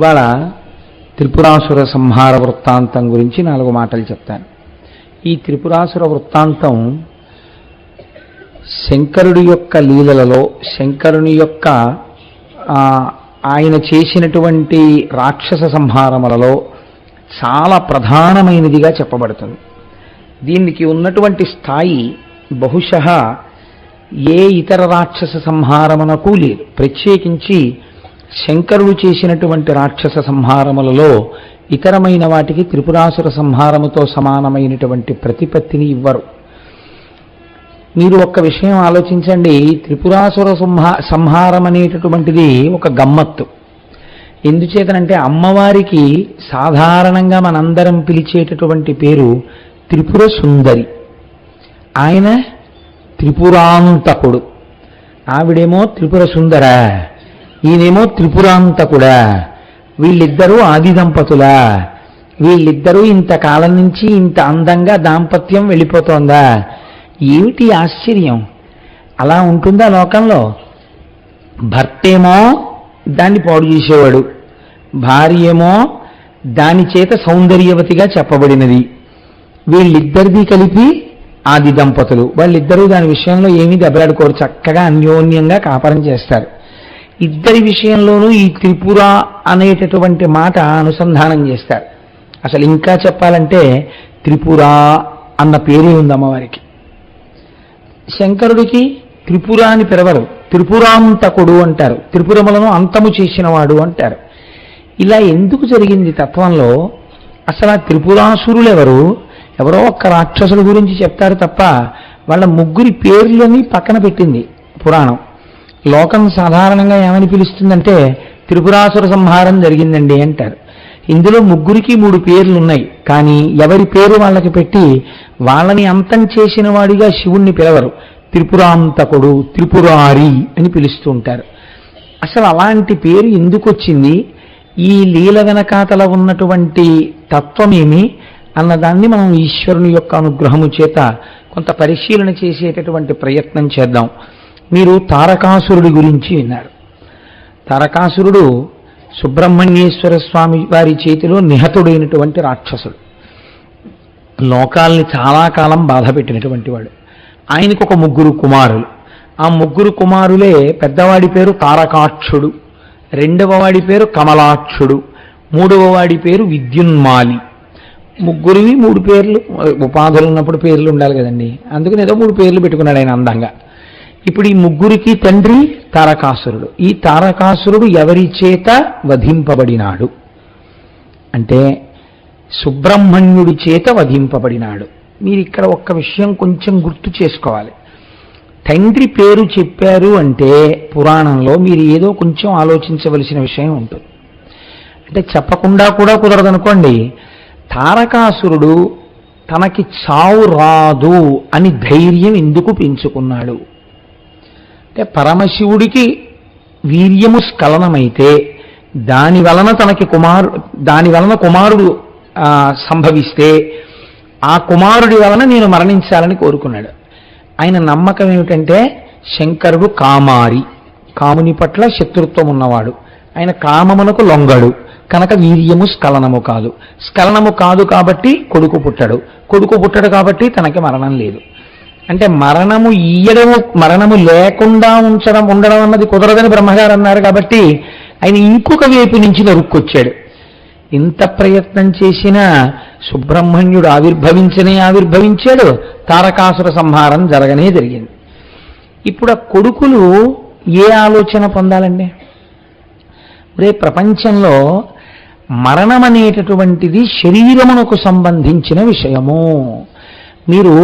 ఇవాళ త్రిపురాసుర సంహార వృత్తాంతం గురించి 4 మాటలు చెప్తాను. ఈ త్రిపురాసుర వృత్తాంతం శంకరుడి యొక్క లీలలలో, శంకరుని యొక్క ఆయన చేసినటువంటి రాక్షస సంహారములలో చాలా ప్రధానమైనదిగా చెప్పబడుతుంది. దీనికి ఉన్నటువంటి స్థాయి బహుశః ఏ ఇతర రాక్షస సంహారమునకు లేదు. ప్రత్యేకించి శంకరుడు చేసినటువంటి రాక్షస సంహారములలో ఇతరమైన వాటికి త్రిపురాసుర సంహారముతో సమానమైనటువంటి ప్రతిపత్తిని ఇవ్వరు. మీరు ఒక్క విషయం ఆలోచించండి. త్రిపురాసుర సంహారం అనేటటువంటిది ఒక గమ్మత్తు. ఎందుచేతనంటే అమ్మవారికి సాధారణంగా మనందరం పిలిచేటటువంటి పేరు త్రిపుర సుందరి. ఆయన త్రిపురాంతకుడు. ఆవిడేమో త్రిపుర సుందర, ఈయనేమో త్రిపురాంతకుడా. వీళ్ళిద్దరూ ఆది దంపతులా? వీళ్ళిద్దరూ ఇంతకాలం నుంచి ఇంత అందంగా దాంపత్యం వెళ్ళిపోతోందా? ఏమిటి ఆశ్చర్యం? అలా ఉంటుందా లోకంలో? భర్తేమో దాన్ని పాడు చేసేవాడు, భార్య ఏమో దాని చేత సౌందర్యవతిగా చెప్పబడినది. వీళ్ళిద్దరిది కలిపి ఆది దంపతులు. వాళ్ళిద్దరూ దాని విషయంలో ఏమీ దెబ్బలాడుకోరు, చక్కగా అన్యోన్యంగా కాపరం చేస్తారు. ఇద్దరి విషయంలోనూ ఈ త్రిపుర అనేటటువంటి మాట అనుసంధానం చేస్తారు. అసలు ఇంకా చెప్పాలంటే త్రిపుర అన్న పేరే ఉంది అమ్మవారికి. శంకరుడికి త్రిపుర అని పిలవరు, త్రిపురాంతకుడు అంటారు. త్రిపురములను అంతము చేసినవాడు అంటారు. ఇలా ఎందుకు జరిగింది తత్వంలో? అసలు ఆ త్రిపురాసురులు ఎవరో ఒక్క రాక్షసుల గురించి చెప్తారు తప్ప వాళ్ళ ముగ్గురి పేర్లని పక్కన పెట్టింది పురాణం. లోకం సాధారణంగా ఏమని పిలుస్తుందంటే త్రిపురాసుర సంహారం జరిగిందండి అంటారు. ఇందులో ముగ్గురికి 3 పేర్లు ఉన్నాయి, కానీ ఎవరి పేరు వాళ్ళకి పెట్టి వాళ్ళని అంతం చేసిన వాడిగా శివుణ్ణి పిలవరు. త్రిపురాంతకుడు, త్రిపురారి అని పిలుస్తూ ఉంటారు. అసలు అలాంటి పేరు ఎందుకు వచ్చింది? ఈ లీల వెనకాతల ఉన్నటువంటి తత్వమేమి అన్నదాన్ని మనం ఈశ్వరుని యొక్క అనుగ్రహము చేత కొంత పరిశీలన చేసేటటువంటి ప్రయత్నం చేద్దాం. మీరు తారకాసురుడి గురించి విన్నారు. తారకాసురుడు సుబ్రహ్మణ్యేశ్వర స్వామి వారి చేతిలో నిహతుడైనటువంటి రాక్షసుడు. లోకాల్ని చాలా కాలం బాధ పెట్టినటువంటి వాడు. ఆయనకు ఒక 3 కుమారులు. ఆ 3 కుమారులే పెద్దవాడి పేరు తారకాక్షుడు, రెండవ వాడి పేరు కమలాక్షుడు, మూడవ వాడి పేరు విద్యున్మాలి. ముగ్గురివి 3 పేర్లు. ఉపాధులు ఉన్నప్పుడు పేర్లు ఉండాలి కదండి, అందుకని ఏదో 3 పేర్లు పెట్టుకున్నాడు ఆయన అందంగా. ఇప్పుడు ఈ ముగ్గురికి తండ్రి తారకాసురుడు. ఈ తారకాసురుడు ఎవరి చేత వధింపబడినాడు అంటే సుబ్రహ్మణ్యుడి చేత వధింపబడినాడు. మీరు ఇక్కడ ఒక్క విషయం కొంచెం గుర్తు చేసుకోవాలి. తండ్రి పేరు చెప్పారు అంటే పురాణంలో మీరు ఏదో కొంచెం ఆలోచించవలసిన విషయం ఉంటుంది. అంటే చెప్పకుండా కూడా కుదరదనుకోండి. తారకాసురుడు తనకి చావు రాదు అని ధైర్యం ఎందుకు పెంచుకున్నాడు అంటే, పరమశివుడికి వీర్యము స్ఖలనమైతే దాని వలన కుమారుడు సంభవిస్తే ఆ కుమారుడి వలన నేను మరణించాలని కోరుకున్నాడు. ఆయన నమ్మకం ఏమిటంటే శంకరుడు కామారి, కాముని పట్ల శత్రుత్వం ఉన్నవాడు. ఆయన కామమునకు లొంగడు కనుక వీర్యము స్ఖలనము కాదు. స్ఖలనము కాదు కాబట్టి కొడుకు పుట్టడు కాబట్టి తనకి మరణం లేదు. అంటే మరణము లేకుండా ఉండడం అన్నది కుదరదని బ్రహ్మగారు అన్నారు. కాబట్టి ఆయన ఇంకొక వైపు నుంచి నరుక్కొచ్చాడు. ఇంత ప్రయత్నం చేసినా సుబ్రహ్మణ్యుడు ఆవిర్భవించాడు. తారకాసుర సంహారం జరిగింది. ఇప్పుడు ఆ కొడుకులు ఏ ఆలోచన పొందాలండి? ప్రపంచంలో మరణం అనేటటువంటిది శరీరమునకు సంబంధించిన విషయము. మీరు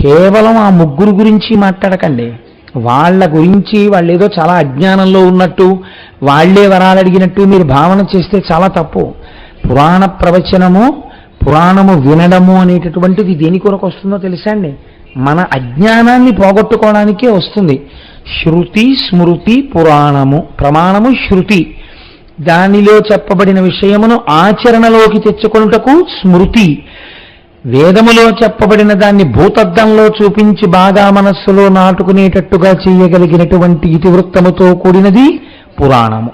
కేవలం ఆ 3 గురించి మాట్లాడకండి. వాళ్ళ గురించి వాళ్ళు ఏదో చాలా అజ్ఞానంలో ఉన్నట్టు, వాళ్లే వరాలు అడిగినట్టు మీరు భావన చేస్తే చాలా తప్పు. పురాణ ప్రవచనము, పురాణము వినడము అనేటటువంటిది దేని కొరకు వస్తుందో తెలుసా అండి? మన అజ్ఞానాన్ని పోగొట్టుకోవడానికే వస్తుంది. శృతి, స్మృతి, పురాణము. ప్రమాణము శృతి, దానిలో చెప్పబడిన విషయమును ఆచరణలోకి తెచ్చుకొనుటకు స్మృతి. వేదములో చెప్పబడిన దాన్ని భూతద్దంలో చూపించి బాగా మనస్సులో నాటుకునేటట్టుగా చేయగలిగినటువంటి ఇతివృత్తముతో కూడినది పురాణము.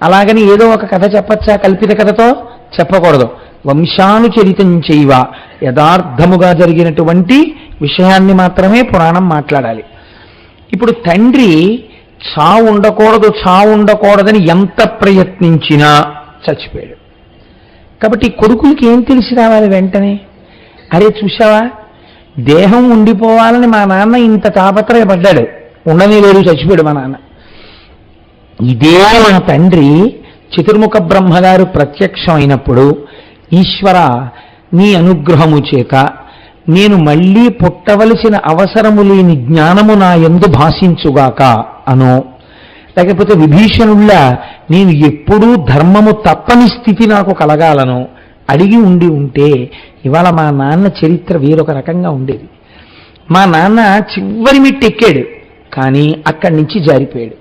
అలాగని ఏదో ఒక కథ చెప్పచ్చా కల్పిత కథతో? చెప్పకూడదు. వంశానుచరితం చేయవ, యథార్థముగా జరిగినటువంటి విషయాన్ని మాత్రమే పురాణం మాట్లాడాలి. ఇప్పుడు తండ్రి చావు ఉండకూడదని ఎంత ప్రయత్నించినా చచ్చిపోయాడు. కాబట్టి కొడుకులకి ఏం తెలిసి రావాలి వెంటనే? అరే చూసావా, దేహం ఉండిపోవాలని మా నాన్న ఇంత తాపత్రయపడ్డాడు, ఉండనే లేదు, చచ్చిపోయాడు మా నాన్న. ఇదే మా తండ్రి చతుర్ముఖ బ్రహ్మగారు ప్రత్యక్షం అయినప్పుడు, ఈశ్వర నీ అనుగ్రహము చేత నేను మళ్ళీ పుట్టవలసిన అవసరము లేని జ్ఞానము నా యందు భాషించుగాక అనో, లేకపోతే విభీషణుళ్ళ నేను ఎప్పుడూ ధర్మము తప్పని స్థితి నాకు కలగాలను అడిగి ఉంటే ఇవాళ మా నాన్న చరిత్ర వేరొక రకంగా ఉండేది. మా నాన్న చివరి మెట్టెక్కాడు, కానీ అక్కడి నుంచి జారిపోయాడు.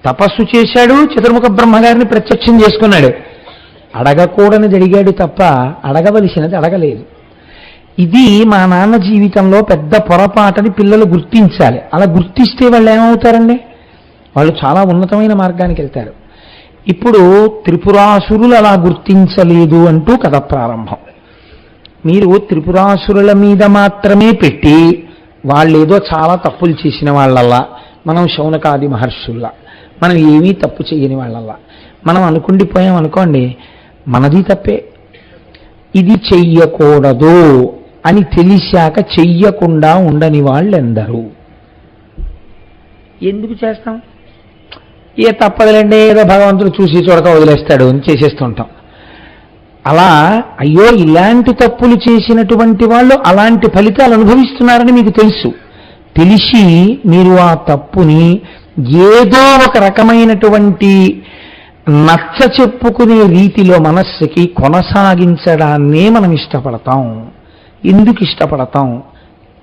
తపస్సు చేశాడు, చతుర్ముఖ బ్రహ్మగారిని ప్రత్యక్షం చేసుకున్నాడు. అడగకూడనిది అడిగాడు తప్ప అడగవలసినది అడగలేదు. ఇది మా నాన్న జీవితంలో పెద్ద పొరపాటని పిల్లలు గుర్తించాలి. అలా గుర్తిస్తే వాళ్ళు ఏమవుతారండి? వాళ్ళు చాలా ఉన్నతమైన మార్గానికి వెళ్తారు. ఇప్పుడు త్రిపురాసురులు అలా గుర్తించలేదు అంటూ కథ ప్రారంభం. మీరు త్రిపురాసురుల మీద మాత్రమే పెట్టి వాళ్ళేదో చాలా తప్పులు చేసిన వాళ్ళల్లా, మనం శౌనకాది మహర్షుల్లా, మనం ఏమీ తప్పు చేయని వాళ్ళల్లా మనం అనుకుండిపోయాం అనుకోండి, మనది తప్పే. ఇది చెయ్యకూడదు అని తెలిసాక చెయ్యకుండా ఉండని వాళ్ళెందరూ. ఎందుకు చేస్తాం? ఏ తప్పదులేండి, ఏదో భగవంతుడు చూసి చూడక వదిలేస్తాడు అని చేసేస్తుంటాం. అలా అయ్యో ఇలాంటి తప్పులు చేసినటువంటి వాళ్ళు అలాంటి ఫలితాలు అనుభవిస్తున్నారని మీకు తెలుసు. తెలిసి మీరు ఆ తప్పుని ఏదో ఒక రకమైనటువంటి నచ్చ చెప్పుకునే రీతిలో మనస్సుకి కొనసాగించడాన్నే మనం ఇష్టపడతాం. ఎందుకు ఇష్టపడతాం?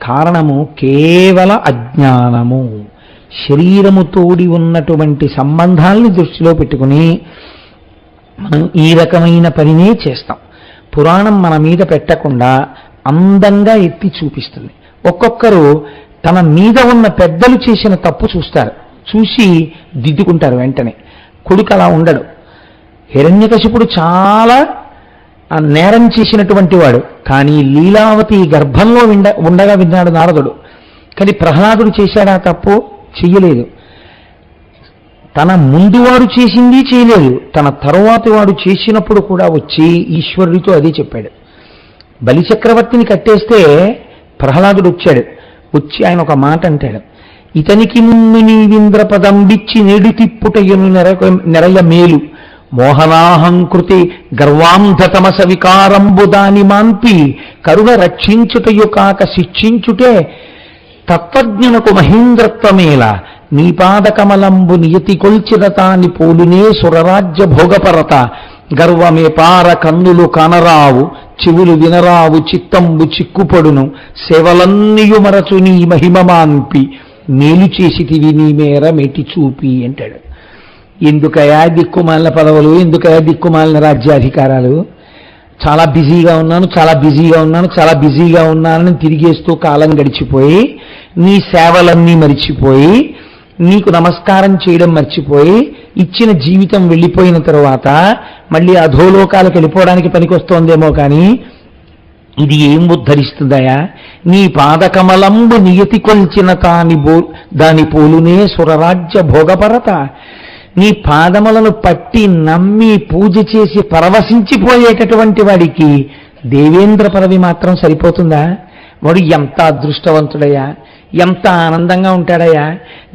కారణము కేవల అజ్ఞానము. శరీరము తోడి ఉన్నటువంటి సంబంధాలని దృష్టిలో పెట్టుకుని మనం ఈ రకమైన పనినే చేస్తాం. పురాణం మన మీద పెట్టకుండా అందంగా ఎత్తి చూపిస్తుంది. ఒక్కొక్కరు తన మీద ఉన్న పెద్దలు చేసిన తప్పు చూస్తారు, చూసి దిద్దుకుంటారు వెంటనే. కొడుకు అలా ఉండడు. హిరణ్యకశిపుడు చాలా నేరం చేసినటువంటి వాడు, కానీ లీలావతి గర్భంలో ఉండగా విన్నాడు నారదుడు. కానీ ప్రహ్లాదుడు చేశాడా తప్పు? చెయ్యలేదు. తన ముందు వాడు చేసింది చేయలేదు, తన తరువాతి వాడు చేసినప్పుడు కూడా వచ్చి ఈశ్వరుడితో అదే చెప్పాడు. బలిచక్రవర్తిని కట్టేస్తే ప్రహ్లాదుడు వచ్చాడు. వచ్చి ఆయన ఒక మాట అంటాడు, ఇతనికి ముందు నీవింద్ర పదంబిచ్చి నేడు తిప్పుటయ్యను నెరయ మేలు మోహనాహంకృతి గర్వాంధతమస వికారంబు దాని మాన్పి కరుణ రక్షించుటయు కాక శిక్షించుటే తత్వజ్ఞునకు మహేంద్రత్వమేల నీ పాదకమలంబు నియతి కొల్చిరతాని పోలునే సురరాజ్య భోగపరత గర్వమే పార కన్నులు కనరావు చెవులు వినరావు చిత్తంబు చిక్కుపడును సేవలన్నీయు మరచు నీ మహిమమాన్పి మేలు చేసితివి నీ మేర మెటి చూపి అంటాడు. ఎందుకయా దిక్కుమాలిన పదవులు, ఎందుకయా దిక్కుమాలిన రాజ్యాధికారాలు? చాలా బిజీగా ఉన్నానని తిరిగేస్తూ కాలం గడిచిపోయి నీ సేవలన్నీ మరిచిపోయి నీకు నమస్కారం చేయడం మర్చిపోయి ఇచ్చిన జీవితం వెళ్ళిపోయిన తరువాత మళ్ళీ అధోలోకాలకు వెళ్ళిపోవడానికి పనికొస్తోందేమో కానీ ఇది ఏం ఉద్ధరిస్తుందయా? నీ పాదకమలంబు నియతి కొల్చిన దాని పోలునే సురరాజ్య భోగపరత. నీ పాదములను పట్టి నమ్మి పూజ చేసి పరవశించిపోయేటటువంటి వాడికి దేవేంద్ర పదవి మాత్రం సరిపోతుందా? వాడు ఎంత అదృష్టవంతుడయ్యా, ఎంత ఆనందంగా ఉంటాడయ్యా.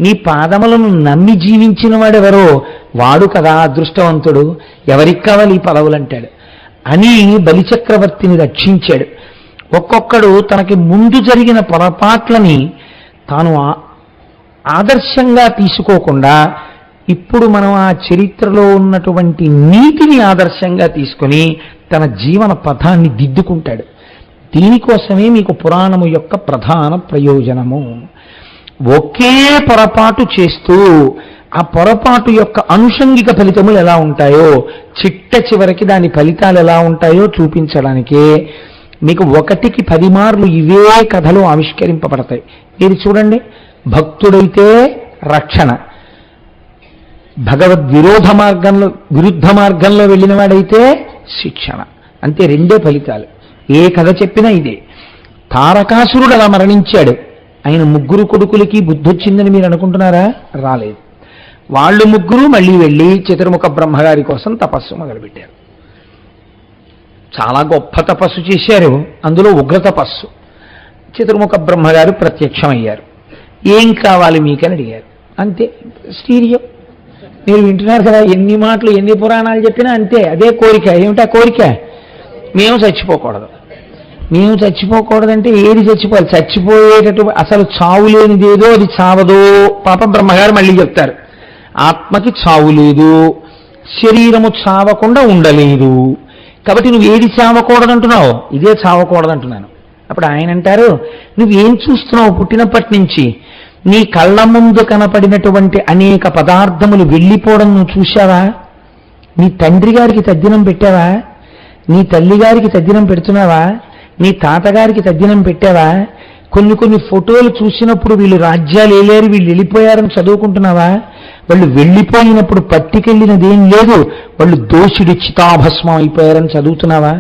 నీ పాదములను నమ్మి జీవించిన వాడెవరో వాడు కదా అదృష్టవంతుడు. ఎవరికి కావాలి ఈ పదవులు అంటాడు అని బలిచక్రవర్తిని రక్షించాడు. ఒక్కొక్కడు తనకి ముందు జరిగిన పొరపాట్లని తాను ఆదర్శంగా తీసుకోకుండా ఇప్పుడు మనం ఆ చరిత్రలో ఉన్నటువంటి నీతిని ఆదర్శంగా తీసుకుని తన జీవన పథాన్ని దిద్దుకుంటాడు. దీనికోసమే మీకు పురాణము యొక్క ప్రధాన ప్రయోజనము. ఒకే పొరపాటు చేస్తూ ఆ పొరపాటు యొక్క అనుషంగిక ఫలితములు ఎలా ఉంటాయో, చిట్ట చివరికి దాని ఫలితాలు ఎలా ఉంటాయో చూపించడానికే మీకు 1కి 10 మార్లు ఇవే కథలు ఆవిష్కరింపబడతాయి. మీరు చూడండి, భక్తుడైతే రక్షణ, విరుద్ధ మార్గంలో వెళ్ళిన వాడైతే శిక్షణ. అంతే, రెండే ఫలితాలు. ఏ కథ చెప్పినా ఇదే. తారకాసురుడు అలా మరణించాడు. ఆయన ముగ్గురు కొడుకులకి బుద్ధి వచ్చిందని మీరు అనుకుంటున్నారా? రాలేదు. వాళ్ళు ముగ్గురు మళ్ళీ వెళ్ళి చతుర్ముఖ బ్రహ్మగారి కోసం తపస్సు మొదలుపెట్టారు. చాలా గొప్ప తపస్సు చేశారు. అందులో ఉగ్ర తపస్సు. చతుర్ముఖ బ్రహ్మగారు ప్రత్యక్షమయ్యారు. ఏం కావాలి మీకని అడిగారు. అంతే, స్టీరియో. మీరు వింటున్నారు కదా, ఎన్ని మాటలు ఎన్ని పురాణాలు చెప్పినా అంతే, అదే కోరిక. ఏమిటా కోరిక? మేము చచ్చిపోకూడదు. మేము చచ్చిపోకూడదంటే ఏది చచ్చిపోవాలి? చచ్చిపోయేటట్టు అసలు చావు లేనిదేదో అది చావదో. పాపం బ్రహ్మగారు మళ్ళీ చెప్తారు, ఆత్మకి చావు లేదు, శరీరము చావకుండా ఉండలేదు. కాబట్టి నువ్వు ఏది చావకూడదంటున్నావు? ఇదే చావకూడదంటున్నాను. అప్పుడు ఆయన అంటారు, నువ్వేం చూస్తున్నావు? పుట్టినప్పటి నుంచి నీ కళ్ళ ముందు కనపడినటువంటి అనేక పదార్థములు వెళ్ళిపోవడం నువ్వు చూశావా? నీ తండ్రి గారికి తద్దినం పెట్టావా? నీ తల్లి గారికి తద్దినం పెడుతున్నావా? నీ తాతగారికి తద్దినం పెట్టావా? కొన్ని ఫోటోలు చూసినప్పుడు వీళ్ళు రాజ్యాలు ఏలేరు, వీళ్ళు వెళ్ళిపోయారని చదువుకుంటున్నావా? వాళ్ళు వెళ్ళిపోయినప్పుడు పట్టికెళ్ళినదేం లేదు, వాళ్ళు దోషుడి చితాభస్మం అయిపోయారని చదువుతున్నావా?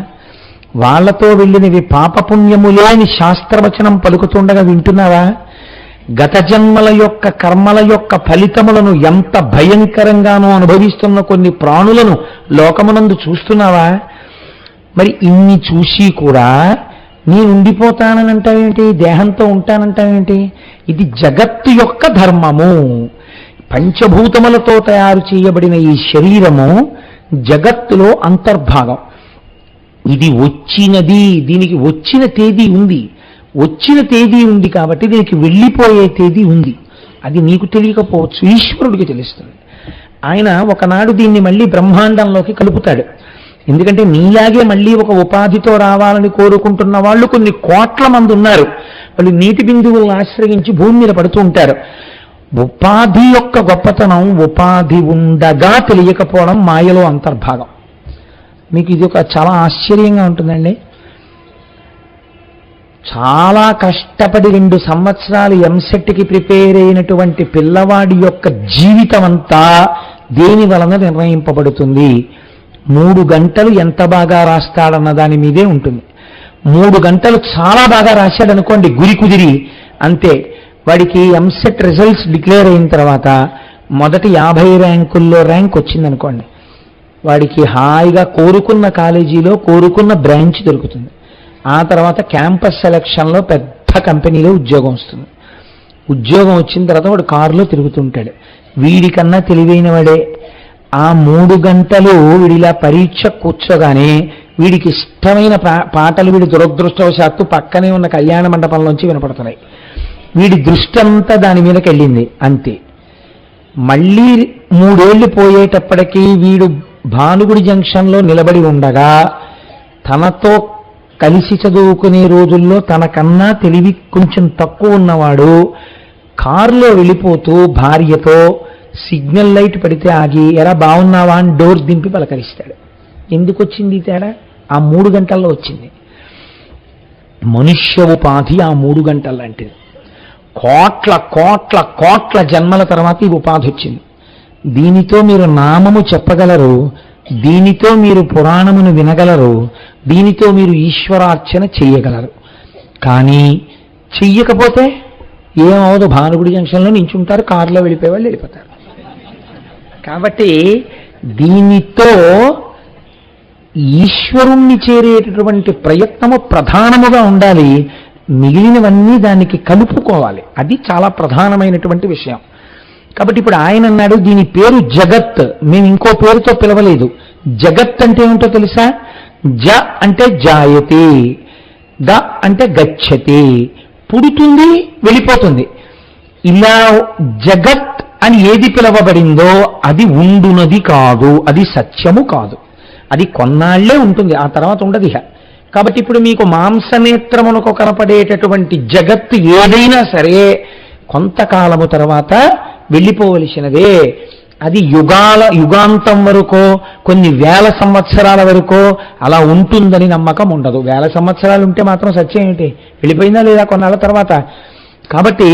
వాళ్లతో వెళ్ళినవి పాపపుణ్యములే అని శాస్త్రవచనం పలుకుతుండగా వింటున్నావా? గత జన్మల యొక్క కర్మల యొక్క ఫలితములను ఎంత భయంకరంగానో అనుభవిస్తున్న కొన్ని ప్రాణులను లోకమునందు చూస్తున్నావా? మరి ఇన్ని చూసి కూడా నేను ఉండిపోతానని అంటావేంటి? దేహంతో ఉంటానంటావేంటి? ఇది జగత్తు యొక్క ధర్మము. పంచభూతములతో తయారు చేయబడిన ఈ శరీరము జగత్తులో అంతర్భాగం. ఇది వచ్చినది, దీనికి వచ్చిన తేదీ ఉంది. వచ్చిన తేదీ ఉంది కాబట్టి దీనికి వెళ్ళిపోయే తేదీ ఉంది. అది నీకు తెలియకపోవచ్చు, ఈశ్వరుడికి తెలుస్తుంది. ఆయన ఒకనాడు దీన్ని మళ్ళీ బ్రహ్మాండంలోకి కలుపుతాడు. ఎందుకంటే నీలాగే మళ్ళీ ఒక ఉపాధితో రావాలని కోరుకుంటున్న వాళ్ళు కొన్ని కోట్ల మంది ఉన్నారు. వాళ్ళు నీటి బిందువులను ఆశ్రయించి భూమి మీద పడుతూ ఉంటారు. ఉపాధి యొక్క గొప్పతనం ఉపాధి ఉండగా తెలియకపోవడం మాయలో అంతర్భాగం. మీకు ఇది ఒక చాలా ఆశ్చర్యంగా ఉంటుందండి. చాలా కష్టపడి 2 సంవత్సరాలు ఎంసెట్కి ప్రిపేర్ అయినటువంటి పిల్లవాడి యొక్క జీవితం అంతా దేని వలన నిర్ణయింపబడుతుంది? 3 గంటలు ఎంత బాగా రాస్తాడన్న దాని మీదే ఉంటుంది. 3 గంటలు చాలా బాగా రాశాడనుకోండి, గురి కుదిరి, అంతే. వాడికి ఎంసెట్ రిజల్ట్స్ డిక్లేర్ అయిన తర్వాత మొదటి 50 ర్యాంకుల్లో ర్యాంక్ వచ్చిందనుకోండి, వాడికి హాయిగా కోరుకున్న కాలేజీలో కోరుకున్న బ్రాంచ్ దొరుకుతుంది. ఆ తర్వాత క్యాంపస్ సెలక్షన్లో పెద్ద కంపెనీలో ఉద్యోగం వస్తుంది. ఉద్యోగం వచ్చిన తర్వాత వాడు కారులో తిరుగుతుంటాడు. వీడికన్నా తెలివైన వాడే. ఆ 3 గంటలు వీడిలా పరీక్ష కూర్చోగానే వీడికి ఇష్టమైన పాటలు వీడి దురదృష్టవశాత్తు పక్కనే ఉన్న కళ్యాణ మండపంలోంచి వినపడుతున్నాయి. వీడి దృష్టి అంతా దాని మీదకి వెళ్ళింది, అంతే. మళ్ళీ 3 ఏళ్ళు పోయేటప్పటికీ వీడు భానుగుడి జంక్షన్లో నిలబడి ఉండగా తనతో కలిసి చదువుకునే రోజుల్లో తనకన్నా తెలివి కొంచెం తక్కువ ఉన్నవాడు కారులో వెళ్ళిపోతూ భార్యతో సిగ్నల్ లైట్ పడితే ఆగి, ఎరా బాగున్నావా అని డోర్ దింపి పలకరిస్తాడు. ఎందుకు వచ్చింది తేడా? ఆ 3 గంటల్లో వచ్చింది. మనుష్య ఉపాధి ఆ 3 గంటల లాంటిది. కోట్ల కోట్ల కోట్ల జన్మల తర్వాత ఈ ఉపాధి వచ్చింది. దీనితో మీరు నామము చెప్పగలరు, దీనితో మీరు పురాణమును వినగలరు, దీనితో మీరు ఈశ్వరార్చన చెయ్యగలరు. కానీ చెయ్యకపోతే ఏమవదు, భానుగుడి జంక్షన్లో నించుంటారు, కారులో వెళ్ళిపోయే వాళ్ళు వెళ్ళిపోతారు. కాబట్టి దీనితో ఈశ్వరుణ్ణి చేరేటటువంటి ప్రయత్నము ప్రధానముగా ఉండాలి. మిగిలినవన్నీ దానికి కలుపుకోవాలి. అది చాలా ప్రధానమైనటువంటి విషయం. కాబట్టి ఇప్పుడు ఆయన అన్నాడు, దీని పేరు జగత్, మేము ఇంకో పేరుతో పిలవలేదు. జగత్ అంటే ఏమిటో తెలుసా? జ అంటే జాయతే, గ అంటే గచ్చతి, పుడుతుంది వెళ్ళిపోతుంది. ఇలా జగత్ అని ఏది పిలవబడిందో అది ఉండునది కాదు, అది సత్యము కాదు. అది కొన్నాళ్లే ఉంటుంది, ఆ తర్వాత ఉండదు ఇహ. కాబట్టి ఇప్పుడు మీకు మాంసనేత్రమునకు కనపడేటటువంటి జగత్తు ఏదైనా సరే కొంతకాలము తర్వాత వెళ్ళిపోవలసినదే. అది యుగాంతం వరకో కొన్ని వేల సంవత్సరాల వరకో అలా ఉంటుందని నమ్మకం ఉండదు. 1000 సంవత్సరాలు ఉంటే మాత్రం సత్యం ఏమిటి? వెళ్ళిపోయిందా లేదా కొన్నాళ్ళ తర్వాత? కాబట్టి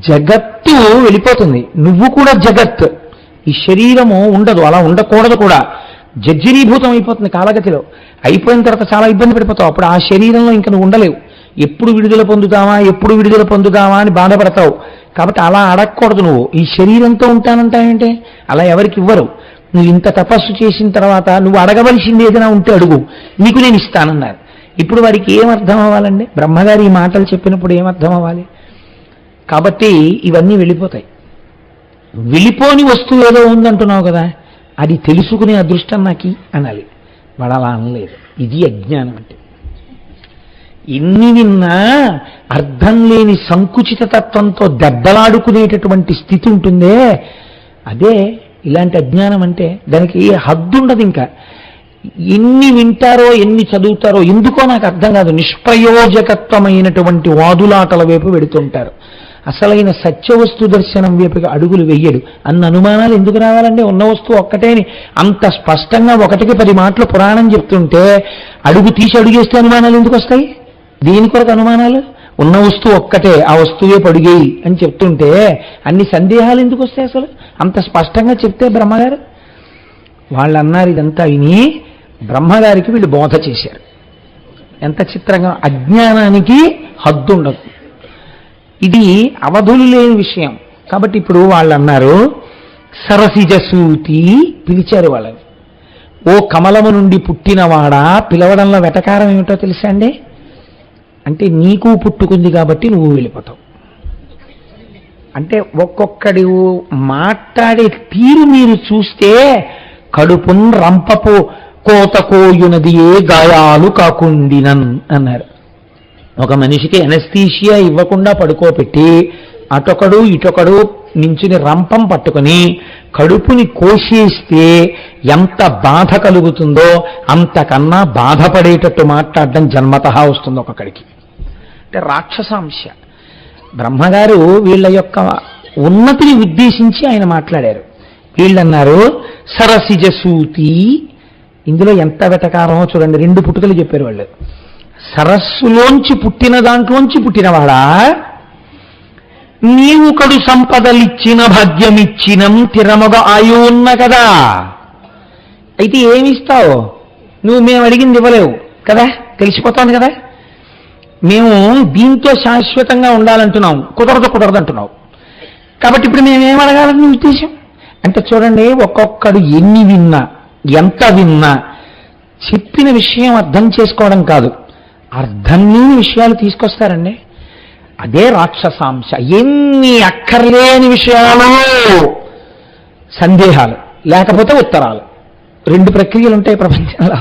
జగత్తు వెళ్ళిపోతుంది, నువ్వు కూడా జగత్. ఈ శరీరము ఉండదు, అలా ఉండకూడదు కూడా. జర్జరీభూతం అయిపోతుంది కాలగతిలో. అయిపోయిన తర్వాత చాలా ఇబ్బంది పడిపోతావు. అప్పుడు ఆ శరీరంలో ఇంకా నువ్వు ఉండలేవు. ఎప్పుడు విడుదల పొందుతావా అని బాధపడతావు. కాబట్టి అలా అడగకూడదు. నువ్వు ఈ శరీరంతో ఉంటానంటావేంటే? అలా ఎవరికి ఇవ్వరు. నువ్వు ఇంత తపస్సు చేసిన తర్వాత నువ్వు అడగవలసింది ఏదైనా ఉంటే అడుగు, నీకు నేను ఇస్తానన్నారు. ఇప్పుడు వారికి ఏమర్థం అవ్వాలండి? బ్రహ్మగారి ఈ మాటలు చెప్పినప్పుడు ఏమర్థం అవ్వాలి? కాబట్టి ఇవన్నీ వెళ్ళిపోతాయి. వెళ్ళిపోని వస్తువు ఏదో ఉందంటున్నావు కదా, అది తెలుసుకునే అదృష్టం నాకు అనాలి. వాడు అలా అనలేదు. ఇది అజ్ఞానం అంటే. ఎన్ని విన్నా అర్థం లేని సంకుచిత తత్వంతో దెబ్బలాడుకునేటటువంటి స్థితి ఉంటుందే, అదే ఇలాంటి అజ్ఞానం అంటే. దానికి ఏ హద్దు ఉండదు. ఇంకా ఎన్ని వింటారో ఎన్ని చదువుతారో ఎందుకో నాకు అర్థం కాదు. నిష్ప్రయోజకత్వమైనటువంటి వాదులాటల వైపు వెడుతుంటారు. అసలైన సత్యవస్తు దర్శనం వైపుగా అడుగులు వెయ్యడు. అన్న అనుమానాలు ఎందుకు రావాలంటే? ఉన్న వస్తువు ఒక్కటేని అంత స్పష్టంగా 1కి 10 మాటలు పురాణం చెప్తుంటే అడుగు తీసి అడుగేస్తే అనుమానాలు ఎందుకు వస్తాయి? దీని కొరకు అనుమానాలు? ఉన్న వస్తువు ఒక్కటే, ఆ వస్తువే పడుగేయి అని చెప్తుంటే అన్ని సందేహాలు ఎందుకు వస్తాయి? అసలు అంత స్పష్టంగా చెప్తే బ్రహ్మగారు వాళ్ళు అన్నారు. ఇదంతా విని బ్రహ్మగారికి వీళ్ళు బోధ చేశారు. ఎంత చిత్రంగా! అజ్ఞానానికి హద్దు ఉండదు. ఇది అవధులు లేని విషయం. కాబట్టి ఇప్పుడు వాళ్ళు అన్నారు, సరసిజసూతి పిలిచారు వాళ్ళని. ఓ కమలము నుండి పుట్టినవాడా, పిలవడంలో వెటకారం ఏమిటో తెలుసా అండి? అంటే నీకు పుట్టుకుంది కాబట్టి నువ్వు వెళ్ళిపోతావు. అంటే ఒక్కొక్కడి మాట్లాడే తీరు మీరు చూస్తే కడుపున్ రంపపు కోతకోయునది ఏ గాయాలు కాకుండినన్ అన్నారు. ఒక మనిషికి ఎనస్థీషియా ఇవ్వకుండా పడుకోబెట్టి అటొకడు ఇటొకడు నించుని రంపం పట్టుకుని కడుపుని కోసేస్తే ఎంత బాధ కలుగుతుందో అంతకన్నా బాధపడేటట్టు మాట్లాడడం జన్మతః వస్తుంది ఒక్కొక్కడికి. అంటే రాక్షసాంశ. బ్రహ్మగారు వీళ్ళ యొక్క ఉన్నతిని ఉద్దేశించి ఆయన మాట్లాడారు. వీళ్ళన్నారు సరసిజసూతి. ఇందులో ఎంత వెటకారమో చూడండి. 2 పుట్టుకలు చెప్పారు వాళ్ళు. సరస్సులోంచి పుట్టిన దాంట్లోంచి పుట్టినవాడా, నీవు కడు సంపదలిచ్చిన భాగ్యమిచ్చినం తిరమగ ఆయు ఉన్న కదా. అయితే ఏమిస్తావు నువ్వు? మేము అడిగింది ఇవ్వలేవు కదా, తెలిసిపోతాను కదా. మేము దీంతో శాశ్వతంగా ఉండాలంటున్నాం, కుదరదు అంటున్నావు. కాబట్టి ఇప్పుడు మేమేం అడగాలని నీ ఉద్దేశం? అంటే చూడండి, ఒక్కొక్కడు ఎన్ని విన్నా ఎంత విన్నా చెప్పిన విషయం అర్థం చేసుకోవడం కాదు, అర్థం లేని విషయాలు తీసుకొస్తారండి. అదే రాక్షసాంశ. ఎన్ని అక్కర్లేని విషయాలు, సందేహాలు లేకపోతే ఉత్తరాలు, 2 ప్రక్రియలు ఉంటాయి ప్రపంచంలో.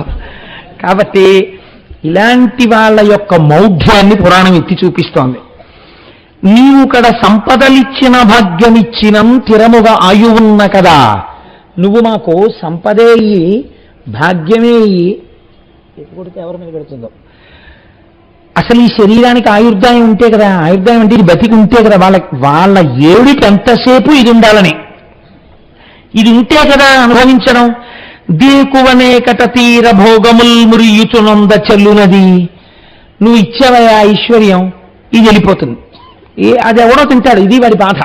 కాబట్టి ఇలాంటి వాళ్ళ యొక్క మౌఢ్యాన్ని పురాణం ఎత్తి చూపిస్తోంది. నీవు కడ సంపదలిచ్చిన భాగ్యమిచ్చినం తిరముగా ఆయువున్న కదా. నువ్వు మాకు సంపదేయి భాగ్యమేయి. ఎప్పుడు ఎవరి మీద పెడుతుందో అసలు ఈ శరీరానికి ఆయుర్దాయం ఉంటే కదా. ఆయుర్దాయం అంటే ఇది బతికి ఉంటే కదా. వాళ్ళ ఏడుకి ఎంతసేపు ఇది ఉండాలని, ఇది ఉంటే కదా అనుభవించడం. దేకువనే కట తీర భోగముల్ మురియుచునంద చెల్లునది. నువ్వు ఇచ్చావయా ఐశ్వర్యం, ఇది వెళ్ళిపోతుంది. అది ఎవడో తింటాడు, ఇది వాడి బాధ.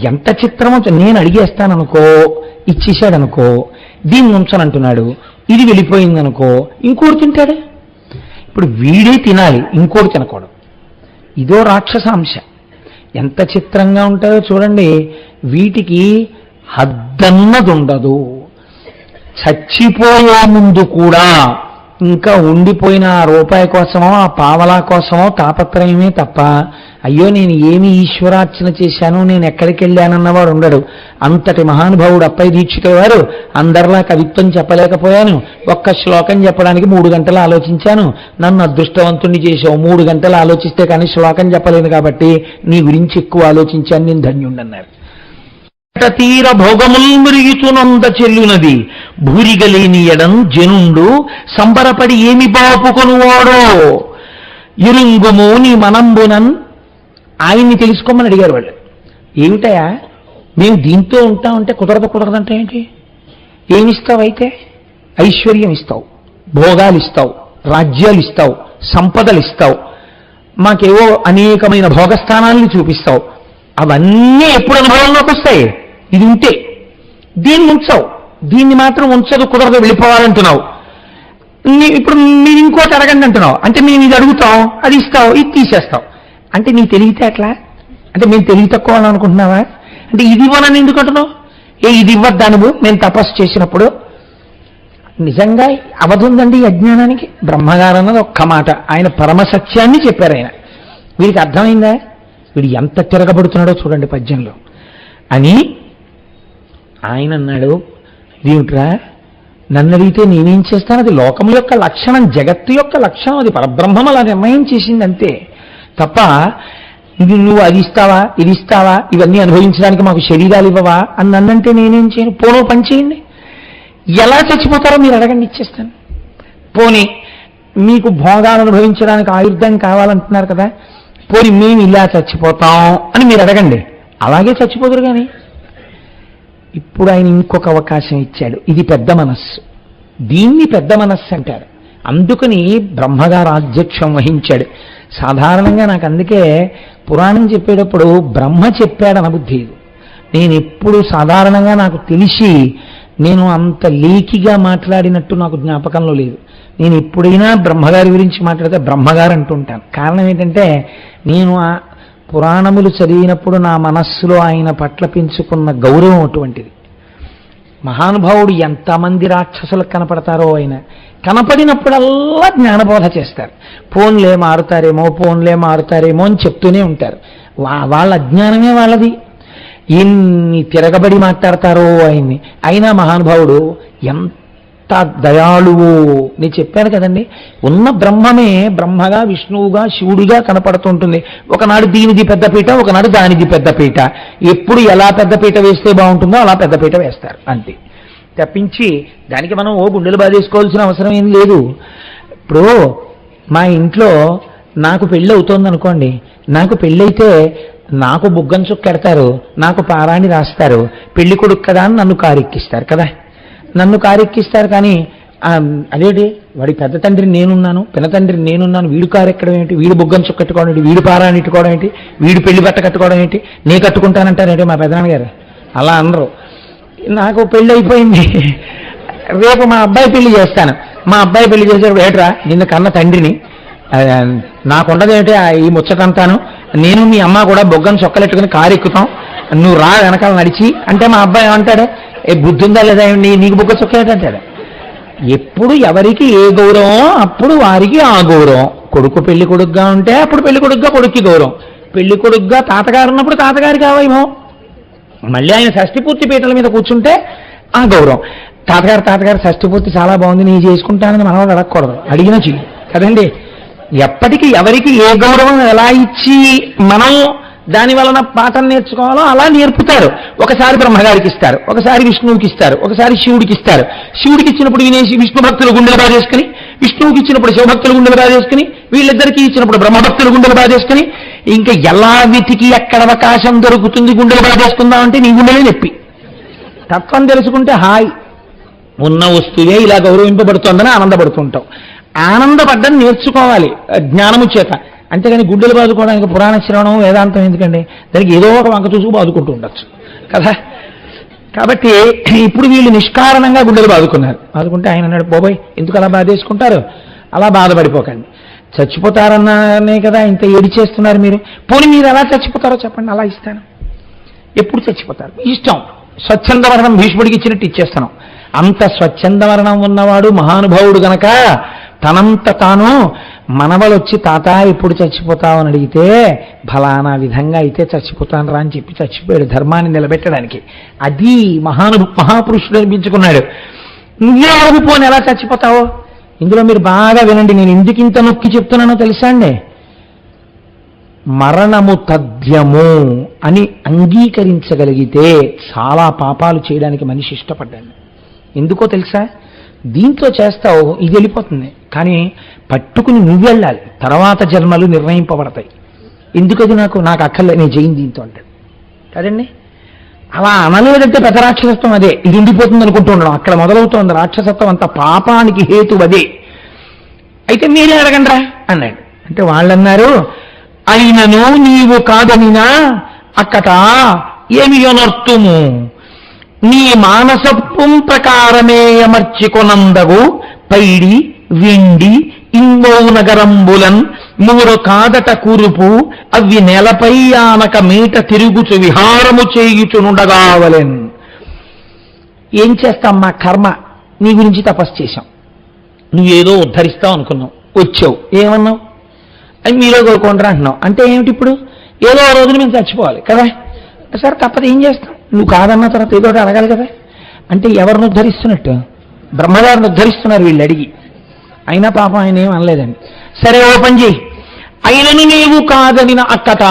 ఎంత చిత్రమో. నేను అడిగేస్తాననుకో, ఇచ్చేసాడనుకో, దీన్ని ఉంచనంటున్నాడు, ఇది వెళ్ళిపోయిందనుకో, ఇంకోటి తింటాడు. ఇప్పుడు వీడే తినాలి, ఇంకోటి తినకూడదు. ఇదో రాక్షసాంశ. ఎంత చిత్రంగా ఉంటాయో చూడండి. వీటికి హద్దన్నది ఉండదు. చచ్చిపోయే ముందు కూడా ఇంకా ఉండిపోయిన ఆ రూపాయి కోసమో ఆ పావలా కోసమో తాపత్రయమే తప్ప, అయ్యో నేను ఏమి ఈశ్వరార్చన చేశాను, నేను ఎక్కడికి వెళ్ళానన్నవాడు ఉండడు. అంతటి మహానుభావుడు అప్పయ్య దీక్షితుల వారు, అందరిలా కవిత్వం చెప్పలేకపోయాను, ఒక్క శ్లోకం చెప్పడానికి 3 గంటలు ఆలోచించాను, నన్ను అదృష్టవంతుణ్ణి చేశావు. 3 గంటలు ఆలోచిస్తే కానీ శ్లోకం చెప్పలేను కాబట్టి నీ గురించి ఎక్కువ ఆలోచించాను, నేను ధన్యుండన్నారు. తీర భోగముల్ మురియుచునంద చెల్లునది భూరిగలేని ఎడం జనుండు సంబరపడి ఏమి బాపుకొనువాడో ఇరుంగుము నీ మనంబునన్. ఆయన్ని తెలుసుకోమని అడిగారు వాళ్ళు. ఏమిటయా మేము దీంతో ఉంటామంటే కుదరదంటే ఏంటి? ఏమిస్తావైతే? ఐశ్వర్యం ఇస్తావు, భోగాలు ఇస్తావు, రాజ్యాలు ఇస్తావు, సంపదలు ఇస్తావు, మాకేవో అనేకమైన భోగస్థానాలను చూపిస్తావు. అవన్నీ ఎప్పుడు అనుభవంలోకి వస్తాయి? ఇది ఉంటే దీన్ని ఉంచవు, దీన్ని మాత్రం ఉంచదు, కుదరదు, వెళ్ళిపోవాలంటున్నావు. ఇప్పుడు మీరు ఇంకోటి అడగండి అంటున్నావు, అంటే మేము ఇది అడుగుతాం, అది ఇస్తావు, ఇది తీసేస్తావు. అంటే నీ తెలివితే అట్లా, అంటే మేము తెలివి తక్కువ అని అనుకుంటున్నావా? అంటే ఇది ఇవ్వనని ఎందుకు అంటున్నావు? ఇది ఇవ్వద్దా నువ్వు మేము తపస్సు చేసినప్పుడు? నిజంగా అవధి ఉందండి ఈ అజ్ఞానానికి. బ్రహ్మగారు అన్నది ఒక్క మాట, ఆయన పరమసత్యాన్ని చెప్పారు. ఆయన వీడికి అర్థమైందా? వీడు ఎంత తిరగబడుతున్నాడో చూడండి పద్యంలో అని. ఆయన అన్నాడు, ఇదేమిట్రా నన్ను అడిగితే నేనేం చేస్తాను? అది లోకం యొక్క లక్షణం, జగత్తు యొక్క లక్షణం, అది పరబ్రహ్మం అలా నిర్ణయం చేసింది అంతే తప్ప ఇది నువ్వు అది ఇస్తావా, ఇది ఇస్తావా, ఇవన్నీ అనుభవించడానికి మాకు శరీరాలు ఇవ్వవా అని నన్నంటే నేనేం చేయను. పోనో పని చేయండి, ఎలా చచ్చిపోతారో మీరు అడగండి, ఇచ్చేస్తాను. పోనీ మీకు భోగాలు అనుభవించడానికి ఆయుర్ధం కావాలంటున్నారు కదా, పోనీ మేము ఇలా చచ్చిపోతాం అని మీరు అడగండి, అలాగే చచ్చిపోదురు. కానీ ఇప్పుడు ఆయన ఇంకొక అవకాశం ఇచ్చాడు. ఇది పెద్ద మనస్సు, దీన్ని పెద్ద మనస్సు అంటారు. అందుకని బ్రహ్మగారు ఆధ్యక్షం వహించాడు. సాధారణంగా నాకు అందుకే పురాణం చెప్పేటప్పుడు బ్రహ్మ చెప్పాడు అనబుద్ధి. నేను ఎప్పుడు సాధారణంగా నాకు తెలిసి నేను అంత లేకిగా మాట్లాడినట్టు నాకు జ్ఞాపకంలో లేదు. నేను ఎప్పుడైనా బ్రహ్మగారి గురించి మాట్లాడితే బ్రహ్మగారు అంటుంటాను. కారణం ఏంటంటే నేను ఆ పురాణములు చదివినప్పుడు నా మనస్సులో ఆయన పట్ల పెంచుకున్న గౌరవం అటువంటిది. మహానుభావుడు ఎంతమంది రాక్షసులకు కనపడతారో ఆయన కనపడినప్పుడల్లా జ్ఞానబోధ చేస్తారు. ఫోన్లే మారుతారేమో అని చెప్తూనే ఉంటారు. వాళ్ళ అజ్ఞానమే వాళ్ళది. ఎన్ని తిరగబడి మాట్లాడతారో ఆయన్ని. అయినా మహానుభావుడు ఎంత దయాళువు. నేను చెప్పాను కదండి, ఉన్న బ్రహ్మమే బ్రహ్మగా, విష్ణువుగా, శివుడిగా కనపడుతుంటుంది. ఒకనాడు దీనిది పెద్దపీట, ఒకనాడు దానిది పెద్దపీట. ఎప్పుడు ఎలా పెద్దపీట వేస్తే బాగుంటుందో అలా పెద్దపీట వేస్తారు అంతే తప్పించి దానికి మనం గుండెలు బాధేసుకోవాల్సిన అవసరం ఏం లేదు. ఇప్పుడు మా ఇంట్లో నాకు పెళ్ళి అవుతోంది అనుకోండి, నాకు పెళ్ళైతే నాకు బుగ్గం చుక్కెడతారు, నాకు పారాణి రాస్తారు, పెళ్లి కొడుకు కదా అని నన్ను కారెక్కిస్తారు కదా, నన్ను కారెక్కిస్తారు. కానీ అదేంటి వాడి పెద్ద తండ్రి నేనున్నాను, పిన్న తండ్రి నేనున్నాను, వీడు కారెక్కడం ఏంటి, వీడు బుగ్గం చుక్కట్టుకోవడం ఏంటి, వీడు పారాణి ఇట్టుకోవడం ఏంటి, వీడు పెళ్లి బట్ట కట్టుకోవడం ఏంటి, నే కట్టుకుంటానంటారేంటి మా పెద్దనాన్నగారు. అలా అనరు. నాకు పెళ్ళి అయిపోయింది, రేపు మా అబ్బాయి పెళ్లి చేస్తాను. మా అబ్బాయి పెళ్లి చేసేటప్పుడు ఏట్రా నిన్ను కన్న తండ్రిని, నాకుండదేమిటి ఈ ముచ్చటంతాను, నేను మీ అమ్మ కూడా బొగ్గను చొక్కలెట్టుకుని కారు ఎక్కుతాం, నువ్వు రా వెనకాల నడిచి అంటే మా అబ్బాయి ఏమంటాడు, బుద్ధి ఉందా లేదా నీకు బొగ్గ చొక్కలేటంటాడు. ఎప్పుడు ఎవరికి ఏ గౌరవం అప్పుడు వారికి ఆ గౌరవం. కొడుకు పెళ్లి కొడుకుగా ఉంటే అప్పుడు పెళ్లి కొడుకుగా కొడుక్కి గౌరవం, పెళ్లి కొడుకుగా తాతగారు ఉన్నప్పుడు తాతగారికి ఆ వైభవం, మళ్ళీ ఆయన షష్ఠిపూర్తి పీటల మీద కూర్చుంటే ఆ గౌరవం. తాతగారు షష్ఠిపూర్తి చాలా బాగుంది నీ చేసుకుంటానని మనవాడు అడగకూడదు, అడిగిన చెయ్యి కదండి. ఎప్పటికీ ఎవరికి ఏ గౌరవం ఎలా ఇచ్చి మనం దాని వలన పాఠం నేర్చుకోవాలో అలా నేర్పుతారు. ఒకసారి బ్రహ్మగారికి ఇస్తారు, ఒకసారి విష్ణువుకి ఇస్తారు, ఒకసారి శివుడికి ఇస్తారు. శివుడికి ఇచ్చినప్పుడు వినేసి విష్ణు భక్తులు గుండెలు బాధేసుకుని, విష్ణువుకి ఇచ్చినప్పుడు శివభక్తులు గుండెలు బాధేసుకుని, వీళ్ళిద్దరికీ ఇచ్చినప్పుడు బ్రహ్మభక్తులు గుండెలు బాధేసుకుని, ఇంకా ఎలా వెతికి ఎక్కడ అవకాశం దొరుకుతుంది గుండెలు బాధేసుకుందామంటే నీ గుండెలే నొప్పి. తత్వం తెలుసుకుంటే హాయ్, ఉన్న వస్తువే ఇలా గౌరవింపబడుతోందని ఆనందపడుతుంటాం. ఆనందపడ్డం నేర్చుకోవాలి జ్ఞానము చేత. అంతేగాని గుండెలు బాదుకోవడానికి పురాణ శ్రవణం వేదాంతం ఎందుకండి, దానికి ఏదో ఒక వంక చూసుకు బాదుకుంటూ ఉండొచ్చు కదా. కాబట్టి ఇప్పుడు వీళ్ళు నిష్కారణంగా గుండెలు బాదుకుంటే ఆయన అన్నాడు, బాబోయ్ ఎందుకు అలా బాధేసుకుంటారు, అలా బాధపడిపోకండి, చచ్చిపోతారన్నానే కదా ఇంత ఏడి చేస్తున్నారు మీరు, పోనీ మీరు ఎలా చచ్చిపోతారో చెప్పండి, అలా ఇస్తాను. ఎప్పుడు చచ్చిపోతారు ఇష్టం, స్వచ్ఛంద మరణం భీష్ముడికి ఇచ్చినట్టు ఇచ్చేస్తాను. అంత స్వచ్ఛంద మరణం ఉన్నవాడు మహానుభావుడు గనక తనంత తాను మనవలొచ్చి తాత ఎప్పుడు చచ్చిపోతావు అని అడిగితే ఫలానా విధంగా అయితే చచ్చిపోతాను రా అని చెప్పి చచ్చిపోయాడు ధర్మాన్ని నిలబెట్టడానికి. అది మహాపురుషుడు అనిపించుకున్నాడు. నువ్వే అడుగుపోని ఎలా చచ్చిపోతావో. ఇందులో మీరు బాగా వినండి, నేను ఎందుకు ఇంత నొక్కి చెప్తున్నానో తెలుసా అండి. మరణము తథ్యము అని అంగీకరించగలిగితే చాలా పాపాలు చేయడానికి మనిషి ఇష్టపడ్డాడు. ఎందుకో తెలుసా, దీంతో చేస్తావు ఇది వెళ్ళిపోతుంది, కానీ పట్టుకుని నువ్వు వెళ్ళాలి, తర్వాత జన్మలు నిర్ణయింపబడతాయి. ఎందుకది నాకు అక్కర్లే నేను చేయింది దీంతో అంటాడు కదండి. అలా అనలేదంటే పెద్ద రాక్షసత్వం అదే, ఇది ఉండిపోతుంది అనుకుంటూ ఉండడం, అక్కడ మొదలవుతోంది రాక్షసత్వం. అంత పాపానికి హేతు అదే. అయితే మీరే అడగండ్రా అన్నాడు. అంటే వాళ్ళన్నారు, అయినను నీవు కాదనినా అక్కట ఏమి అనర్థము, నీ మానసప్పుం ప్రకారమే అమర్చికొనందగు పైడి వెండి ఇంగో నగరంబులన్ మూడు కాదట కురుపు అవి నెలపై ఆనక మీట తిరుగుచు విహారము చేయుచునుండగావలెన్. ఏం చేస్తాం, మా కర్మ. నీ గురించి తపస్సు చేశాం, నువ్వేదో ఉద్ధరిస్తావు అనుకున్నావు, వచ్చావు, ఏమన్నావు? అది మీలో కోరుకుంటారా అంటున్నావు. అంటే ఏమిటి? ఇప్పుడు ఏదో ఆ రోజున మేము చచ్చిపోవాలి కదా, సరే తప్పదు, ఏం చేస్తాం? నువ్వు కాదన్న తర్వాత ఏదో అడగాలి కదా. అంటే ఎవరిని ఉద్ధరిస్తున్నట్టు? బ్రహ్మగారిని ఉద్ధరిస్తున్నారు వీళ్ళు అడిగి. అయినా పాపం ఆయన ఏం అనలేదండి. సరే ఓ పని చేయి, అయినను నీవు కాదని అక్కట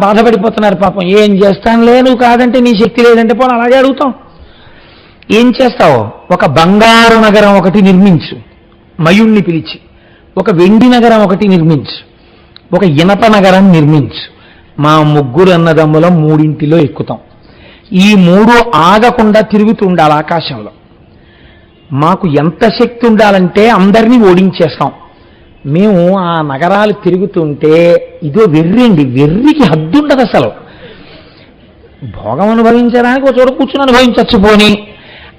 బాధపడిపోతున్నారు పాపం. ఏం చేస్తానులే, నువ్వు కాదంటే నీ శక్తి లేదంటే పోనీ అలాగే అడుగుతాం. ఏం చేస్తావు? ఒక బంగారు నగరం ఒకటి నిర్మించు, మయుణ్ణి పిలిచి. ఒక వెండి నగరం ఒకటి నిర్మించు, ఒక ఇనప నగరం నిర్మించు. మా ముగ్గురు అన్నదమ్ములం మూడింటిలో ఎక్కుతాం. ఈ మూడు ఆగకుండా తిరుగుతూ ఉండాలి ఆకాశంలో. మాకు ఎంత శక్తి ఉండాలంటే అందరినీ ఓడించేస్తాం. మేము ఆ నగరాలు తిరుగుతుంటే ఇదో వెర్రండి, వెర్రికి హద్దు ఉండదు అసలు. భోగం అనుభవించడానికి ఒక చోట కూర్చుని అనుభవించచ్చు పోని,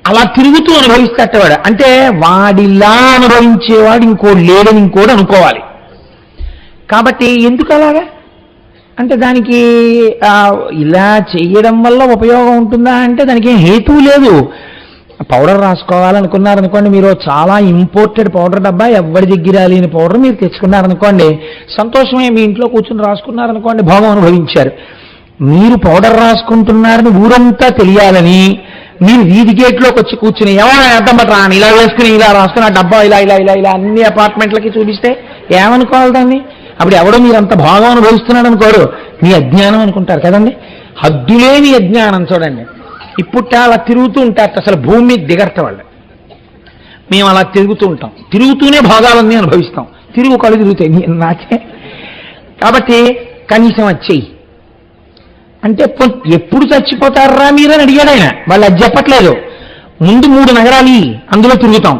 అలా తిరుగుతూ అనుభవిస్తేవాడు. అంటే వాడిలా అనుభవించేవాడు ఇంకోటి లేడని ఇంకోటి అనుకోవాలి. కాబట్టి ఎందుకు అలాగా అంటే దానికి ఇలా చేయడం వల్ల ఉపయోగం ఉంటుందా అంటే దానికి ఏం హేతువు లేదు. పౌడర్ రాసుకోవాలనుకున్నారనుకోండి, మీరు చాలా ఇంపోర్టెడ్ పౌడర్ డబ్బా, ఎవరి దగ్గర లేని పౌడర్ మీరు తెచ్చుకున్నారనుకోండి, సంతోషమే. మీ ఇంట్లో కూర్చుని రాసుకున్నారనుకోండి, భోగం అనుభవించారు. మీరు పౌడర్ రాసుకుంటున్నారని ఊరంతా తెలియాలని మీరు వీధి గేట్లోకి వచ్చి కూర్చుని ఏమైనా అర్థం పట్టరా అని ఇలా వేసుకుని ఇలా రాసుకుని ఆ డబ్బా ఇలా ఇలా ఇలా ఇలా అన్ని అపార్ట్మెంట్లకి చూపిస్తే ఏమనుకోవాలి దాన్ని? అప్పుడు ఎవడో మీరంత భోగం అనుభవిస్తున్నాడు అనుకోరు, మీ అజ్ఞానం అనుకుంటారు కదండి. హద్దులేని అజ్ఞానం చూడండి. ఇప్పుడు అలా తిరుగుతూ ఉంటారు, అసలు భూమి మీద దిగర్త వాళ్ళు. మేము అలా తిరుగుతూ ఉంటాం, తిరుగుతూనే భోగాలన్నీ అనుభవిస్తాం. తిరుగు కళ్ళు తిరుగుతాయి నాకే. కాబట్టి కనీసం వచ్చేయి అంటే ఎప్పుడు చచ్చిపోతారా మీరని అడిగాడు ఆయన. వాళ్ళు అది చెప్పట్లేదు. ముందు 3 నగరాలు అందులో తిరుగుతాం.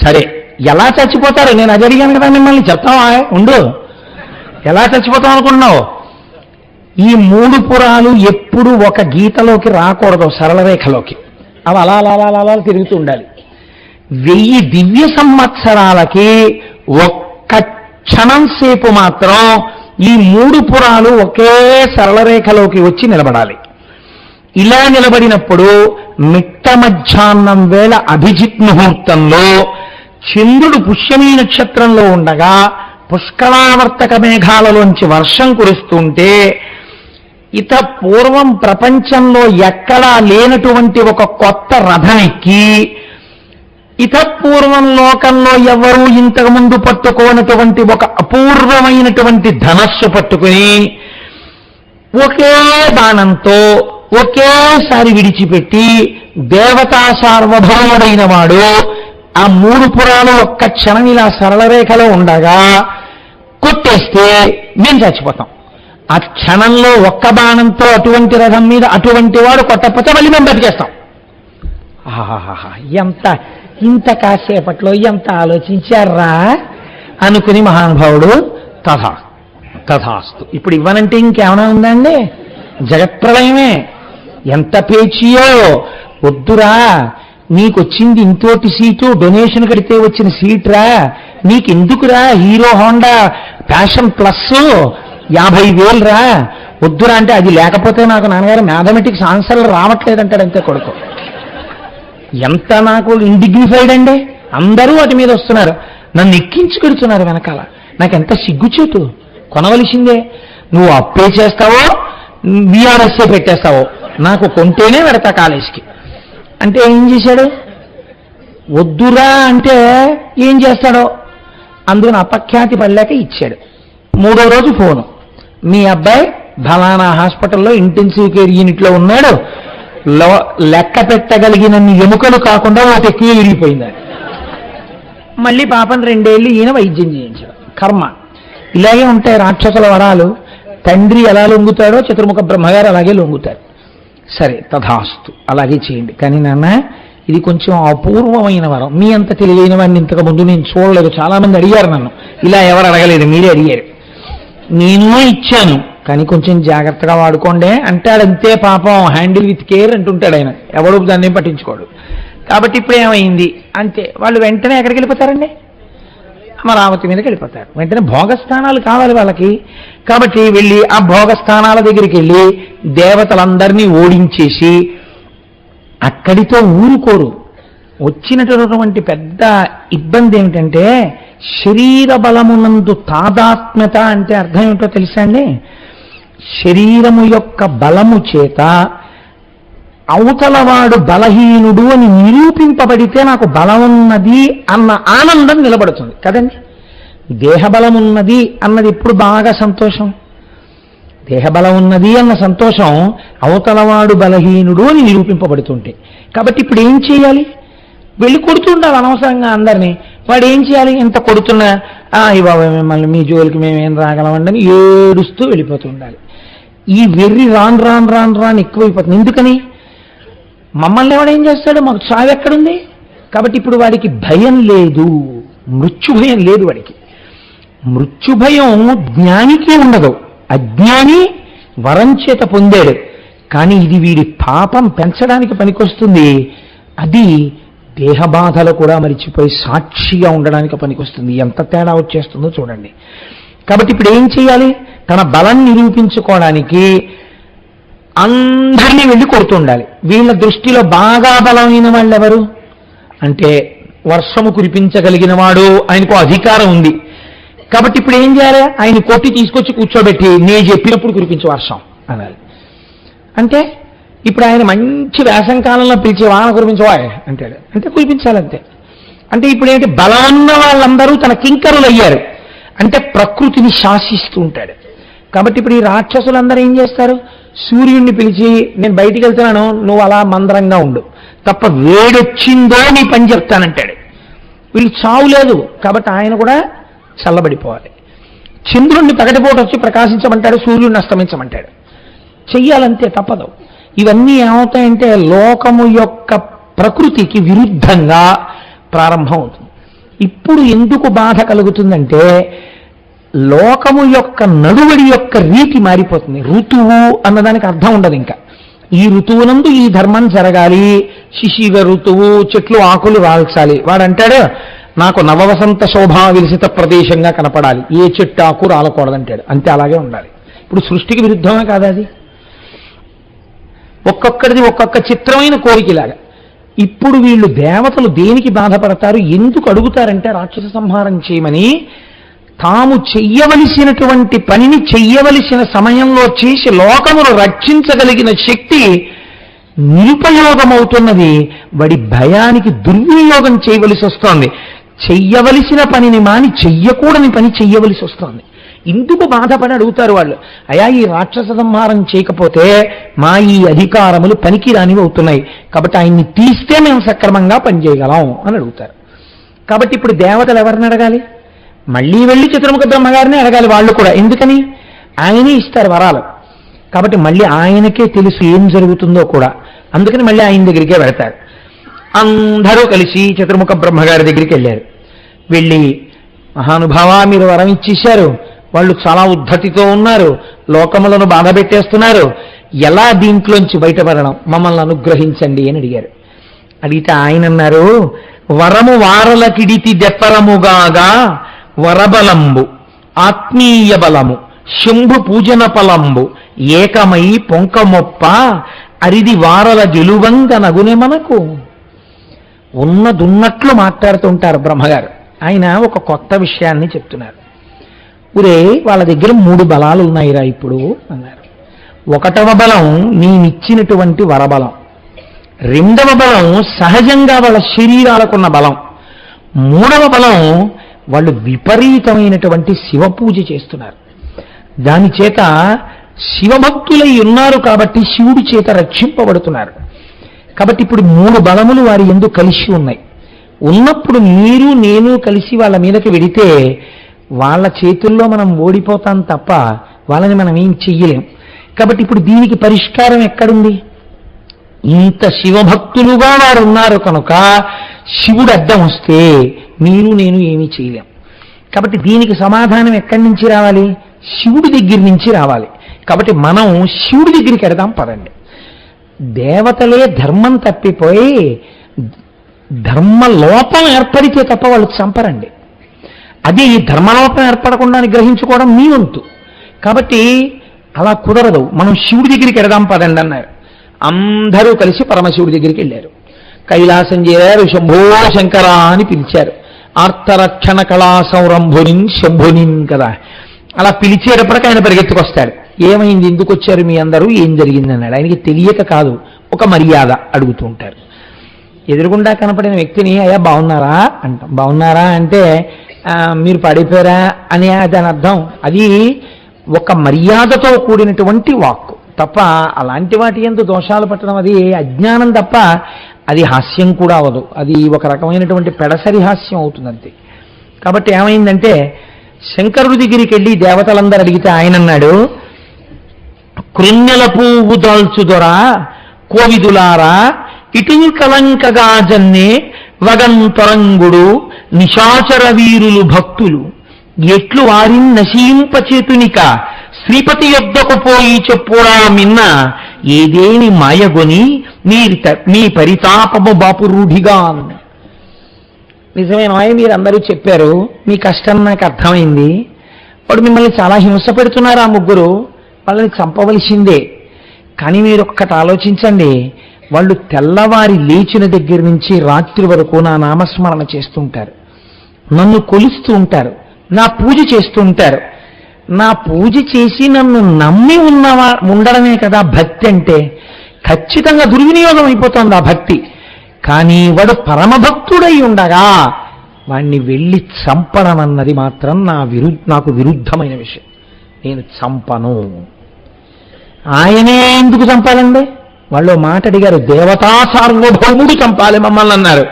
సరే ఎలా చచ్చిపోతారు నేను అది అడిగాను కదా మిమ్మల్ని, చెప్తావా? ఉండు, ఎలా చచ్చిపోతాం అనుకుంటున్నావు? ఈ 3 పురాలు ఎప్పుడు ఒక గీతలోకి రాకూడదు, సరళ రేఖలోకి. అవి అలా అలా అలా అలా తిరుగుతూ ఉండాలి. 1000 దివ్య సంవత్సరాలకి ఒక్క క్షణం సేపు మాత్రం ఈ 3 పురాలు ఒకే సరళ రేఖలోకి వచ్చి నిలబడాలి. ఇలా నిలబడినప్పుడు మిట్ట మధ్యాహ్నం వేళ అభిజిత్ ముహూర్తంలో చంద్రుడు పుష్యమీ నక్షత్రంలో ఉండగా పుష్కలావర్తక మేఘాలలోంచి వర్షం కురుస్తుంటే ఇత పూర్వం ప్రపంచంలో ఎక్కడా లేనటువంటి ఒక కొత్త రథం ఎక్కి ఇతపూర్వం లోకంలో ఎవరూ ఇంతకుముందు పట్టుకోనటువంటి ఒక అపూర్వమైనటువంటి ధనస్సు పట్టుకుని ఒకే బాణంతో ఒకేసారి విడిచిపెట్టి దేవతా సార్వభౌముడైన వాడు ఆ 3 పురాలు ఒక్క క్షణం ఇలా సరళ రేఖలో ఉండగా కొట్టేస్తే మేము చచ్చిపోతాం. ఆ క్షణంలో ఒక్క బాణంతో అటువంటి రథం మీద అటువంటి వాడు కొట్టకపోతే మళ్ళీ మేము బతికేస్తాం. ఆహాహా, ఇంత కాసేపట్లో ఎంత ఆలోచించారా అనుకుని మహానుభావుడు తథాస్తు. ఇప్పుడు ఇవ్వనంటే ఇంకేమైనా ఉందండి? జగత్ప్రలయమే. ఎంత పేచియో వద్దురా, నీకొచ్చింది ఇంతోటి సీటు, డొనేషన్ కడితే వచ్చిన సీట్రా, నీకెందుకురా హీరో హోండా ప్యాషన్ ప్లస్ 50,000 రా, వద్దురా అంటే అది లేకపోతే నాకు నాన్నగారు మ్యాథమెటిక్స్ ఆన్సర్లు రావట్లేదంటాడు అంతే కొడుకు. ఎంత నాకు ఇండిగ్నిఫైడ్ అండి. అందరూ వాటి మీద వస్తున్నారు, నన్ను ఎక్కించుకెడుతున్నారు వెనకాల. నాకెంత సిగ్గుచేటు. కొనవలసిందే. నువ్వు అప్పే చేస్తావో వీఆర్ఎస్ఏ పెట్టేస్తావో, నాకు కొంటేనే పెడతా కాలేజీకి అంటే ఏం చేశాడు? వద్దురా అంటే ఏం చేస్తాడో అందులో అపఖ్యాతి పడలేక ఇచ్చాడు. 3వ రోజు ఫోను, మీ అబ్బాయి ఫలానా హాస్పిటల్లో ఇంటెన్సివ్ కేర్ యూనిట్లో ఉన్నాడు, లెక్క పెట్టగలిగినన్ని ఎముకలు కాకుండా ఒకటి ఎక్కువ విరిగిపోయింది. మళ్ళీ పాపం 2 ఏళ్ళు ఈయన వైద్యం చేయించాడు. కర్మ. ఇలాగే ఉంటాయి రాక్షసుల వరాలు. తండ్రి ఎలా లొంగుతాడో చతుర్ముఖ బ్రహ్మగారు అలాగే లొంగుతారు. సరే తథాస్తు, అలాగే చేయండి. కానీ నాన్న ఇది కొంచెం అపూర్వమైన వరం, మీ అంత తెలివైన వాడిని ఇంతకు ముందు నేను చూడలేదు. చాలా మంది అడిగారు నన్ను, ఇలా ఎవరు అడగలేదు, మీరే అడిగారు. నేను ఇచ్చాను, కానీ కొంచెం జాగ్రత్తగా వాడుకోండి అంటాడు. అంతే పాపం, హ్యాండిల్ విత్ కేర్ అంటుంటాడు ఆయన, ఎవడు దాన్ని పట్టించుకోడు. కాబట్టి ఇప్పుడు ఏమైంది అంతే, వాళ్ళు వెంటనే ఎక్కడికి వెళ్ళిపోతారండి? అమరావతి మీదకి వెళ్ళిపోతారు. వెంటనే భోగస్థానాలు కావాలి వాళ్ళకి. కాబట్టి వెళ్ళి ఆ భోగస్థానాల దగ్గరికి వెళ్ళి దేవతలందరినీ ఓడించేసి అక్కడితో ఊరుకోరు. వచ్చినటువంటి పెద్ద ఇబ్బంది ఏమిటంటే శరీర బలమునందు తాదాత్మ్యత అంటే అర్థం ఏమిటో తెలుసా అండి? శరీరము యొక్క బలము చేత అవతలవాడు బలహీనుడు అని నిరూపింపబడితే నాకు బలం ఉన్నది అన్న ఆనందం నిలబడుతుంది కదండి. దేహబలం ఉన్నది అన్నది ఎప్పుడు బాగా సంతోషం. దేహబలం ఉన్నది అన్న సంతోషం అవతలవాడు బలహీనుడు అని నిరూపింపబడుతుంటే. కాబట్టి ఇప్పుడు ఏం చేయాలి? వెళ్ళి కొడుతుండాలి అనవసరంగా అందరినీ. వాడు ఏం చేయాలి? ఎంత కొడుతున్నా బాబా మిమ్మల్ని మీ జోలికి మేమేం రాగలమండి ఏడుస్తూ వెళ్ళిపోతూ ఉండాలి. ఈ వెర్రి రాను రాను రాను రాను ఎక్కువైపోతుంది. ఎందుకని? మమ్మల్ని ఎవడేం చేస్తాడు, మాకు చావు ఎక్కడుంది? కాబట్టి ఇప్పుడు వాడికి భయం లేదు, మృత్యుభయం లేదు వాడికి. మృత్యుభయం జ్ఞానికి ఉండదు, అజ్ఞాని వరం చేత పొందాడు. కానీ ఇది వీడి పాపం పెంచడానికి పనికొస్తుంది. అది దేహబాధలు కూడా మరిచిపోయి సాక్షిగా ఉండడానికి పనికొస్తుంది. ఎంత తేడా వచ్చేస్తుందో చూడండి. కాబట్టి ఇప్పుడు ఏం చేయాలి? తన బలం నిరూపించుకోవడానికి అందరినీ వెళ్ళి కొడుతుండాలి. వీళ్ళ దృష్టిలో బాగా బలమైన వాళ్ళు ఎవరు అంటే వర్షము కురిపించగలిగిన వాడు, ఆయనకు అధికారం ఉంది. కాబట్టి ఇప్పుడు ఏం చేయాలి? ఆయన కొట్టి తీసుకొచ్చి కూర్చోబెట్టి నేను చెప్పినప్పుడు కురిపించే వర్షం అనాలి. అంటే ఇప్పుడు ఆయన మంచి వేసం కాలంలో పిలిచి వాన కురిపించవాయ్ అంటాడు, అంటే కురిపించాలంతే. అంటే ఇప్పుడు ఏంటి? బలమున్న వాళ్ళందరూ తన కింకరులు అయ్యారు. అంటే ప్రకృతిని శాసిస్తూ ఉంటాడు. కాబట్టి ఇప్పుడు ఈ రాక్షసులందరూ ఏం చేస్తారు? సూర్యుడిని పిలిచి నేను బయటికి వెళ్తున్నాను, నువ్వు అలా మందరంగా ఉండు, తప్ప వేడొచ్చిందో నీ పని చెప్తానంటాడు. వీళ్ళు చావు లేదు కాబట్టి ఆయన కూడా చల్లబడిపోవాలి. చంద్రుణ్ణి పగటిపూట వచ్చి ప్రకాశించమంటాడు, సూర్యుడిని అస్తమించమంటాడు. చెయ్యాలంతే, తప్పదు. ఇవన్నీ ఏమవుతాయంటే లోకము యొక్క ప్రకృతికి విరుద్ధంగా ప్రారంభం అవుతుంది. ఇప్పుడు ఎందుకు బాధ కలుగుతుందంటే లోకము యొక్క నడువడి యొక్క రీతి మారిపోతుంది. ఋతువు అన్నదానికి అర్థం ఉండదు. ఇంకా ఈ ఋతువునందు ఈ ధర్మం జరగాలి, శిశిర ఋతువు, చెట్లు ఆకులు రాల్చాలి. వాడంటాడు నాకు నవవసంత శోభా విలసిత ప్రదేశంగా కనపడాలి, ఏ చెట్టు ఆకు రాలకూడదంటాడు. అంతే, అలాగే ఉండాలి. ఇప్పుడు సృష్టికి విరుద్ధమే కాదా అది? ఒక్కొక్కడిది ఒక్కొక్క చిత్రమైన కోరికలాగా. ఇప్పుడు వీళ్ళు దేవతలు దేనికి బాధపడతారు, ఎందుకు అడుగుతారంటే రాక్షస సంహారం చేయమని. తాము చెయ్యవలసినటువంటి పనిని చెయ్యవలసిన సమయంలో చేసి లోకమును రక్షించగలిగిన శక్తి నిరుపయోగమవుతున్నది. వాడి భయానికి దుర్వినియోగం చేయవలసి వస్తోంది. చెయ్యవలసిన పనిని మాని చెయ్యకూడని పని చెయ్యవలసి వస్తోంది. ఇందుకు బాధపడి అడుగుతారు వాళ్ళు. అయా ఈ రాక్షస సంహారం చేయకపోతే మా ఈ అధికారములు పనికిరానివి అవుతున్నాయి, కాబట్టి ఆయన్ని తీస్తే మేము సక్రమంగా పనిచేయగలం అని అడుగుతారు. కాబట్టి ఇప్పుడు దేవతలు ఎవరిని అడగాలి? మళ్ళీ వెళ్ళి చతుర్ముఖ బ్రహ్మగారిని అడగాలి వాళ్ళు కూడా. ఎందుకని? ఆయనే ఇస్తారు వరాలు. కాబట్టి మళ్ళీ ఆయనకే తెలుసు ఏం జరుగుతుందో కూడా. అందుకని మళ్ళీ ఆయన దగ్గరికే వెళతారు. అందరూ కలిసి చతుర్ముఖ బ్రహ్మగారి దగ్గరికి వెళ్ళారు. వెళ్ళి మహానుభావ మీరు వరం ఇచ్చేశారు, వాళ్ళు చాలా ఉద్ధతితో ఉన్నారు, లోకములను బాధ పెట్టేస్తున్నారు, ఎలా దీంట్లోంచి బయటపడడం, మమ్మల్ని అనుగ్రహించండి అని అడిగారు. అడిగితే ఆయన అన్నారు, వరము వారలకిడితి దెప్పరముగాగా వరబలంబు ఆత్మీయ బలము శంభు పూజన ఫలంబు ఏకమై పొంకమొప్ప అరిది వారల గెలువంగ నగునే మనకు. ఉన్నదున్నట్లు మాట్లాడుతుంటారు బ్రహ్మగారు. ఆయన ఒక కొత్త విషయాన్ని చెప్తున్నారు. ఊరే వాళ్ళ దగ్గర 3 బలాలు ఉన్నాయిరా ఇప్పుడు అన్నారు. 1వ బలం నేనిచ్చినటువంటి వరబలం, 2వ బలం సహజంగా వాళ్ళ శరీరాలకున్న బలం, 3వ బలం వాళ్ళు విపరీతమైనటువంటి శివ పూజ చేస్తున్నారు. దాని చేత శివభక్తులై ఉన్నారు కాబట్టి శివుడి చేత రక్షింపబడుతున్నారు. కాబట్టి ఇప్పుడు 3 బలములు వారి యందు కలిసి ఉన్నాయి. ఉన్నప్పుడు మీరు నేను కలిసి వాళ్ళ మీదకి వెడితే వాళ్ళ చేతుల్లో మనం ఓడిపోతాం తప్ప వాళ్ళని మనం ఏం చెయ్యలేం. కాబట్టి ఇప్పుడు దీనికి పరిష్కారం ఎక్కడుంది? ఇంత శివభక్తులుగా వారు ఉన్నారు కనుక శివుడు అడ్డం వస్తే మీరు నేను ఏమీ చేయలేం. కాబట్టి దీనికి సమాధానం ఎక్కడి నుంచి రావాలి? శివుడి దగ్గర నుంచి రావాలి. కాబట్టి మనం శివుడి దగ్గరికి ఎడదాం పదండి. దేవతలే ధర్మం తప్పిపోయి ధర్మ లోపం ఏర్పడితే తప్ప వాళ్ళు చంపరండి. అది ధర్మలోపం ఏర్పడకుండా గ్రహించుకోవడం మీ వంతు. కాబట్టి అలా కుదరదు. మనం శివుడి దగ్గరికి ఎడదాం పదండి అన్నారు. అందరూ కలిసి పరమశివుడి దగ్గరికి వెళ్ళారు. కైలాసం చేరారు. శంభో శంకర అని పిలిచారు. ఆర్తరక్షణ కళా సౌరంభునిన్ శంభునిన్ కదా. అలా పిలిచేటప్పటికి ఆయన పరిగెత్తుకొస్తాడు. ఏమైంది, ఎందుకు వచ్చారు మీ అందరూ, ఏం జరిగింది అన్నాడు. ఆయనకి తెలియక కాదు, ఒక మర్యాద అడుగుతూ ఉంటారు. ఎదురుగుండా కనపడిన వ్యక్తిని అయ్యా బాగున్నారా అంటాం. బాగున్నారా అంటే మీరు పడిపోయారా అని దాని అర్థం. అది ఒక మర్యాదతో కూడినటువంటి వాక్కు తప్ప అలాంటి వాటి యందు దోషాలు పట్టడం అది అజ్ఞానం తప్ప అది హాస్యం కూడా అవదు. అది ఒక రకమైనటువంటి పెడసరి హాస్యం అవుతుంది అంతే. కాబట్టి ఏమైందంటే శంకరుడి దగ్గరికి వెళ్ళి దేవతలందరూ అడిగితే ఆయన అన్నాడు, కృణ్యల పువ్వు దాల్చుదొరా కోవిదులారా ఇటుల్ కలంకగా జన్నే వగంతరంగుడు నిశాచర వీరులు భక్తులు ఎట్లు వారిని నశింపచేతునిక శ్రీపతి యొద్దకు పోయి చెప్పురా మిన్న ఏదేని మాయగొని మీ పరితాపము బాపు రూఢిగా. నిజమేనా, మీరందరూ చెప్పారు, మీ కష్టం నాకు అర్థమైంది. వాడు మిమ్మల్ని చాలా హింస పెడుతున్నారు ఆ ముగ్గురు, వాళ్ళని చంపవలసిందే. కానీ మీరు ఒక్కటి ఆలోచించండి, వాళ్ళు తెల్లవారి లేచిన దగ్గర నుంచి రాత్రి వరకు నా నామస్మరణ చేస్తుంటారు, నన్ను కొలుస్తూ ఉంటారు, నా పూజ చేస్తూ ఉంటారు. నా పూజ చేసి నన్ను నమ్మి ఉండడమే కదా భక్తి అంటే. ఖచ్చితంగా దుర్వినియోగం అయిపోతుంది ఆ భక్తి. కానీ వాడు పరమభక్తుడై ఉండగా వాణ్ణి వెళ్ళి చంపడం అన్నది మాత్రం నాకు విరుద్ధమైన విషయం. నేను చంపను. ఆయనే ఎందుకు చంపాలండి? వాళ్ళు మాట అడిగారు, దేవతా సార్వభౌముడు చంపాలి మమ్మల్ని అన్నారు.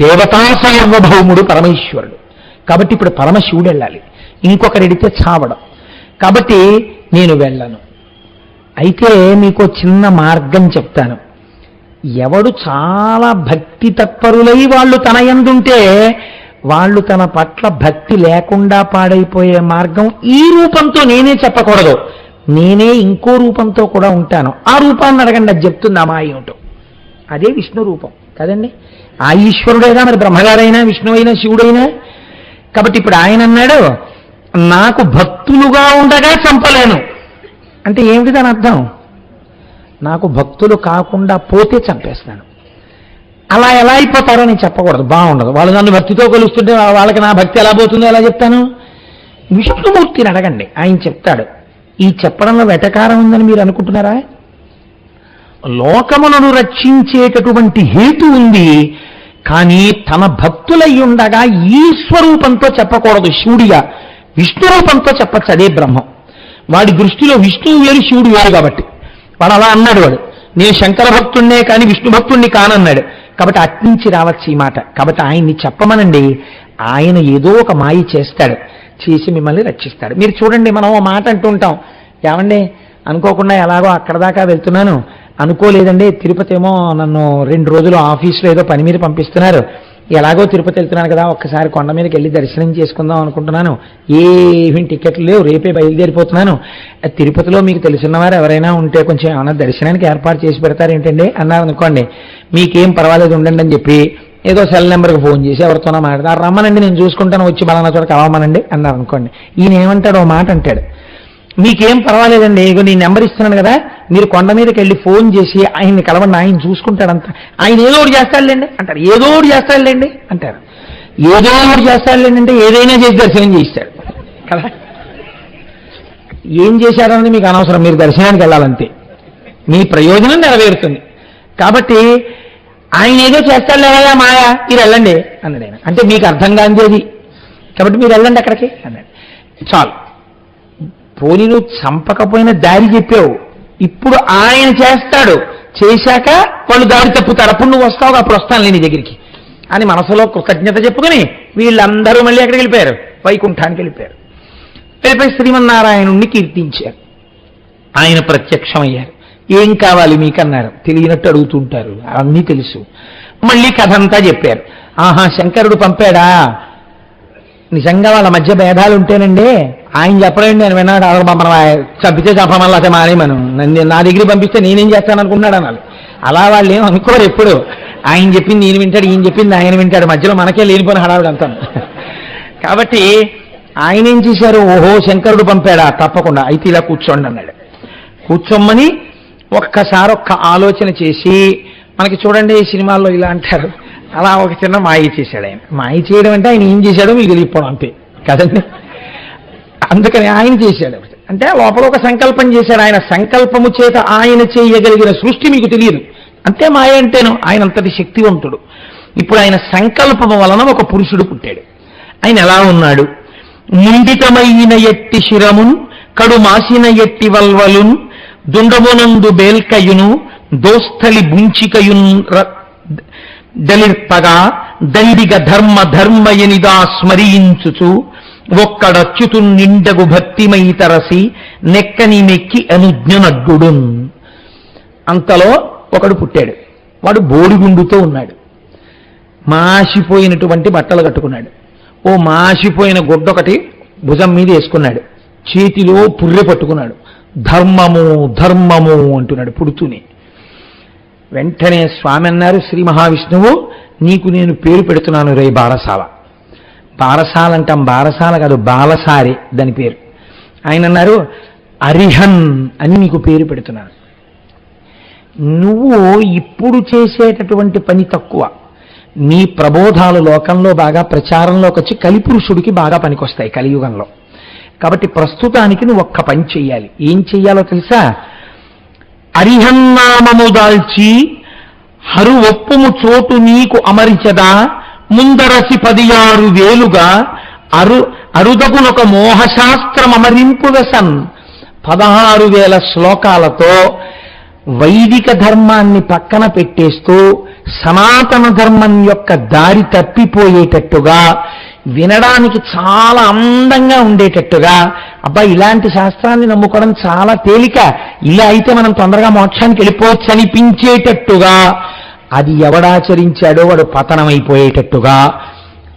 దేవతా సార్వభౌముడు పరమేశ్వరుడు. కాబట్టి ఇప్పుడు పరమశివుడు వెళ్ళాలి, ఇంకొకరెడితే చావడం. కాబట్టి నేను వెళ్ళను. అయితే మీకు చిన్న మార్గం చెప్తాను. ఎవడు చాలా భక్తి తత్పరులై వాళ్ళు తన యందుంటే వాళ్ళు తన పట్ల భక్తి లేకుండా పాడైపోయే మార్గం ఈ రూపంతో నేనే చెప్పకూడదు, నేనే ఇంకో రూపంతో కూడా ఉంటాను. ఆ రూపాన్ని అడగండి, అది చెప్తుంది అమ్మా ఏమిటో. అదే విష్ణు రూపం కదండి. ఆ ఈశ్వరుడైనా మరి బ్రహ్మగారైనా విష్ణువైనా శివుడైనా. కాబట్టి ఇప్పుడు ఆయన అన్నాడు, నాకు భక్తులుగా ఉండగా చంపలేను అంటే ఏమిటి దాని అర్థం? నాకు భక్తులు కాకుండా పోతే చంపేస్తాను. అలా ఎలా అయిపోతారో నేను చెప్పకూడదు, బాగుండదు. వాళ్ళు నన్ను భక్తితో కొలుస్తుంటే వాళ్ళకి నా భక్తి ఎలా పోతుందో ఎలా చెప్తాను? విష్ణుమూర్తిని అడగండి, ఆయన చెప్తాడు. ఈ చెప్పడంలో వెటకారం ఉందని మీరు అనుకుంటున్నారా? లోకములను రక్షించేటటువంటి హేతు ఉంది, కానీ తన భక్తులై ఉండగా ఈ స్వరూపంతో చెప్పకూడదు. శివుడిగా విష్ణు రూపంతో చెప్పచ్చు, అదే బ్రహ్మం. వాడి దృష్టిలో విష్ణువు వేరు శివుడు వేరు. కాబట్టి వాడు అలా అన్నాడు. వాడు నేను శంకర భక్తుడినే కానీ విష్ణు భక్తుడిని కానన్నాడు. కాబట్టి అట్నుంచి రావచ్చు ఈ మాట. కాబట్టి ఆయన్ని చెప్పమనండి, ఆయన ఏదో ఒక మాయ చేస్తాడు, చేసి మిమ్మల్ని రక్షిస్తాడు. మీరు చూడండి, మనం ఓ మాట అంటూ ఉంటాం, ఏమండి అనుకోకుండా ఎలాగో అక్కడ దాకా వెళ్తున్నాను, అనుకోలేదండి తిరుపతి ఏమో నన్ను 2 రోజులు ఆఫీస్లో ఏదో పని మీద పంపిస్తున్నారు, ఎలాగో తిరుపతి వెళ్తున్నాను కదా ఒక్కసారి కొండ మీదకి వెళ్ళి దర్శనం చేసుకుందాం అనుకుంటున్నాను, ఏమీ టికెట్లు లేవు, రేపే బయలుదేరిపోతున్నాను. తిరుపతిలో మీకు తెలిసినవారు ఎవరైనా ఉంటే కొంచెం ఏమైనా దర్శనానికి ఏర్పాటు చేసి పెడతారు ఏంటండి అన్నారు అనుకోండి. మీకేం పర్వాలేదు ఉండండి అని చెప్పి ఏదో సెల్ నెంబర్కి ఫోన్ చేసి ఎవరితోనో మాట్లాడతారు, రమ్మనండి నేను చూసుకుంటాను, వచ్చి బలానా చోట కలవమనండి అన్నారు అనుకోండి. ఈయన ఏమంటాడు, ఓ మాట అంటాడు, మీకేం పర్వాలేదండి ఇగో నీ నెంబర్ ఇస్తున్నాను కదా, మీరు కొండ మీదకి వెళ్ళి ఫోన్ చేసి ఆయన్ని కలవండి, ఆయన చూసుకుంటాడంత, ఆయన ఏదో ఒకటి చేస్తాడులేండి అంటారు. ఏదో ఒకటి చేస్తాడులేండి అంటారు. ఏదో ఒకటి చేస్తాడులేండి అంటే ఏదైనా చేసి దర్శనం చేయిస్తాడు కదా. ఏం చేశారన్నది మీకు అనవసరం, మీరు దర్శనానికి వెళ్ళాలంతే, మీ ప్రయోజనం నెరవేరుతుంది. కాబట్టి ఆయన ఏదో చేస్తాడు లేదా మాయా, మీరు వెళ్ళండి అన్నాడు ఆయన. అంటే మీకు అర్థం కానిది, కాబట్టి మీరు వెళ్ళండి అక్కడికి అన్నాడు. చాలు, పోనీ నువ్వు చంపకపోయినా దారి చెప్పావు, ఇప్పుడు ఆయన చేస్తాడు, చేశాక వాళ్ళు దారి తప్పుతారు, అప్పుడు నువ్వు వస్తావు, అప్పుడు వస్తాను నీ దగ్గరికి అని మనసులో కృతజ్ఞత చెప్పుకొని వీళ్ళందరూ మళ్ళీ ఎక్కడికి వెళ్ళిపోయారు, వైకుంఠానికి వెళ్ళిపోయారు. వెళ్ళిపోయి శ్రీమన్నారాయణుణ్ణి కీర్తించారు. ఆయన ప్రత్యక్షమయ్యారు. ఏం కావాలి మీకన్నారు, తెలియనట్టు అడుగుతుంటారు, అన్నీ తెలుసు. మళ్ళీ కథ అంతా చెప్పారు. ఆహా శంకరుడు పంపాడా, నిజంగా వాళ్ళ మధ్య భేదాలు ఉంటేనండి ఆయన చెప్పలేండి, నేను విన్నాడు మనం చంపితే చంపమల్లా అయితే మానేమను నా దగ్గర పంపిస్తే నేనేం చేస్తాను అనుకున్నాడు అనాలి. అలా వాళ్ళు ఏం అనుకోరు ఎప్పుడు. ఆయన చెప్పింది ఈయన వింటాడు, ఈయన చెప్పింది ఆయన వింటాడు, మధ్యలో మనకే లేనిపోయిన హడావిడి అంతాను. కాబట్టి ఆయన ఏం చేశారు, ఓహో శంకరుడు పంపాడా, తప్పకుండా అయితే ఇలా కూర్చోండి అన్నాడు. కూర్చోమ్మని ఒక్కసారి ఆలోచన చేసి, మనకి చూడండి ఈ సినిమాల్లో ఇలా అంటారు, అలా ఒక చిన్న మాయ చేశాడు ఆయన. మాయ చేయడం అంటే ఆయన ఏం చేశాడో మీకు తెలియకపోవడం అంతే కదండి. అందుకని ఆయన చేశాడు అంటే లోపల ఒక సంకల్పం చేశాడు. ఆయన సంకల్పము చేత ఆయన చేయగలిగిన సృష్టి మీకు తెలియదు, అంతే మాయ అంటేను. ఆయన అంతటి శక్తివంతుడు. ఇప్పుడు ఆయన సంకల్పము వలన ఒక పురుషుడు పుట్టాడు. ఆయన ఎలా ఉన్నాడు, ముండితమైన ఎట్టి శిరమున్ కడు మాసిన ఎట్టి వల్వలున్ దుండమునందు బేల్కయును దోస్థలి బుంచికయున్ దలిర్పగా దండిగ ధర్మ ధర్మయనిదా స్మరించుచు ఒక్కడచ్యుతు నిండగు భక్తిమై తరసి నెక్కని మెక్కి అనుజ్ఞనడ్డుడున్. అంతలో ఒకడు పుట్టాడు. వాడు బోడిగుండుతో ఉన్నాడు. మాసిపోయినటువంటి బట్టలు కట్టుకున్నాడు. ఓ మాసిపోయిన గుడ్డొకటి భుజం మీద వేసుకున్నాడు. చేతిలో పుర్రె పట్టుకున్నాడు. ధర్మము ధర్మము అంటున్నాడు పుడుతూనే. వెంటనే స్వామి అన్నారు, శ్రీ మహావిష్ణువు నీకు నేను పేరు పెడుతున్నాను రే బారసాల. బారసాల అంటాం, బారసాల కాదు బాలసారి దాని పేరు. ఆయన అన్నారు అరిహన్ అని నీకు పేరు పెడుతున్నాను. నువ్వు ఇప్పుడు చేసేటటువంటి పని తక్కువ, నీ ప్రబోధాలు లోకంలో బాగా ప్రచారంలోకి వచ్చి కలిపురుషుడికి బాగా పనికొస్తాయి కలియుగంలో. కాబట్టి ప్రస్తుతానికి నువ్వు ఒక్క పని చెయ్యాలి. ఏం చెయ్యాలో తెలుసా, అరిహన్నామము దాల్చి హరు ఒప్పుము చోటు నీకు అమరిచదా ముందరసి 16 వేలుగా అరుదగునొక మోహశాస్త్రం అమరింపు వెసన్. 16,000 శ్లోకాలతో వైదిక ధర్మాన్ని పక్కన పెట్టేస్తూ సనాతన ధర్మం యొక్క దారి తప్పిపోయేటట్టుగా, వినడానికి చాలా అందంగా ఉండేటట్టుగా, అబ్బా ఇలాంటి శాస్త్రాన్ని నమ్ముకోవడం చాలా తేలిక, ఇలా అయితే మనం తొందరగా మోక్షానికి వెళ్ళిపోవచ్చు అనిపించేటట్టుగా, అది ఎవడాచరించాడో వాడు పతనమైపోయేటట్టుగా,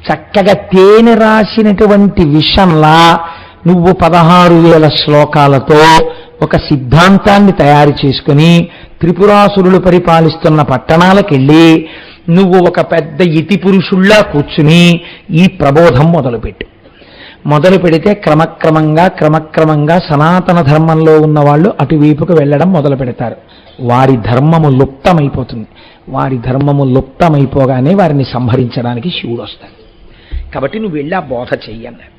చక్కగా తేనె రాసినటువంటి విషంలా నువ్వు 16,000 శ్లోకాలతో ఒక సిద్ధాంతాన్ని తయారు చేసుకుని త్రిపురాసురులు పరిపాలిస్తున్న పట్టణాలకెళ్ళి నువ్వు ఒక పెద్ద ఇతి పురుషుల్లా కూర్చుని ఈ ప్రబోధం మొదలు పెడితే క్రమక్రమంగా సనాతన ధర్మంలో ఉన్న వాళ్ళు అటువైపుకు వెళ్ళడం మొదలు పెడతారు. వారి ధర్మము లుప్తమైపోతుంది. వారి ధర్మము లుప్తమైపోగానే వారిని సంహరించడానికి శివుడు వస్తాడు. కాబట్టి నువ్వు వెళ్ళి ఆ బోధ చెయ్యన్నాడు.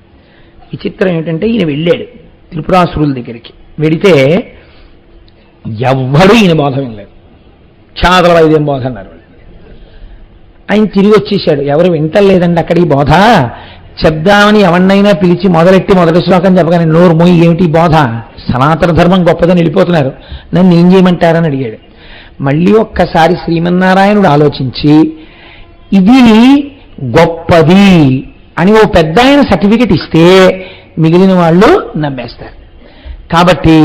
విచిత్రం ఏమిటంటే ఈయన వెళ్ళాడు త్రిపురాసురుల దగ్గరికి. వెడితే ఎవ్వడూ ఈయన బోధ వినలేదు. క్షాదల వైద్యం బోధ అన్నారు. ఆయన తిరిగి వచ్చేసాడు. ఎవరు వింటలేదండి అక్కడ ఈ బోధ, చెప్దామని ఎవరినైనా పిలిచి మొదటి శ్లోకం చెప్పగానే నోరు మోయి ఏమిటి బోధ, సనాతన ధర్మం గొప్పదని వెళ్ళిపోతున్నారు, నన్ను ఏం చేయమంటారని అడిగాడు. మళ్ళీ ఒక్కసారి శ్రీమన్నారాయణుడు ఆలోచించి ఇది గొప్పది అని ఓ పెద్ద ఆయన సర్టిఫికెట్ ఇస్తే మిగిలిన వాళ్ళు నమ్మేస్తారు. కాబట్టి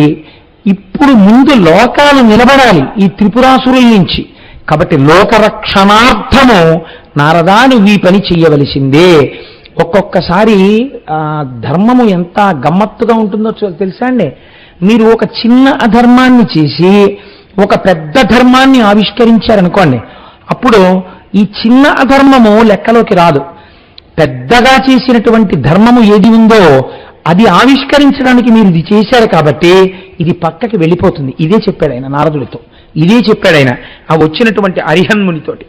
ఇప్పుడు ముందు లోకాలు నిలబడాలి ఈ త్రిపురాసురుల నుంచి. కాబట్టి లోకరక్షణార్థము నారదాను ఈ పని చెయ్యవలసిందే. ఒక్కొక్కసారి ధర్మము ఎంత గమ్మత్తుగా ఉంటుందో తెలుసా అండి. మీరు ఒక చిన్న అధర్మాన్ని చేసి ఒక పెద్ద ధర్మాన్ని ఆవిష్కరించారనుకోండి, అప్పుడు ఈ చిన్న అధర్మము లెక్కలోకి రాదు. పెద్దగా చేసినటువంటి ధర్మము ఏది ఉందో అది ఆవిష్కరించడానికి మీరు ఇది చేశారు కాబట్టి ఇది పక్కకి వెళ్ళిపోతుంది. ఇదే చెప్పాడు ఆయన నారదుడితో, ఇదే చెప్పాడు ఆయన ఆ వచ్చినటువంటి అరిహన్మునితోటి.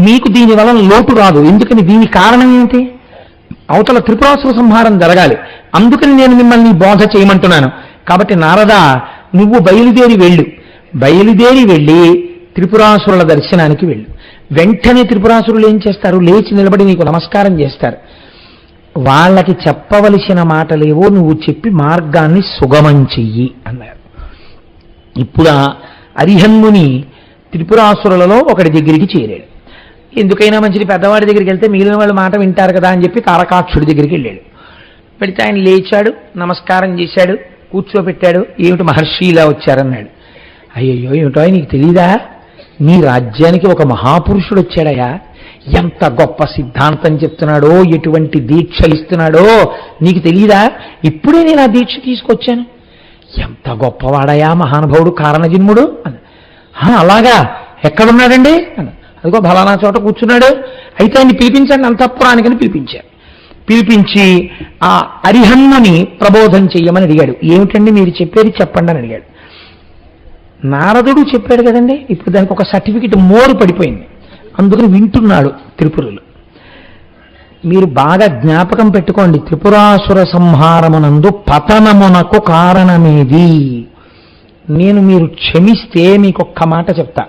మీకు దీని వలన లోటు రాదు. ఎందుకని, దీని కారణం ఏమిటి, అవతల త్రిపురాసుర సంహారం జరగాలి. అందుకని నేను మిమ్మల్ని బోధ చేయమంటున్నాను. కాబట్టి నారద నువ్వు బయలుదేరి వెళ్ళి త్రిపురాసురుల దర్శనానికి వెళ్ళు. వెంటనే త్రిపురాసురులు ఏం చేస్తారు, లేచి నిలబడి నీకు నమస్కారం చేస్తారు. వాళ్ళకి చెప్పవలసిన మాటలేవో నువ్వు చెప్పి మార్గాన్ని సుగమం చెయ్యి అన్నారు. ఇప్పుడు అరిహన్ముని త్రిపురాసురులలో ఒకటి దగ్గరికి చేరాడు. ఎందుకైనా మంచిది పెద్దవాడి దగ్గరికి వెళ్తే మిగిలిన వాళ్ళు మాట వింటారు కదా అని చెప్పి తారకాక్షుడి దగ్గరికి వెళ్ళాడు. వెళితే ఆయన లేచాడు, నమస్కారం చేశాడు, కూర్చోబెట్టాడు. ఏమిటి మహర్షి ఇలా వచ్చారన్నాడు. అయ్యయ్యో ఏమిటో నీకు తెలీదా, నీ రాజ్యానికి ఒక మహాపురుషుడు వచ్చాడయా, ఎంత గొప్ప సిద్ధాంతం చెప్తున్నాడో, ఎటువంటి దీక్షలు ఇస్తున్నాడో నీకు తెలియదా? ఇప్పుడే నేను ఆ దీక్ష తీసుకొచ్చాను. ఎంత గొప్పవాడయా మహానుభావుడు కారణజన్ముడు అని. అలాగా, ఎక్కడున్నాడండి అని. అదిగో ఫలానా చోట కూర్చున్నాడు. అయితే ఆయన్ని పిలిపించండి అంతఃపురానికని పిలిపించారు. పిలిపించి ఆ అరిహన్నుని ప్రబోధం చెయ్యమని అడిగాడు. ఏమిటండి మీరు చెప్పేది, చెప్పండి అని అడిగాడు. నారదుడు చెప్పాడు కదండి, ఇప్పుడు దానికి ఒక సర్టిఫికెట్ మోరు పడిపోయింది, అందుకని వింటున్నాడు త్రిపురులు. మీరు బాగా జ్ఞాపకం పెట్టుకోండి, త్రిపురాసుర సంహారమునందు పతనమునకు కారణమేది. నేను మీరు క్షమిస్తే మీకు ఒక్క మాట చెప్తా.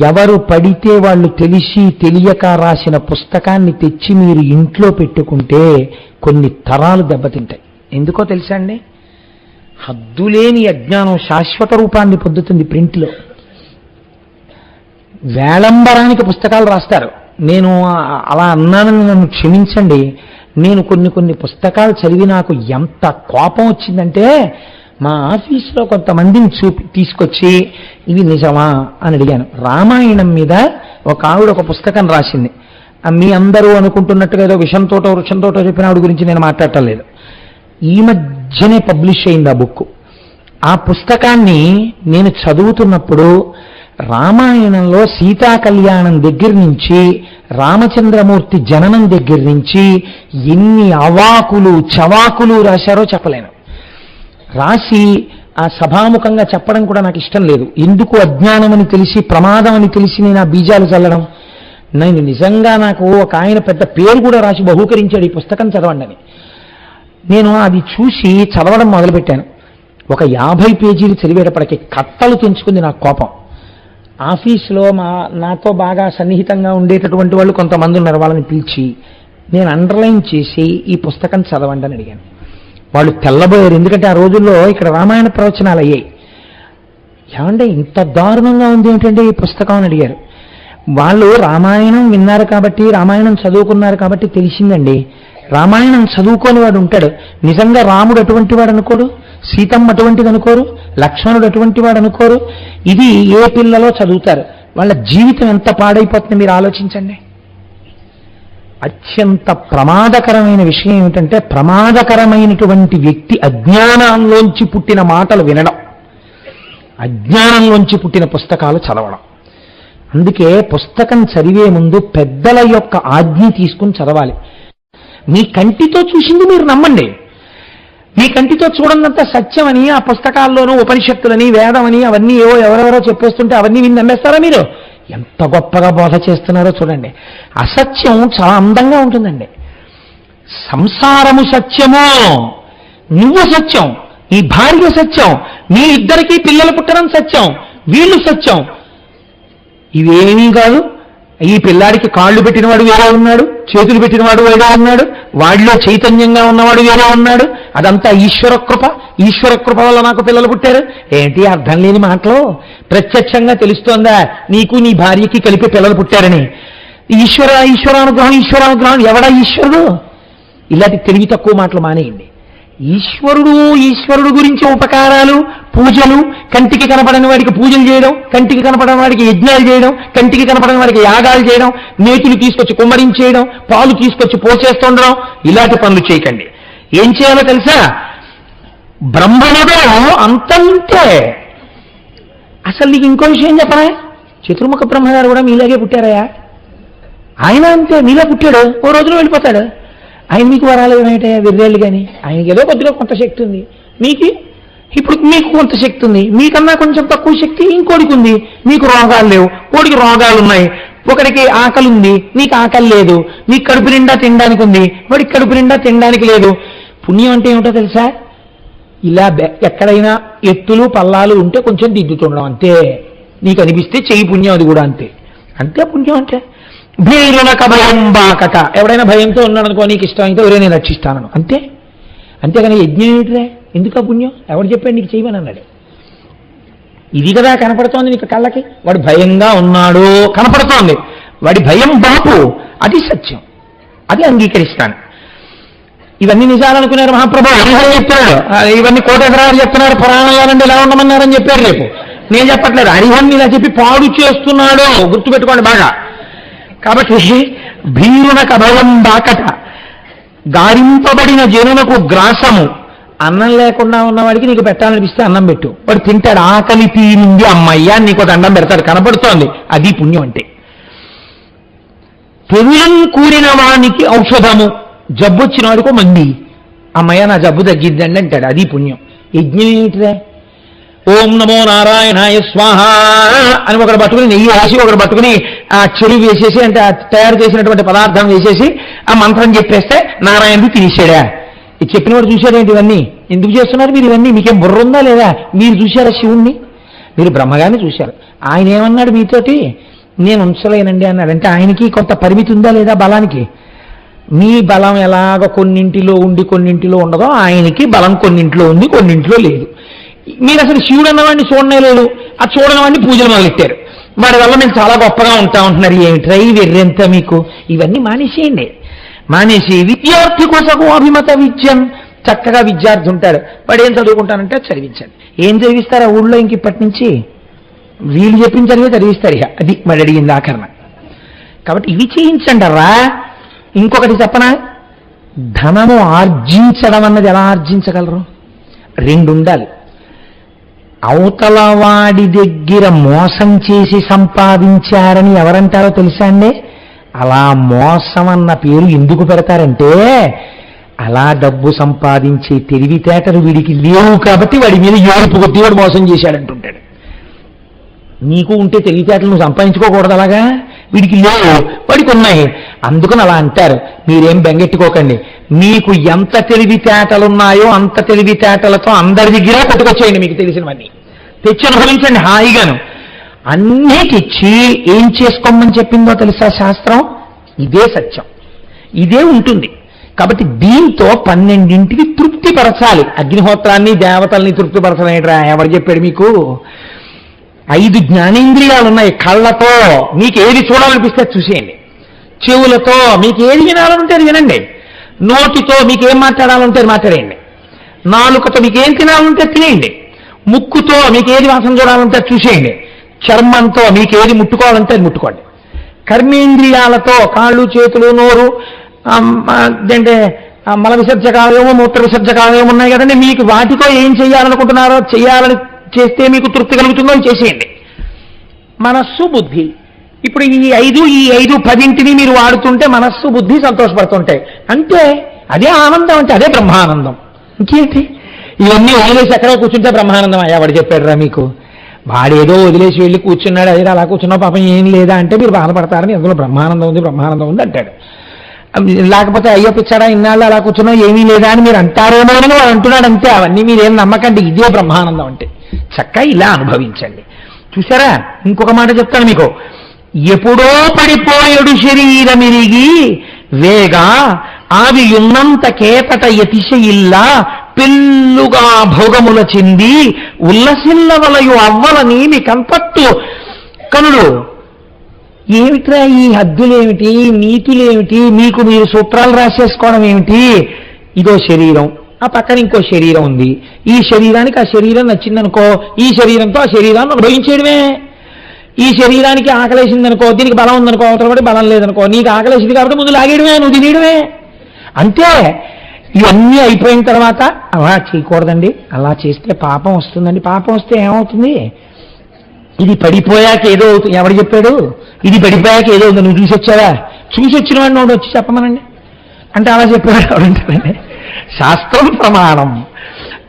ఎవరు పడితే వాళ్ళు తెలిసి తెలియక రాసిన పుస్తకాన్ని తెచ్చి మీరు ఇంట్లో పెట్టుకుంటే కొన్ని తరాలు దెబ్బతింటాయి. ఎందుకో తెలుసా అండి? హద్దులేని అజ్ఞానం శాశ్వత రూపాన్ని పొందుతుంది ప్రింట్లో. వేళంబరానికి పుస్తకాలు రాస్తారు. నేను అలా అన్నానని నన్ను క్షమించండి. నేను కొన్ని పుస్తకాలు చదివి నాకు ఎంత కోపం వచ్చిందంటే, మా ఆఫీసులో కొంతమందిని తీసుకొచ్చి ఇవి నిజమా అని అడిగాను. రామాయణం మీద ఒక ఆవిడ ఒక పుస్తకం రాసింది. మీ అందరూ అనుకుంటున్నట్టుగా ఏదో విషంతోటో వృక్షంతోటో చెప్పిన ఆవిడ గురించి నేను మాట్లాడటం లేదు. ఈ మధ్యనే పబ్లిష్ అయింది ఆ బుక్. ఆ పుస్తకాన్ని నేను చదువుతున్నప్పుడు రామాయణంలో సీతా కళ్యాణం దగ్గర నుంచి రామచంద్రమూర్తి జననం దగ్గర నుంచి ఎన్ని అవాకులు చవాకులు రాశారో చెప్పలేను. రాసి ఆ సభాముఖంగా చెప్పడం కూడా నాకు ఇష్టం లేదు. ఎందుకు అజ్ఞానం అని తెలిసి ప్రమాదం అని తెలిసి నేను ఆ బీజాలు చల్లడం. నేను నిజంగా నాకు ఒక ఆయన పెద్ద పేరు కూడా రాసి బహూకరించాడు, ఈ పుస్తకం చదవండి అని. నేను అది చూసి చదవడం మొదలుపెట్టాను. ఒక 50 పేజీలు చదివేటప్పటికి కట్టలు తెంచుకుంది నాకు కోపం. ఆఫీసులో నాతో బాగా సన్నిహితంగా ఉండేటటువంటి వాళ్ళు కొంతమంది ఉన్నారు. వాళ్ళని పిలిచి నేను అండర్లైన్ చేసి ఈ పుస్తకం చదవండి అని అడిగాను. వాళ్ళు తెల్లబోయారు. ఎందుకంటే ఆ రోజుల్లో ఇక్కడ రామాయణ ప్రవచనాలు అయ్యాయి. ఏమంటే ఇంత దారుణంగా ఉంది ఏమిటంటే ఈ పుస్తకం అని అడిగారు. వాళ్ళు రామాయణం విన్నారు కాబట్టి, రామాయణం చదువుకున్నారు కాబట్టి తెలిసిందండి. రామాయణం చదువుకోని వాడు ఉంటాడు, నిజంగా రాముడు అటువంటి వాడు అనుకోడు, సీతమ్మ అటువంటిది అనుకోరు, లక్ష్మణుడు అటువంటి వాడు అనుకోరు. ఇది ఏ పిల్లలో చదువుతారు, వాళ్ళ జీవితం ఎంత పాడైపోతుంది మీరు ఆలోచించండి. అత్యంత ప్రమాదకరమైన విషయం ఏమిటంటే, ప్రమాదకరమైనటువంటి వ్యక్తి అజ్ఞానంలోంచి పుట్టిన మాటలు వినడం, అజ్ఞానంలోంచి పుట్టిన పుస్తకాలు చదవడం. అందుకే పుస్తకం చదివే ముందు పెద్దల యొక్క ఆజ్ఞ తీసుకుని చదవాలి. మీ కంటితో చూసింది మీరు నమ్మండి. మీ కంటితో చూడనంత సత్యమని ఆ పుస్తకాల్లోనూ ఉపనిషత్తులని వేదమని అవన్నీ ఎవరెవరో చెప్పేస్తుంటే అవన్నీ విని నమ్మేస్తారా మీరు? ఎంత గొప్పగా బోధ చేస్తున్నారో చూడండి. అసత్యం చాలా అందంగా ఉంటుందండి. సంసారము సత్యము, నువ్వు సత్యం, ఈ భార్య సత్యం, మీ ఇద్దరికీ పిల్లలు పుట్టడం సత్యం, వీళ్ళు సత్యం. ఇవేమీ కాదు. ఈ పిల్లాడికి కాళ్ళు పెట్టినవాడు వేరే ఉన్నాడు, చేతులు పెట్టినవాడు వేరే ఉన్నాడు, వాడిలో చైతన్యంగా ఉన్నవాడు వేరే ఉన్నాడు. అదంతా ఈశ్వర కృప. ఈశ్వర కృప వల్ల నాకు పిల్లలు పుట్టారు. ఏంటి అర్థం లేని మాటలు? ప్రత్యక్షంగా తెలుస్తోందా నీకు నీ భార్యకి కలిపి పిల్లలు పుట్టారని? ఈశ్వరానుగ్రహం ఎవడా ఈశ్వరుడు? ఇలాంటి తెలివి తక్కువ మాటలు మానేయండి. ఈశ్వరుడు గురించి ఉపకారాలు, పూజలు, కంటికి కనపడని వాడికి పూజలు చేయడం, కంటికి కనపడని వాడికి యజ్ఞాలు చేయడం, కంటికి కనపడని వాడికి యాగాలు చేయడం, నేతులు తీసుకొచ్చి కుమ్మరించేయడం, పాలు తీసుకొచ్చి పోసేస్తుండడం, ఇలాంటి పనులు చేయకండి. ఏం చేయాలో తెలుసా? బ్రహ్మణుడు అంతంతే. అసలు నీకు ఇంకో విషయం చెప్పనా? చతుర్ముఖ బ్రహ్మగారు కూడా మీలాగే పుట్టారయా. ఆయన అంతే, మీలా పుట్టాడు, ఓ రోజులో వెళ్ళిపోతాడు. ఆయన మీకు వరాలు ఏమైటాయా విర్రేళ్ళు కానీ? ఆయనకి ఏదో కొద్దిగా కొంత శక్తి ఉంది, ఇప్పుడు మీకు కొంత శక్తి ఉంది, మీకన్నా కొంచెం తక్కువ శక్తి ఇంకోడికి ఉంది. మీకు రోగాలు లేవు, కోడికి రోగాలు ఉన్నాయి. ఒకడికి ఆకలి ఉంది, నీకు ఆకలి లేదు. మీకు కడుపు నిండా తినడానికి ఉంది, వాడికి కడుపు నిండా తినడానికి లేదు. పుణ్యం అంటే ఏమిటో తెలుసా? ఇలా ఎక్కడైనా ఎత్తులు పల్లాలు ఉంటే కొంచెం దిద్దుతుండడం అంతే. నీకు అనిపిస్తే చెయ్యి పుణ్యం, అది కూడా అంతే. అంతే పుణ్యం అంటే. భీరునక భయం బాకట, ఎవడైనా భయంతో ఉన్నాడు అనుకో, నీకు ఇష్టం అయితే ఎవరైనా నేను రక్షిస్తాను అంతే. అంతేగాని యజ్ఞం ఏమిటిరే, ఎందుకు ఆ పుణ్యం? ఎవడు చెప్పాడు నీకు చేయమని అన్నాడు? ఇది కదా కనపడుతోంది నీకు కళ్ళకి. వాడు భయంగా ఉన్నాడు కనపడుతోంది, వాడి భయం బాపు, అది సత్యం, అది అంగీకరిస్తాను. ఇవన్నీ నిజాలనుకున్నారు మహాప్రభు. హరిహర చెప్తున్నాడు, ఇవన్నీ కోటేశ్వరాలు చెప్తున్నారు, పురాణాలంటే ఎలా ఉండమన్నారని చెప్పారు. రేపు నేను చెప్పట్లేదు, హరిహన్ని ఇలా చెప్పి పాడు చేస్తున్నాడు. గుర్తుపెట్టుకోండి బాగా. కాబట్టి భీరునక భయం బాకట, గారింపబడిన జనులకు గ్రాసము. అన్నం లేకుండా ఉన్నవాడికి నీకు పెట్టాలనిపిస్తే అన్నం పెట్టు, వాడు తింటాడు. ఆకలి తీరింది అమ్మయ్యా నీకు దండం పెడతాడు, కనపడుతోంది. అది పుణ్యం అంటే. తెగులం కూడిన వానికి ఔషధము, జబ్బు వచ్చిన వాడికో మంది, అమ్మయ్య నా జబ్బు తగ్గిద్దండి అంటాడు, అది పుణ్యం. యజ్ఞం ఏమిటిదే? ఓం నమో నారాయణాయ స్వాహ అని ఒకరు పట్టుకుని నెయ్యి వేసి, ఒకరు పట్టుకుని ఆ చెరువు వేసేసి, అంటే ఆ తయారు చేసినటువంటి పదార్థం వేసేసి ఆ మంత్రం చెప్పేస్తే నారాయణుడు తినేసాడా? ఇది చెప్పినవాడు చూశారేంటి? ఇవన్నీ ఎందుకు చేస్తున్నారు మీరు? ఇవన్నీ మీకేం బుర్ర ఉందా లేదా? మీరు చూశారా శివుణ్ణి? మీరు బ్రహ్మగారిని చూశారు. ఆయన ఏమన్నాడు మీతోటి? నేను ఉంచలేనండి అన్నాడు. అంటే ఆయనకి కొంత పరిమితి ఉందా లేదా బలానికి? మీ బలం ఎలాగ కొన్నింటిలో ఉండి కొన్నింటిలో ఉండదో, ఆయనకి బలం కొన్నింటిలో ఉంది కొన్నింటిలో లేదు. మీరు అసలు శివుడు అన్నవాడిని చూడనే లేదు, ఆ చూడని వాడిని పూజలు మొదలెట్టారు. వాడి వల్ల మేము చాలా గొప్పగా ఉంటా ఉంటున్నారు. ఏమిట్రై వెర్రెంత మీకు? ఇవన్నీ మానేసేయండి. మానేసి విద్యార్థి కోసకు అభిమత విద్యం, చక్కగా విద్యార్థి ఉంటాడు, వాడు ఏం చదువుకుంటానంటే చదివించండి. ఏం చదివిస్తారా ఊళ్ళో ఇంక ఇప్పటి నుంచి? వీళ్ళు చెప్పిన చదివే చదివిస్తారు. ఇక అది మరి అడిగింది ఆకరణ. కాబట్టి ఇవి చేయించండి రా. ఇంకొకటి చెప్పనా? ధనము ఆర్జించడం అన్నది ఎలా ఆర్జించగలరు? రెండు ఉండాలి. అవతల వాడి దగ్గర మోసం చేసి సంపాదించారని ఎవరంటారో తెలుసా అండి? అలా మోసం అన్న పేరు ఎందుకు పెడతారంటే, అలా డబ్బు సంపాదించే తెలివితేటలు వీడికి లేవు కాబట్టి వాడి మీద ఏడుపు కొద్ది వాడు మోసం చేశాడంటుంటాడు. నీకు ఉంటే తెలివితేటలు నువ్వు సంపాదించుకోకూడదు, అలాగా వీడికి లేవు, వాడికి ఉన్నాయి, అందుకని అలా అంటారు. మీరేం బెంగెట్టుకోకండి. మీకు ఎంత తెలివితేటలున్నాయో అంత తెలివితేటలతో అందరి దగ్గర కొట్టుకొచ్చేయండి. మీకు తెలిసినవన్నీ తెచ్చి అనుభవించండి హాయిగాను. అన్నీ తెచ్చి ఏం చేసుకోమని చెప్పిందో తెలుసా శాస్త్రం? ఇదే సత్యం, ఇదే ఉంటుంది. కాబట్టి దీంతో 12ంటికి తృప్తిపరచాలి. అగ్నిహోత్రాన్ని దేవతల్ని తృప్తిపరచలేట్రా ఎవరు చెప్పాడు మీకు? 5 జ్ఞానేంద్రియాలు ఉన్నాయి. కళ్ళతో మీకు ఏది చూడాలనిపిస్తే చూసేయండి, చెవులతో మీకు ఏది వినాలనుంటే అది వినండి, నోటితో మీకు ఏం మాట్లాడాలంటే అది మాట్లాడేయండి, నాలుకతో మీకు ఏం తినాలంటే తినేయండి, ముక్కుతో మీకు ఏది వాసన చూడాలంటే చూసేయండి, చర్మంతో మీకు ఏది ముట్టుకోవాలంటే అది ముట్టుకోండి, కర్మేంద్రియాలతో కాళ్ళు చేతులు నోరు అంటే మల విసర్జకాలయేమో మూత్ర విసర్జకాలయేమో ఉన్నాయి కదండి, మీకు వాటితో ఏం చేయాలనుకుంటున్నారో చేయాలని చేస్తే మీకు తృప్తి కలుగుతుందో చేసేయండి. మనస్సు బుద్ధి, ఇప్పుడు ఈ 5 10ంటిని మీరు వాడుతుంటే మనస్సు బుద్ధి సంతోషపడుతుంటాయి. అంటే అదే ఆనందం, అంటే అదే బ్రహ్మానందం. ఇంకేంటి? ఇవన్నీ వదిలేసి ఎక్కడో కూర్చుంటే బ్రహ్మానందం అయ్యా వాడు చెప్పాడు రా మీకు. వాడేదో వదిలేసి వెళ్ళి కూర్చున్నాడు, అదే అలా కూర్చున్నావు పాపం ఏం లేదా అంటే మీరు బాధపడతారని, అందులో బ్రహ్మానందం ఉంది బ్రహ్మానందం ఉంది అంటాడు. లేకపోతే అయ్యో పిచ్చాడా ఇన్నాళ్ళు అలా కూర్చున్నావు ఏమీ లేదా అని మీరు అంటారేమో అని వాడు అంటున్నాడు అంతే. అవన్నీ మీరేం నమ్మకండి, ఇదే బ్రహ్మానందం అంటే. చక్కగా ఇలా అనుభవించండి. చూసారా? ఇంకొక మాట చెప్తాను మీకు. ఎప్పుడో పడిపోయేడు శరీరమిరిగి వేగా ఆవి ఉన్నంత కేతట యతిశయిల్లా పెళ్ళుగా భోగముల చెంది ఉల్లసిల్లవలయు అవ్వల నీమి కంపట్టు కనుడు. ఏమిట్రా ఈ హద్దులేమిటి, నీతులేమిటి, మీకు మీరు సూత్రాలు రాసేసుకోవడం ఏమిటి? ఇదో శరీరం, ఆ పక్కన ఇంకో శరీరం ఉంది, ఈ శరీరానికి ఆ శరీరం నచ్చిందనుకో, ఈ శరీరంతో ఆ శరీరాన్ని అనుభవించేయడమే. ఈ శరీరానికి ఆకలేసిందనుకో, దీనికి బలం ఉందనుకో, అవతల పడి బలం లేదనుకో, నీకు ఆకలేసింది కాబట్టి ముందు లాగేయడమే, నువ్వు తినేయడమే అంతే. ఇవన్నీ అయిపోయిన తర్వాత అలా చేయకూడదండి, అలా చేస్తే పాపం వస్తుందండి. పాపం వస్తే ఏమవుతుంది? ఇది పడిపోయాక ఏదో అవుతుంది. ఎవరు చెప్పాడు? ఇది పడిపోయాక ఏదో అవుతుంది. నువ్వు చూసి వచ్చావా? చూసి వచ్చిన వాడిని వాడు వచ్చి చెప్పమనండి అంటే అలా చెప్పేవాడు ఎవరుంటారండి? శాస్త్రం ప్రమాణం,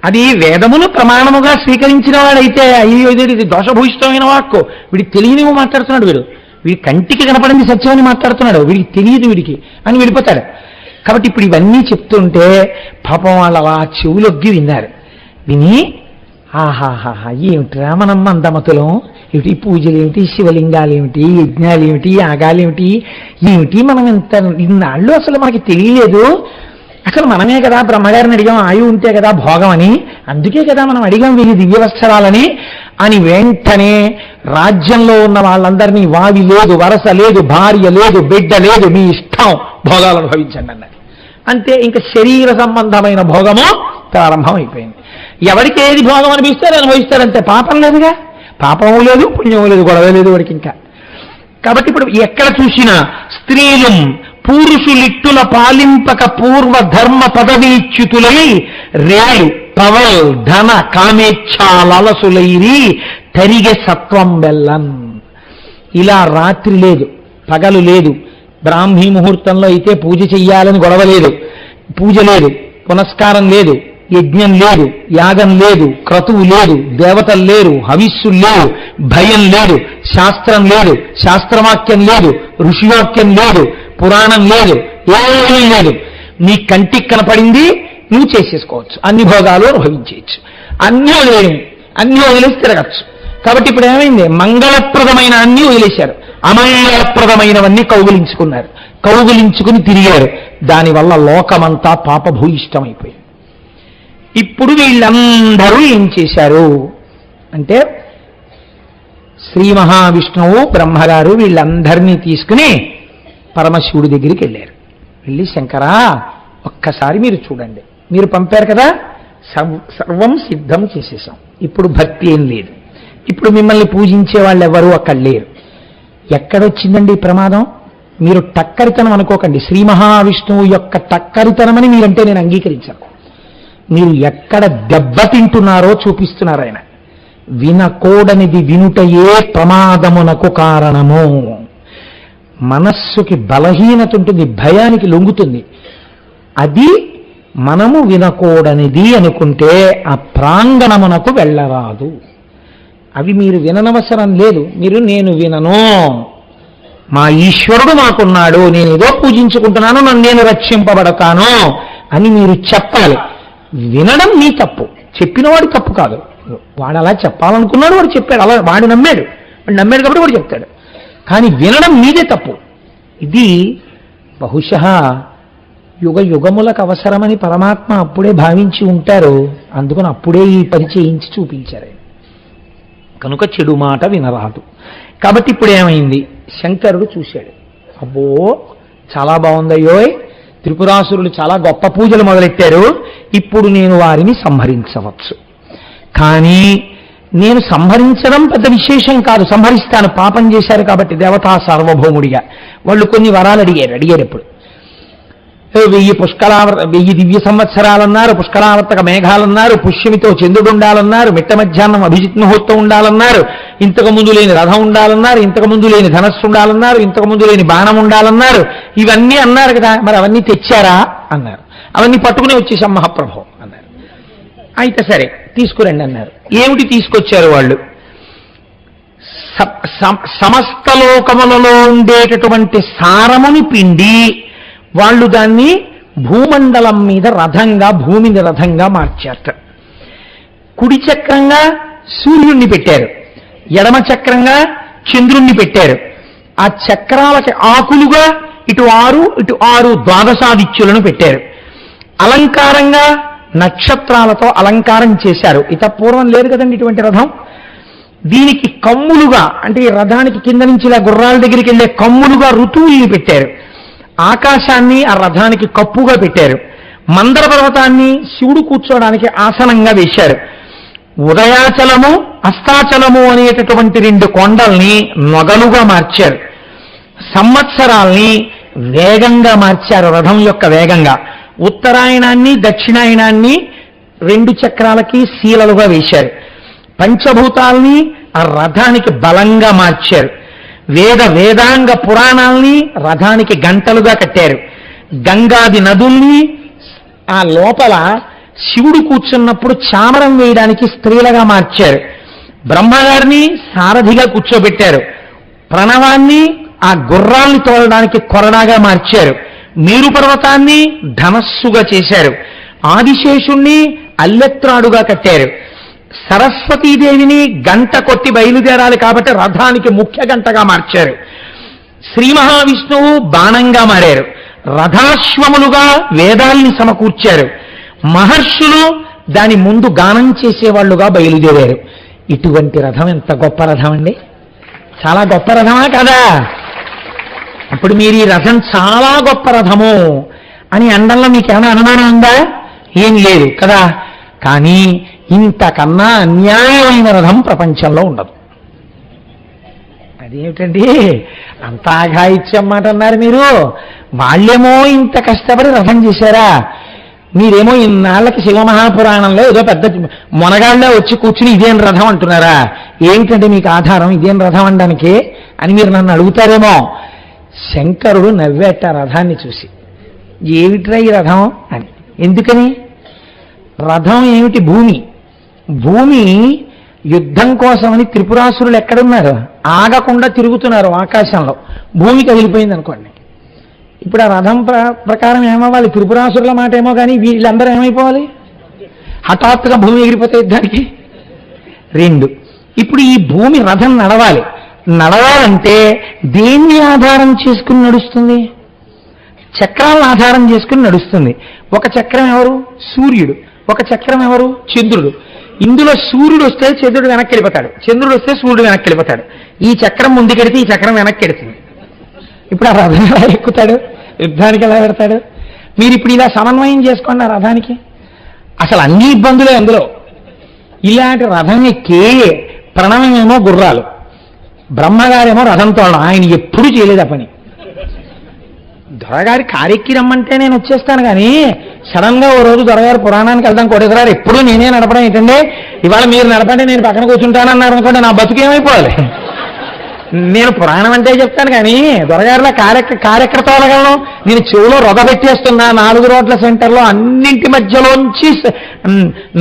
అది వేదమును ప్రమాణముగా స్వీకరించిన వాడైతే అయ్యో ఇది దోషభూయిష్టమైన వాక్కు, వీడికి తెలియనివి మాట్లాడుతున్నాడు, వీడి కంటికి కనపడింది సత్యమని మాట్లాడుతున్నాడు, వీడికి తెలియదు వీడికి అని వెళ్ళిపోతాడు. కాబట్టి ఇప్పుడు ఇవన్నీ చెప్తుంటే పాపం వాళ్ళు అలా చెవులొగ్గి విన్నారు. విని ఆహాహా ఏమిట్రా మనం మందమతులం, ఏమిటి పూజలు ఏమిటి, శివలింగాలు ఏమిటి, యజ్ఞాలు ఏమిటి, యాగాలు ఏమిటి, ఏమిటి మనం ఇంత ఇన్నాళ్ళు అసలు మనకి తెలియలేదు. అసలు మనమే కదా బ్రహ్మగారిని అడిగాం ఆయువు ఉంటే కదా భోగం అని, అందుకే కదా మనం అడిగాం వీరి దివ్యవత్సరాలని అని. వెంటనే రాజ్యంలో ఉన్న వాళ్ళందరినీ వావి లేదు, వరస లేదు, భార్య లేదు, బిడ్డ లేదు, మీ ఇష్టం భోగాలు అనుభవించండి అన్నది. అంతే, ఇంకా శరీర సంబంధమైన భోగము ప్రారంభం అయిపోయింది. ఎవరికి ఏది భోగం అనిపిస్తారో అనుభవిస్తారంతే. పాపం లేదుగా, పాపము లేదు పుణ్యము లేదు, గొడవ లేదు వాడికి ఇంకా. కాబట్టి ఇప్పుడు ఎక్కడ చూసినా స్త్రీలు పురుషులిట్టుల పాలింపక పూర్వ ధర్మ పదవీచ్యుతులై రేలు పవల్ ధన కామేచ్ఛాలసులైరి తరిగె సత్వం బెల్లన్. ఇలా రాత్రి లేదు, పగలు లేదు, బ్రాహ్మీ ముహూర్తంలో అయితే పూజ చెయ్యాలని గొడవ లేదు, పూజ లేదు, పునస్కారం లేదు, యజ్ఞం లేదు, యాగం లేదు, క్రతువు లేదు, దేవతలు లేరు, హవిస్సులు లేవు, భయం లేదు, శాస్త్రం లేదు, శాస్త్రవాక్యం లేదు, ఋషివాక్యం లేదు, పురాణం లేదు, ఏమీ లేదు. నీ కంటికి కనపడింది నువ్వు చేసేసుకోవచ్చు, అన్ని భోగాలు అనుభవించేయచ్చు, అన్నీ వదిలేసి తిరగచ్చు. కాబట్టి ఇప్పుడు ఏమైంది? మంగళప్రదమైన అన్నీ వదిలేశారు, అమంగళప్రదమైనవన్నీ కౌగులించుకున్నారు, కౌగులించుకుని తిరిగారు. దానివల్ల లోకమంతా పాపభూయిష్టమైపోయింది. ఇప్పుడు వీళ్ళందరూ ఏం చేశారు అంటే, శ్రీ మహావిష్ణువు బ్రహ్మగారు వీళ్ళందరినీ తీసుకుని పరమశివుడి దగ్గరికి వెళ్ళారు. వెళ్ళి, శంకరా ఒక్కసారి మీరు చూడండి, మీరు పంపారు కదా, సర్వం సిద్ధం చేసేసాం, ఇప్పుడు భక్తి ఏం లేదు, ఇప్పుడు మిమ్మల్ని పూజించే వాళ్ళు ఎవరు అక్కడ లేరు. ఎక్కడొచ్చిందండి ఈ ప్రమాదం? మీరు టక్కరితనం అనుకోకండి, శ్రీ మహావిష్ణువు యొక్క టక్కరితనమని మీరంటే నేను అంగీకరించాను. మీరు ఎక్కడ దెబ్బతింటున్నారో చూపిస్తున్నారు ఆయన. వినకూడనిది వినుటయే ప్రమాదమునకు కారణము. మనస్సుకి బలహీనత ఉంటుంది, భయానికి లొంగుతుంది. అది మనము వినకూడనిది అనుకుంటే ఆ ప్రాంగణమునకు వెళ్ళరాదు. అవి మీరు విననవసరం లేదు. మీరు నేను వినను, మా ఈశ్వరుడు మాకున్నాడు, నేను ఏదో పూజించుకుంటున్నాను, నన్ను నేను రక్షింపబడతాను అని మీరు చెప్పాలి. వినడం మీ తప్పు, చెప్పినవాడు తప్పు కాదు. వాడు అలా చెప్పాలనుకున్నాడు, వాడు చెప్పాడు, అలా వాడు నమ్మాడు కాబట్టి వాడు చెప్తాడు. కానీ వినడం మీదే తప్పు. ఇది బహుశः యుగ యుగములకు అవసరమని పరమాత్మ అప్పుడే భావించి ఉంటారు. అందుకని అప్పుడే ఈ పని చేయించి చూపించారు. కనుక చెడు మాట వినరాదు. కాబట్టి ఇప్పుడు ఏమైంది? శంకరుడు చూశాడు, అబ్బో చాలా బాగుందయ్యోయ్, త్రిపురాసురులు చాలా గొప్ప పూజలు మొదలెట్టారు, ఇప్పుడు నేను వారిని సంహరించవచ్చు. కానీ నేను సంహరించడం పెద్ద విశేషం కాదు, సంహరిస్తాను, పాపం చేశారు కాబట్టి దేవతా సార్వభౌముడిగా. వాళ్ళు కొన్ని వరాలు అడిగారు. ఎప్పుడు 1000 దివ్య సంవత్సరాలన్నారు, పుష్కరావర్తక మేఘాలన్నారు, పుష్యమితో చంద్రుడు ఉండాలన్నారు, మిట్ట మధ్యాహ్నం అభిజిత్ ముహూర్తం ఉండాలన్నారు, ఇంతకు ముందు లేని రథం ఉండాలన్నారు, ఇంతకు ముందు లేని ధనస్సు ఉండాలన్నారు, ఇంతకు ముందు లేని బాణం ఉండాలన్నారు. ఇవన్నీ అన్నారు కదా, మరి అవన్నీ తెచ్చారా అన్నారు. అవన్నీ పట్టుకుని వచ్చేసాం మహాప్రభు అన్నారు. అయితే సరే తీసుకురండి అన్నారు. ఏమిటి తీసుకొచ్చారు వాళ్ళు? సమస్త లోకములలో ఉండేటటువంటి సారముని పిండి వాళ్ళు దాన్ని భూమండలం మీద రథంగా, భూమిని రథంగా మార్చారట. కుడి చక్రంగా సూర్యుణ్ణి పెట్టారు, ఎడమ చక్రంగా చంద్రుణ్ణి పెట్టారు. ఆ చక్రాలకి ఆకులుగా ఇటు 6 ద్వాదశాదిత్యులను పెట్టారు. అలంకారంగా నక్షత్రాలతో అలంకారం చేశారు. ఇత పూర్వం లేదు కదండి ఇటువంటి రథం. దీనికి కమ్ములుగా, అంటే ఈ రథానికి కింద నుంచి ఇలా గుర్రాల దగ్గరికి వెళ్ళే కమ్ములుగా ఋతువుల్ని పెట్టారు. ఆకాశాన్ని ఆ రథానికి కప్పుగా పెట్టారు. మందర పర్వతాన్ని శివుడు కూర్చోవడానికి ఆసనంగా వేశారు. ఉదయాచలము, అస్తాచలము అనేటటువంటి 2 కొండల్ని నొగలుగా మార్చారు. సంవత్సరాల్ని వేగంగా మార్చారు, రథం యొక్క వేగంగా. ఉత్తరాయణాన్ని, దక్షిణాయనాన్ని 2 చక్రాలకి శీలలుగా వేశారు. పంచభూతాల్ని ఆ రథానికి బలంగా మార్చారు. వేదాంగ పురాణాల్ని రథానికి గంటలుగా కట్టారు. గంగాది నదుల్ని ఆ లోపల శివుడు కూర్చున్నప్పుడు చామరం వేయడానికి స్త్రీలుగా మార్చారు. బ్రహ్మగారిని సారథిగా కూర్చోబెట్టారు. ప్రణవాన్ని ఆ గుర్రాల్ని తోలడానికి కొరడాగా మార్చారు. మేరు పర్వతాన్ని ధనస్సుగా చేశారు. ఆదిశేషుణ్ణి అల్లెత్రాడుగా కట్టారు. సరస్వతీదేవిని గంట కొట్టి బయలుదేరాలి కాబట్టి రథానికి ముఖ్య గంటగా మార్చారు. శ్రీ మహావిష్ణువు బాణంగా మారారు. రథాశ్వములుగా వేదాల్ని సమకూర్చారు. మహర్షులు దాని ముందు గానం చేసేవాళ్లుగా బయలుదేరారు. ఇటువంటి రథం ఎంత గొప్ప రథం అండి! చాలా గొప్ప రథమా కదా? అప్పుడు మీరు ఈ రథం చాలా గొప్ప రథము అని అండంలో మీకేమైనా అనుమానం ఉందా? ఏం లేదు కదా. కానీ ఇంతకన్నా అన్యాయమైన రథం ప్రపంచంలో ఉండదు. అది ఇదేమిటండి అంత ఆఘాయిత్యం మాట అన్నారు మీరు. వాళ్ళేమో ఇంత కష్టపడి రథం చేశారా, మీరేమో ఇన్నాళ్ళకి శివమహాపురాణంలో ఏదో పెద్ద మొనగాళ్ళే వచ్చి కూర్చుని ఇదేం రథం అంటున్నారా? ఏమిటంటే మీకు ఆధారం ఇదేం రథం అనడానికి అని మీరు నన్ను అడుగుతారేమో. శంకరుడు నవ్వేట రథాన్ని చూసి, ఏమిట్రా ఈ రథం అని. ఎందుకని? రథం ఏమిటి? భూమి. భూమి యుద్ధం కోసమని త్రిపురాసురులు ఎక్కడున్నారు? ఆగకుండా తిరుగుతున్నారు ఆకాశంలో. భూమి కదిలిపోయింది అనుకోండి, ఇప్పుడు ఆ రథం ప్రకారం ఏమవ్వాలి? త్రిపురాసురుల మాట ఏమో కానీ వీళ్ళందరూ ఏమైపోవాలి? హఠాత్తుగా భూమి ఎగిరిపోతే యుద్ధానికి. రెండు, ఇప్పుడు ఈ భూమి రథం నడవాలి. నడవాలంటే దేన్ని ఆధారం చేసుకుని నడుస్తుంది? చక్రాలను ఆధారం చేసుకుని నడుస్తుంది. ఒక చక్రం ఎవరు? సూర్యుడు. ఒక చక్రం ఎవరు? చంద్రుడు. ఇందులో సూర్యుడు వస్తే చంద్రుడు వెనక్కి వెళ్ళిపోతాడు, చంద్రుడు వస్తే సూర్యుడు వెనక్కి వెళ్ళిపోతాడు. ఈ చక్రం ముందుకెడితే ఈ చక్రం వెనక్కి వెడుతుంది. ఇప్పుడు ఆ రథం ఎలా ఎక్కుతాడు? యుద్ధానికి ఎలా పెడతాడు? మీరు ఇప్పుడు ఇలా సమన్వయం చేసుకోండి ఆ రథానికి. అసలు అన్ని ఇబ్బందులే అందులో. ఇలాంటి రథం ఎక్కి ప్రణవమేమో గుర్రాలు, బ్రహ్మగారేమో రథం తోడడం. ఆయన ఎప్పుడు చేయలేదు ఆ పని. దొరగారి కారెక్కి రమ్మంటే నేను వచ్చేస్తాను కానీ సడన్ గా ఓ రోజు దొరగారు పురాణానికి వెళ్దాం కోటేశ్వరారు ఎప్పుడు నేనే నడపడం ఏంటంటే, ఇవాళ మీరు నడపండి నేను పక్కన కూర్చుంటానన్నారు అనుకోండి, నా బతుకేమైపోవాలి. నేను పురాణం అంటే చెప్తాను కానీ దొరగారిలో కారెక్కడ తోలగలను? నేను చెవులో రొద పెట్టేస్తున్నా 4 రోడ్ల సెంటర్లో అన్నింటి మధ్యలోంచి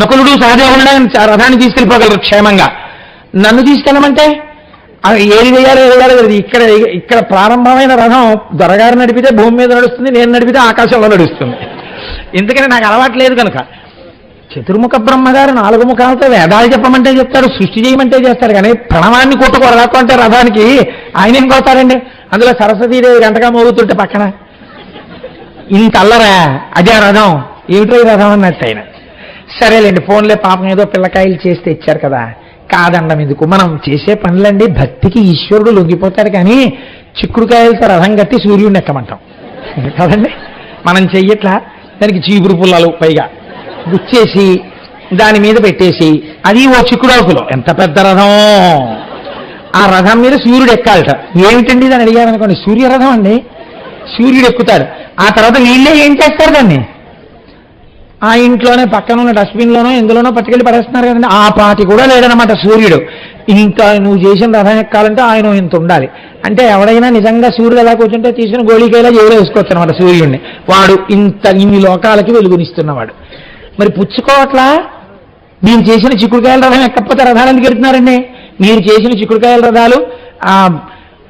నకులుడు సహదేవుడు రథాన్ని తీసుకెళ్ళిపోగలరు క్షేమంగా. నన్ను తీసుకెళ్ళమంటే ఏది వేయాలి ఇక్కడ ఇక్కడ ప్రారంభమైన రథం దొరగారు నడిపితే భూమి మీద నడుస్తుంది, నేను నడిపితే ఆకాశంలో నడుస్తుంది. ఎందుకని నాకు అలవాటు లేదు కనుక. చతుర్ముఖ బ్రహ్మగారు 4 ముఖాలతో వేదాలు చెప్పమంటే చెప్తాడు, సృష్టి చేయమంటే చేస్తాడు. కానీ ప్రణవాన్ని కొట్టుకోరాకు అంటే రథానికి ఆయన ఏం కొడతారండి? అందులో సరస్వతీదేవి గంటగా మోగుతుంటే పక్కన ఇంత అల్లరా, అదే రథం. ఏమిటో ఈ రథం అన్నట్టు ఆయన. సరేలేండి ఫోన్లే, పాపం ఏదో పిల్లకాయలు చేస్తే ఇచ్చారు కదా, కాదండం ఎందుకు. మనం చేసే పనులండి భక్తికి ఈశ్వరుడు లొంగిపోతాడు. కానీ చిక్కుడుకాయలతో రథం కట్టి సూర్యుడిని ఎక్కమంటాం కదండి. మనం చెయ్యట్లా, దానికి చీపురు పుల్లలు పైగా గుచ్చేసి దాని మీద పెట్టేసి, అది ఓ చిక్కుడాకులో ఎంత పెద్ద రథం. ఆ రథం మీద సూర్యుడు ఎక్కాలట. ఏమిటండి దాన్ని అడిగారనుకోండి, సూర్యరథం అండి. సూర్యుడు ఎక్కుతాడు. ఆ తర్వాత వీళ్ళే ఏం చేస్తారు దాన్ని? ఆ ఇంట్లోనే పక్కన ఉన్న డస్ట్బిన్లోనో ఎందులోనో పట్టుకెళ్ళి పడేస్తున్నారు కదండి. ఆ పాటి కూడా లేదనమాట సూర్యుడు. ఇంకా నువ్వు చేసిన రథం ఎక్కాలంటే ఆయన ఇంత ఉండాలి. అంటే ఎవడైనా నిజంగా సూర్యుడు ఎలా కూర్చుంటే తీసుకుని గోళీకాయలా జైలు వేసుకోవచ్చు అనమాట సూర్యుడిని. వాడు ఇన్ని లోకాలకి వెలుగునిస్తున్నవాడు. మరి పుచ్చుకోవట్లా? మీరు చేసిన చిక్కుడుకాయల రథం ఎక్కకపోతే రథాలు ఎందుకు ఎడుతున్నారండి? మీరు చేసిన చిక్కుడుకాయల రథాలు ఆ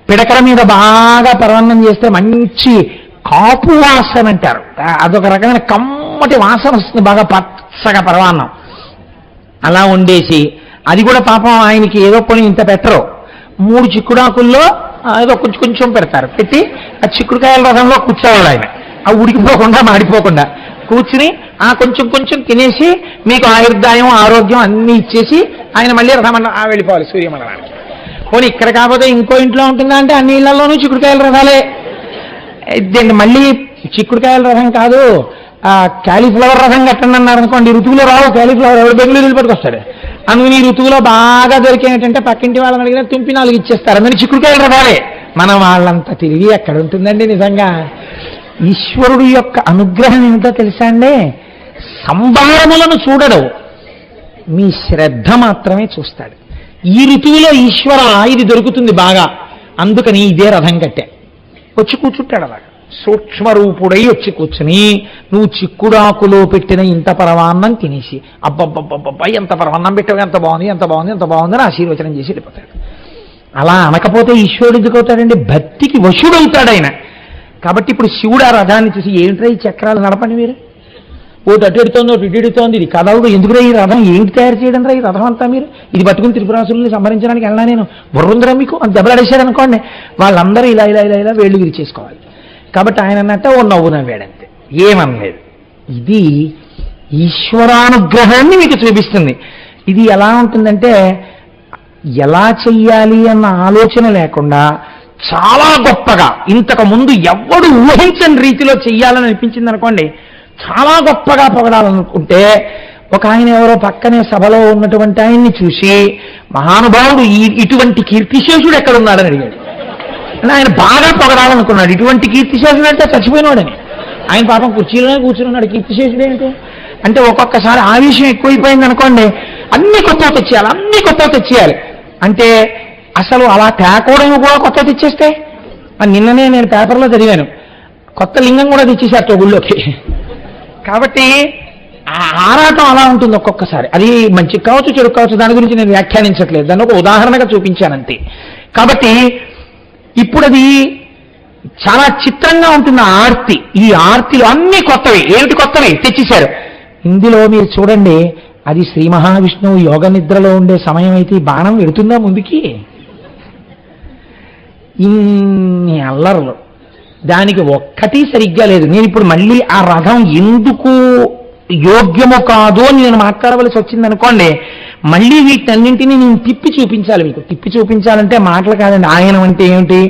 పిడకల మీద బాగా పరవన్నం చేస్తే మంచి కాపు వాసన అంటారు, అదొక రకమైన కమ్మటి వాసన వస్తుంది, బాగా పచ్చగా పరవాన్నం అలా వండేసి, అది కూడా పాపం ఆయనకి ఏదో పని ఇంత పెట్టరు, 3 చిక్కుడాకుల్లో ఏదో కొంచెం పెడతారు. పెట్టి ఆ చిక్కుడుకాయల రథంలో కూర్చోవాలి ఆయన. ఆ ఉడికిపోకుండా మాడిపోకుండా కూర్చుని ఆ కొంచెం తినేసి మీకు ఆయుర్దాయం ఆరోగ్యం అన్నీ ఇచ్చేసి ఆయన మళ్ళీ రథం వెళ్ళిపోవాలి సూర్యమండలానికి. పోనీ ఇక్కడ కాకపోతే ఇంకో ఇంట్లో ఉంటుందా అంటే అన్ని ఇళ్లలోనూ చిక్కుడుకాయల రథాలే. మళ్ళీ చిక్కుడుకాయల రథం కాదు, క్యాలీఫ్లవర్ రథం కట్టండి అన్నారు అనుకోండి, ఋతువులో రావు క్యాలీఫ్లవర్, ఎవరు బెంగళూరు పట్టుకొస్తాడు. అందుకని ఈ ఋతువులో బాగా దొరికేటంటే పక్కింటి వాళ్ళని అడిగినా తుంపి 4 ఇచ్చేస్తారు. అందుకని చిక్కుడుకాయల రథాలే. మనం వాళ్ళంతా తిరిగి ఎక్కడ ఉంటుందండి నిజంగా. ఈశ్వరుడు యొక్క అనుగ్రహం ఏమిటో తెలుసా అండి? సంభారములను చూడడు, మీ శ్రద్ధ మాత్రమే చూస్తాడు. ఈ ఋతువులో ఈశ్వర ఇది దొరుకుతుంది బాగా, అందుకని ఇదే రథం కట్టే వచ్చి కూర్చుంటాడు. అలాగా సూక్ష్మరూపుడై వచ్చి కూర్చుని నువ్వు చిక్కుడాకులో పెట్టిన ఇంత పరవాన్నం తినేసి అబ్బబ్బబ్బబ్బా ఎంత పరవాన్నం పెట్టావు, ఎంత బాగుంది ఎంత బాగుంది ఎంత బాగుందని ఆశీర్వచనం చేసి వెళ్ళిపోతాడు. అలా అనకపోతే ఈశ్వరుడు ఎందుకవుతాడండి? భక్తికి వశుడవుతాడు ఆయన. కాబట్టి ఇప్పుడు శివుడు ఆ రథాన్ని చూసి, ఏంట్రా ఈ చక్రాలు నడపండి మీరు, ఓటు అటు ఎడుతోంది ఒకటి ఇటు ఎడుతోంది, ఇది కదలదు, ఎందుకురా ఈ రథం, ఏమిటి తయారు చేయడం రా ఈ రథం అంతా, మీరు ఇది పట్టుకుని త్రిపురాసురుల్ని సంహరించడానికి వెళ్ళినా నేను బుర్రుందిరా మీకు అని దెబ్బలాడేశాడు అనుకోండి, వాళ్ళందరూ ఇలా ఇలా ఇలా ఇలా వేళ్ళు విరిచేసుకోవాలి. కాబట్టి ఆయన అన్నట్టే ఓ నవ్వు నవ్వాడంతే, ఏమనలేదు. ఇది ఈశ్వరానుగ్రహాన్ని మీకు చూపిస్తుంది. ఇది ఎలా ఉంటుందంటే ఎలా చెయ్యాలి అన్న ఆలోచన లేకుండా చాలా గొప్పగా ఇంతకు ముందు ఎవ్వడు ఊహించని రీతిలో చెయ్యాలని అనిపించింది అనుకోండి, చాలా గొప్పగా పొగడాలనుకుంటే ఒక ఆయన ఎవరో పక్కనే సభలో ఉన్నటువంటి ఆయన్ని చూసి, మహానుభావుడు ఇటువంటి కీర్తిశేషుడు ఎక్కడున్నాడని అడిగాడు. అంటే ఆయన బాగా పొగడాలనుకున్నాడు. ఇటువంటి కీర్తిశేషుడు అంటే చచ్చిపోయినవాడని. ఆయన పాపం కుర్చీలోనే కూర్చుని ఉన్నాడు. కీర్తిశేషుడు ఏంటి అంటే, ఒక్కొక్కసారి ఆవేశం ఎక్కువైపోయింది అనుకోండి, అన్ని కొత్తవి తెచ్చేయాలి. అంటే అసలు అలా తేకోవడం కూడా కొత్త తెచ్చేస్తే, నిన్ననే నేను పేపర్లో చదివాను, కొత్త లింగం కూడా తెచ్చేసారు గుళ్ళోకి. కాబట్టి ఆ ఆరాటం అలా ఉంటుంది ఒక్కొక్కసారి. అది మంచి కావచ్చు, చెడు కావచ్చు, దాని గురించి నేను వ్యాఖ్యానించట్లేదు, దాన్ని ఒక ఉదాహరణగా చూపించానంతే. కాబట్టి ఇప్పుడు అది చాలా చిత్రంగా ఉంటుంది ఆర్తి. ఈ ఆర్తిలో అన్ని కొత్తవి. ఏమిటి కొత్తవి తెచ్చేశారు. ఇందులో మీరు చూడండి, అది శ్రీ మహావిష్ణువు యోగ నిద్రలో ఉండే సమయం అయితే ఈ బాణం వెడుతుందా ముందుకి? ఇన్ని అల్లర్లు, దానికి ఒక్కటి సరిగ్గా లేదు. నేను ఇప్పుడు మళ్ళీ ఆ రథం ఎందుకు యోగ్యమో కాదో అని నేను మాట్లాడవలసి వచ్చింది అనుకోండి, మళ్ళీ వీటన్నింటినీ నేను తిప్పి చూపించాలి మీకు. తిప్పి చూపించాలంటే మాటలు కాదండి. ఆయనం అంటే ఏమిటి,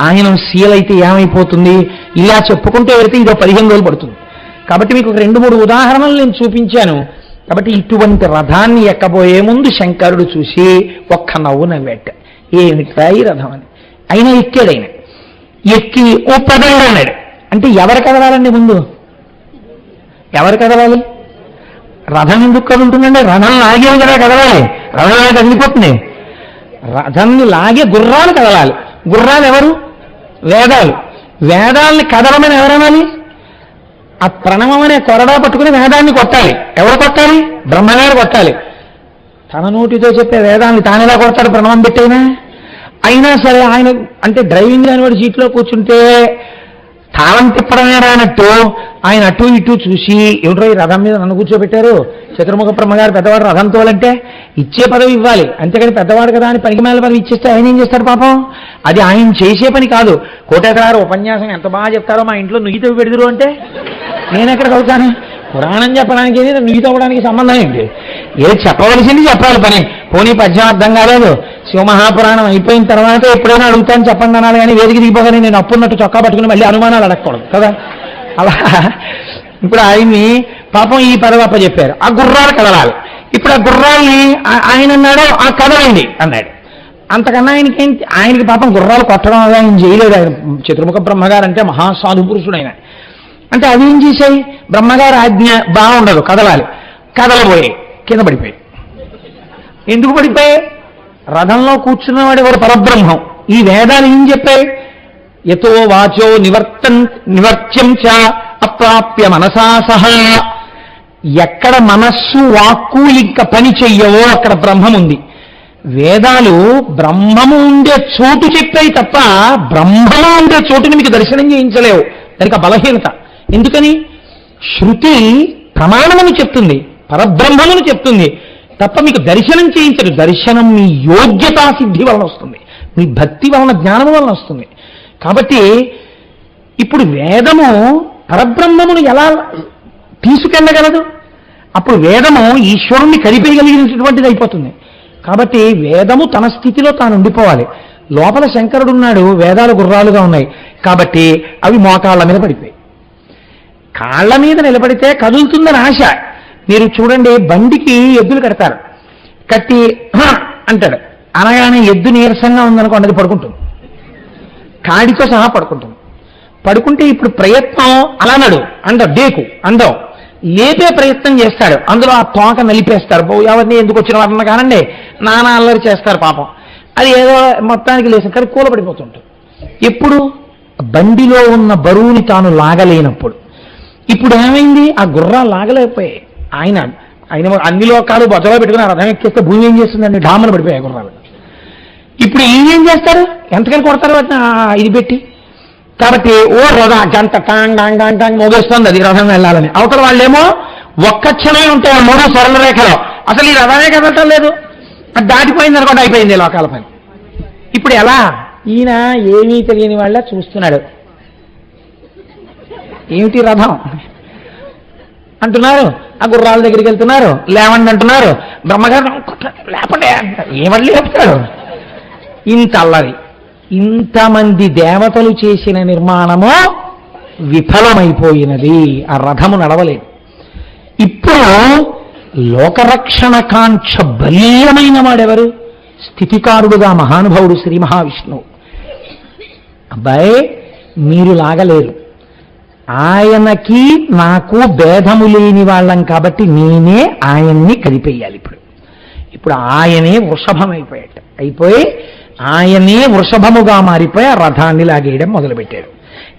ఆయనం సీల్ అయితే ఏమైపోతుంది, ఇలా చెప్పుకుంటూ వెళితే ఇదో 15 రోజులు పడుతుంది. కాబట్టి మీకు 2-3 ఉదాహరణలు నేను చూపించాను. కాబట్టి ఇటువంటి రథాన్ని ఎక్కబోయే ముందు శంకరుడు చూసి ఒక్క నవ్వు నవ్వేట. ఏమిట్రా ఈ రథం అని. అయినా ఎక్కాడు. ఆయన ఎక్కి ఓ పదండి అన్నాడు. అంటే ఎవరు కదలాలండి ముందు? ఎవరు కదలాలి? రథం ఎందుకు కదులుతుందండి? రథం లాగే కదా కదలాలి. రథం లాగే కదిలిపోతుంది. రథాన్ని లాగే గుర్రాలు కదలాలి. గుర్రాలు ఎవరు? వేదాలు. వేదాలని కదలమని ఎవరనాలి? ఆ ప్రణవం అనే కొరడా పట్టుకుని వేదాన్ని కొట్టాలి. ఎవరు కొట్టాలి? బ్రహ్మగారు కొట్టాలి. తన నోటితో చెప్పే వేదాన్ని తానేలా కొడతాడు ప్రణవం పెట్టైనా? అయినా సరే ఆయన అంటే డ్రైవింగ్ అని వాడి సీట్లో కూర్చుంటే తాళం తిప్పడమే రానట్టు ఆయన అటు ఇటు చూసి, ఏమిటో ఈ రథం మీద నన్ను కూర్చోబెట్టారు, చతుర్ముఖ బ్రహ్మగారు పెద్దవాడు రథం తోలంటే ఇచ్చే పదవి ఇవ్వాలి, అంతేకాని పెద్దవాడు కదా అని పనికి మేల పదవి ఇచ్చేస్తే ఆయన ఏం చేస్తాడు పాపం? అది ఆయన చేసే పని కాదు. కోటేకరారు ఉపన్యాసం ఎంత బాగా చెప్తారో, మా ఇంట్లో నుయ్యి తవ్వి పెడదురు అంటే నేను ఎక్కడికి అవుతాను? పురాణం చెప్పడానికి నుయ్యి తవ్వడానికి సంబంధం ఏంటి? ఏది చెప్పవలసింది చెప్పాలి పని. పోనీ పద్యం అర్థం కాలేదు, శివమహాపురాణం అయిపోయిన తర్వాత ఎప్పుడైనా అడుగుతాను చెప్పండి అనాలి, కానీ వేదిక దిగిపోగానే నేను అప్పున్నట్టు చొక్కా పట్టుకుని మళ్ళీ అనుమానాలు అడగకూడదు కదా. అలా ఇప్పుడు ఆయన్ని పాపం ఈ పదవప్ప చెప్పారు, ఆ గుర్రాలు కదలాలి. ఇప్పుడు ఆ గుర్రాల్ని ఆయన అన్నాడు, ఆ కదలండి అన్నాడు. అంతకన్నా ఆయనకి పాపం గుర్రాలు కొట్టడం అది ఆయన చేయలేదు. ఆయన చతుర్ముఖ బ్రహ్మగారు అంటే మహాసాధు పురుషుడు ఆయన. అంటే అవి ఏం చేశాయి? బ్రహ్మగారు ఆజ్ఞ బాగుండదు, కదలాలి. కదలబోయాయి, కింద పడిపోయాయి. ఎందుకు పడిపోయాయి? రథంలో కూర్చున్నవాడు ఎవరు? పరబ్రహ్మం. ఈ వేదాలు ఏం చెప్పాయి? యతో వాచో నివర్త్యం చ అప్రాప్య మనసా సహా. ఎక్కడ మనస్సు వాక్కు ఇంకా పని చెయ్యవో అక్కడ బ్రహ్మం ఉంది. వేదాలు బ్రహ్మము ఉండే చోటు చెప్పాయి తప్ప బ్రహ్మము ఉండే చోటుని మీకు దర్శనం చేయించలేవు. దానికి ఆ బలహీనత. ఎందుకని? శృతి ప్రమాణమును చెప్తుంది, పరబ్రహ్మమును చెప్తుంది తప్ప మీకు దర్శనం చేయించదు. దర్శనం మీ యోగ్యతా సిద్ధి వలన వస్తుంది, మీ భక్తి వలన, జ్ఞానము వలన వస్తుంది. కాబట్టి ఇప్పుడు వేదము పరబ్రహ్మమును ఎలా తీసుకెళ్ళగలదు? అప్పుడు వేదము ఈశ్వరుణ్ణి కరిపేయగలిగినటువంటిది అయిపోతుంది. కాబట్టి వేదము తన స్థితిలో తాను ఉండిపోవాలి. లోపల శంకరుడు ఉన్నాడు, వేదాలు గుర్రాలుగా ఉన్నాయి కాబట్టి అవి మోకాళ్ళ మీద పడిపోయి. కాళ్ళ మీద నిలబడితే కదులుతుందని ఆశ. మీరు చూడండి, బండికి ఎద్దులు కడతారు, కట్టి అంటాడు, అనగానే ఎద్దు నీరసంగా ఉందనుకోండి అది పడుకుంటుంది, కాడితో సహా పడుకుంటుంది. పడుకుంటే ఇప్పుడు ప్రయత్నం అలానడు డేకు అందం లేపే ప్రయత్నం చేస్తాడు, అందులో ఆ తోక నలిపేస్తారు. ఎవరిని ఎందుకు వచ్చిన వారన్నా కానండి నానా అల్లరి చేస్తారు పాపం. అది ఏదో మొత్తానికి లేసి కానీ కూలబడిపోతుంటాడు. ఎప్పుడు? బండిలో ఉన్న బరువుని తాను లాగలేనప్పుడు. ఇప్పుడు ఏమైంది? ఆ గుర్రాలు లాగలేకపోయాయి. ఆయన అన్ని లోకాలు బొజ్జలో పెట్టుకుని రథం ఎక్కేస్తే భూమి ఏం చేస్తుందండి? డామను పడిపోయాయి గుర్రాలు. ఇప్పుడు ఏం చేస్తారు? ఎంతకని కొడతారు వాటిని ఇది పెట్టి. కాబట్టి ఓ రథ గంట టాంగ్ డాంగ్ డాంగ్ టాంగ్ మోగేస్తుంది అది రథం వెళ్ళాలని. అవతల వాళ్ళేమో ఒక్క క్షణమే ఉంటాయి ఆ 3 సరళ రేఖలో, అసలు ఈ రథమే కదలటం లేదు. అది దాటిపోయింది అనుకోండి, అయిపోయింది లోకాల పని. ఇప్పుడు ఎలా? ఈయన ఏమీ తెలియని వాళ్ళ చూస్తున్నాడు. ఏమిటి రథం అంటున్నారు, ఆ గుర్రాల దగ్గరికి వెళ్తున్నారు, లేవండి అంటున్నారు. బ్రహ్మగారు లేపండి అంటారు, ఏమని లేపుతాడు? ఇంత అల్లరి. ఇంతమంది దేవతలు చేసిన నిర్మాణము విఫలమైపోయినది, ఆ రథము నడవలేదు. ఇప్పుడు లోకరక్షణ కాంక్ష బలీయమైన వాడెవరు? స్థితికారుడుగా మహానుభావుడు శ్రీ మహావిష్ణువు. అబ్బాయి మీరు లాగలేరు, ఆయనకి నాకు భేదము లేని వాళ్ళం కాబట్టి నేనే ఆయన్ని కలిపేయాలి. ఇప్పుడు ఆయనే వృషభం అయిపోయి ఆయనే వృషభముగా మారిపోయి ఆ రథాన్ని లాగేయడం మొదలుపెట్టాడు.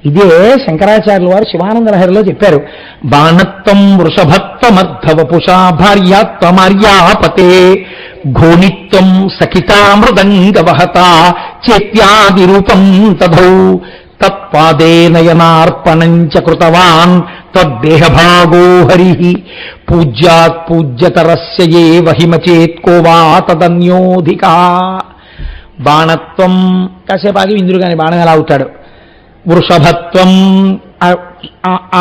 ఇదే శంకరాచార్యుల వారు శివానంద లహరిలో చెప్పారు. బాణత్వం వృషభత్వమర్ధవపుషా భార్యాత్వమార్యాపతే ఘోణిత్వం సఖితామృదంగవహత చేత్యాది రూపం తథౌ తత్పాదే నయనార్పణం చ కృతవాన్ తద్దేహభాగో హరి పూజ్యాత్ పూజ్యతరస్య ఏ వహిమచేత్కో వా తదన్యోధికా. బాణత్వం కాసేపు ఆగి ఇంద్రుడు కానీ బాణం ఎలా అవుతాడు. వృషభత్వం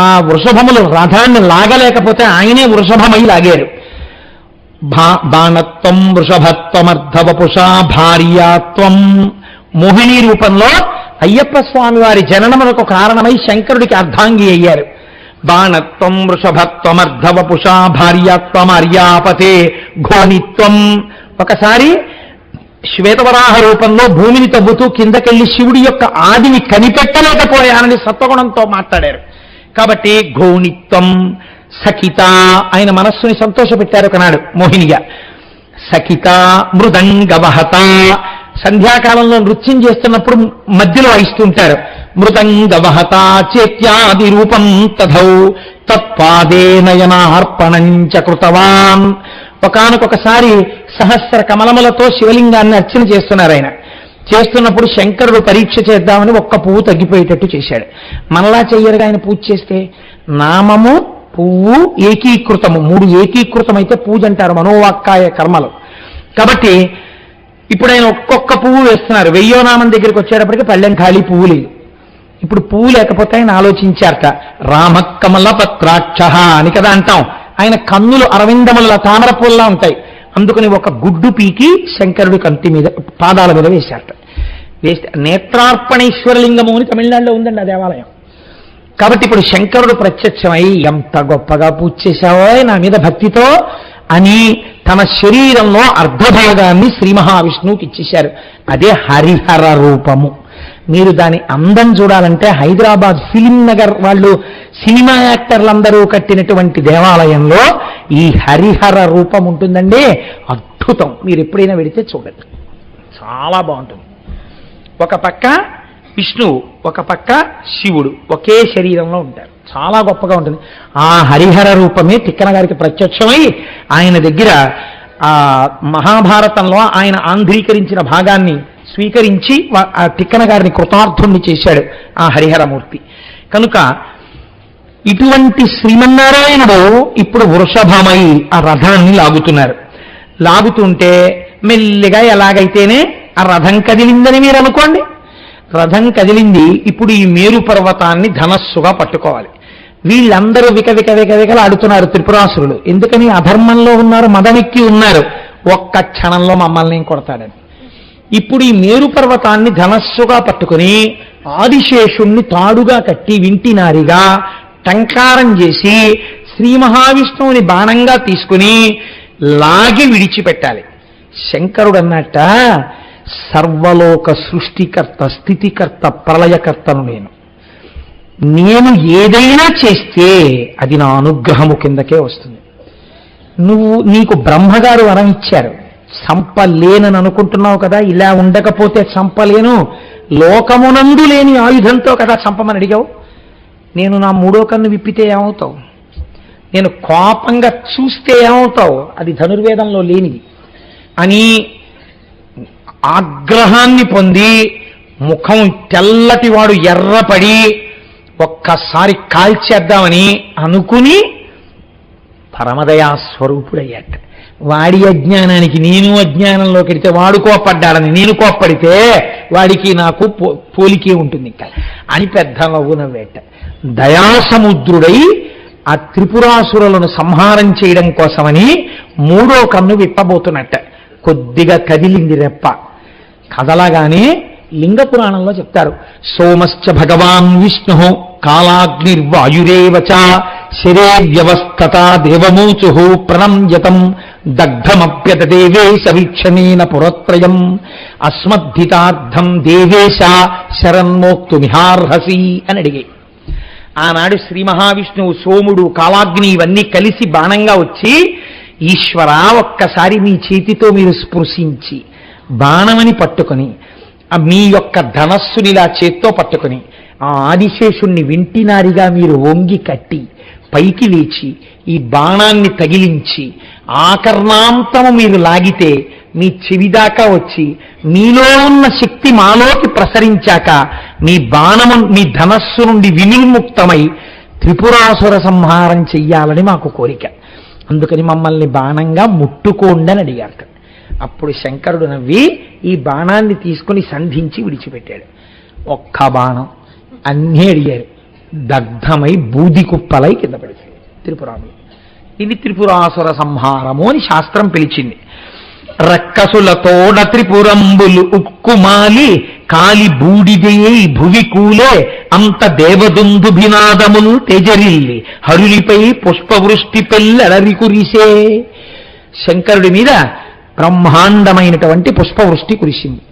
ఆ వృషభములు రథాన్ని లాగలేకపోతే ఆయనే వృషభమై లాగారు. బాణత్వం వృషభత్వమర్ధవపుషా భార్యాత్వం మోహిని రూపంలో అయ్యప్ప స్వామి వారి జననములకు కారణమై శంకరుడికి అర్ధాంగి అయ్యారు. బాణత్వం వృషభత్వమర్ధవపుషా భార్యాత్వమార్యాపతే ఘోణిత్వం. ఒకసారి శ్వేతవరాహ రూపంలో భూమిని తవ్వుతూ కిందకెళ్లి శివుడి యొక్క ఆదిని కనిపెట్టలేకపోయానని సత్వగుణంతో మాట్లాడారు కాబట్టి ఘోణిత్వం. సఖిత ఆయన మనస్సుని సంతోషపెట్టారు ఒకనాడు మోహినిగా. సఖిత మృదంగవహత సంధ్యాకాలంలో నృత్యం చేస్తున్నప్పుడు మధ్యలో వాయిస్తుంటారు. మృదంగవహత చేత్యాది రూపం తథౌ తత్పాదే నయనార్పణం చ కృతవాన్. ఒకానొకసారి సహస్ర కమలములతో శివలింగాన్ని అర్చన చేస్తున్నారు. ఆయన చేస్తున్నప్పుడు శంకరుడు పరీక్ష చేద్దామని ఒక్క పువ్వు తగ్గిపోయేటట్టు చేశాడు. మనలా చెయ్యరుగా ఆయన పూజ చేస్తే నామము పువ్వు ఏకీకృతము, మూడు ఏకీకృతమైతే పూజ అంటారు మనోవాక్కాయ కర్మలు. కాబట్టి ఇప్పుడు ఆయన ఒక్కొక్క పువ్వు వేస్తున్నారు. 1000వ నామం దగ్గరికి వచ్చేటప్పటికి పళ్ళెం ఖాళీ పువ్వు లేదు. ఇప్పుడు పువ్వు లేకపోతే ఆయన ఆలోచించారట. రామకమల పత్రాక్ష అని కదా అంటాం. ఆయన కన్నులు అరవిందముల తామర పూల్లా ఉంటాయి. అందుకని ఒక గుడ్డు పీకి శంకరుడి కంటి మీద పాదాల మీద వేశారట. వేస్తే నేత్రార్పణేశ్వరలింగము అని తమిళనాడులో ఉందండి ఆ దేవాలయం. కాబట్టి ఇప్పుడు శంకరుడు ప్రత్యక్షమై ఎంత గొప్పగా పూజ చేశావో నా మీద భక్తితో అని తన శరీరంలో అర్ధభాగాన్ని శ్రీ మహావిష్ణువుకి ఇచ్చేశారు. అదే హరిహర రూపము. మీరు దాని అందం చూడాలంటే హైదరాబాద్ ఫిలిం నగర్ వాళ్ళు సినిమా యాక్టర్లందరూ కట్టినటువంటి దేవాలయంలో ఈ హరిహర రూపం ఉంటుందండి. అద్భుతం. మీరు ఎప్పుడైనా వెడితే చూడండి, చాలా బాగుంటుంది. ఒక పక్క విష్ణువు, ఒక పక్క శివుడు ఒకే శరీరంలో ఉంటారు. చాలా గొప్పగా ఉంటుంది. ఆ హరిహర రూపమే తిక్కన గారికి ప్రత్యక్షమై ఆయన దగ్గర ఆ మహాభారతంలో ఆయన ఆంధ్రీకరించిన భాగాన్ని స్వీకరించి ఆ తిక్కన గారిని కృతార్థుణ్ణి చేశాడు ఆ హరిహరమూర్తి. కనుక ఇటువంటి శ్రీమన్నారాయణుడు ఇప్పుడు వృషభమై ఆ రథాన్ని లాగుతున్నారు. లాగుతుంటే మెల్లిగా ఎలాగైతేనే ఆ రథం కదిలిందని మీరు అనుకోండి. రథం కదిలింది. ఇప్పుడు ఈ మేరు పర్వతాన్ని ధనస్సుగా పట్టుకోవాలి. వీళ్ళందరూ వికలాడుతున్నారు త్రిపురాసురులు. ఎందుకని? అధర్మంలో ఉన్నారు, మదమెక్కి ఉన్నారు. ఒక్క క్షణంలో మమ్మల్ని కొడతాడని. ఇప్పుడు ఈ మేరు పర్వతాన్ని ధనస్సుగా పట్టుకుని ఆదిశేషుణ్ణి తాడుగా కట్టి వింటినారిగా టంకారం చేసి శ్రీ మహావిష్ణువుని బాణంగా తీసుకుని లాగి విడిచిపెట్టాలి. శంకరుడు అన్నట్ట, సర్వలోక సృష్టికర్త, స్థితికర్త, ప్రళయకర్తను నేను ఏదైనా చేస్తే అది నా అనుగ్రహము కిందకే వస్తుంది. నీకు బ్రహ్మగారు వరం ఇచ్చారు, సంపలేనని అనుకుంటున్నావు కదా, ఇలా ఉండకపోతే సంపలేను, లోకమునందు లేని ఆయుధంతో కదా చంపమని అడిగావు. నేను నా మూడో కన్ను విప్పితే ఏమవుతావు? నేను కోపంగా చూస్తే ఏమవుతావు? అది ధనుర్వేదంలో లేనిది అని ఆగ్రహాన్ని పొంది ముఖం తెల్లటివాడు ఎర్రపడి ఒక్కసారి కాల్చేద్దామని అనుకుని పరమదయాస్వరూపుడయ్యాట. వాడి అజ్ఞానానికి నేను అజ్ఞానంలో కెడితే వాడు కోప్పడ్డాడని నేను కోప్పడితే వాడికి నాకు పోలికే ఉంటుంది ఇంకా అని పెద్ద నవ్వు నవ్వేట. దయాసముద్రుడై ఆ త్రిపురాసురులను సంహారం చేయడం కోసమని మూడో కన్ను విప్పబోతున్నట్ట. కొద్దిగా కదిలింది రెప్ప. కదలగానే లింగ పురాణంలో చెప్తారు, సోమశ్చ భగవాన్ విష్ణు కాలాగ్నిర్వాయురేవచ శరే వ్యవస్థత దేవమూచు ప్రణమ్యతం దగ్ధమప్యదేవేశ వీక్షణేన పురత్రయం అస్మద్ధితార్థం దేవేశ శరన్మోక్తుమిహార్హసి అని అడిగే. ఆనాడు శ్రీ మహావిష్ణువు, సోముడు, కాలాగ్ని ఇవన్నీ కలిసి బాణంగా వచ్చి, ఈశ్వర ఒక్కసారి మీ చేతితో మీరు స్పృశించి బాణమని పట్టుకొని మీ యొక్క ధనస్సునిలా చేత్తో పట్టుకొని ఆ ఆదిశేషుణ్ణి వింటినారిగా మీరు వంగి కట్టి పైకి లేచి ఈ బాణాన్ని తగిలించి ఆకర్ణాంతము మీరు లాగితే మీ చెవిదాకా వచ్చి మీలో ఉన్న శక్తి మాలోకి ప్రసరించాక మీ బాణము మీ ధనస్సు నుండి వినిర్ముక్తమై త్రిపురాసుర సంహారం చెయ్యాలని మాకు కోరిక. అందుకని మమ్మల్ని బాణంగా ముట్టుకోండి అని అడిగారు. అప్పుడు శంకరుడు నవ్వి ఈ బాణాన్ని తీసుకుని సంధించి విడిచిపెట్టాడు. ఒక్క బాణం అన్నీ అడిగారు, దగ్ధమై బూది కుప్పలై కింద పడిపోయాడు త్రిపురాములు. ఇది త్రిపురాసుర సంహారము అని శాస్త్రం పిలిచింది. రక్కసులతోడ త్రిపురంబులు ఉక్కుమాలి కాలి బూడిదయే భువి కూలే అంత దేవదుందుభినాదములు తెజరిల్లి హరులిపై పుష్పవృష్టి పెల్లడరి కురిసే. శంకరుడి మీద బ్రహ్మాండమైనటువంటి పుష్పవృష్టి కురిసింది.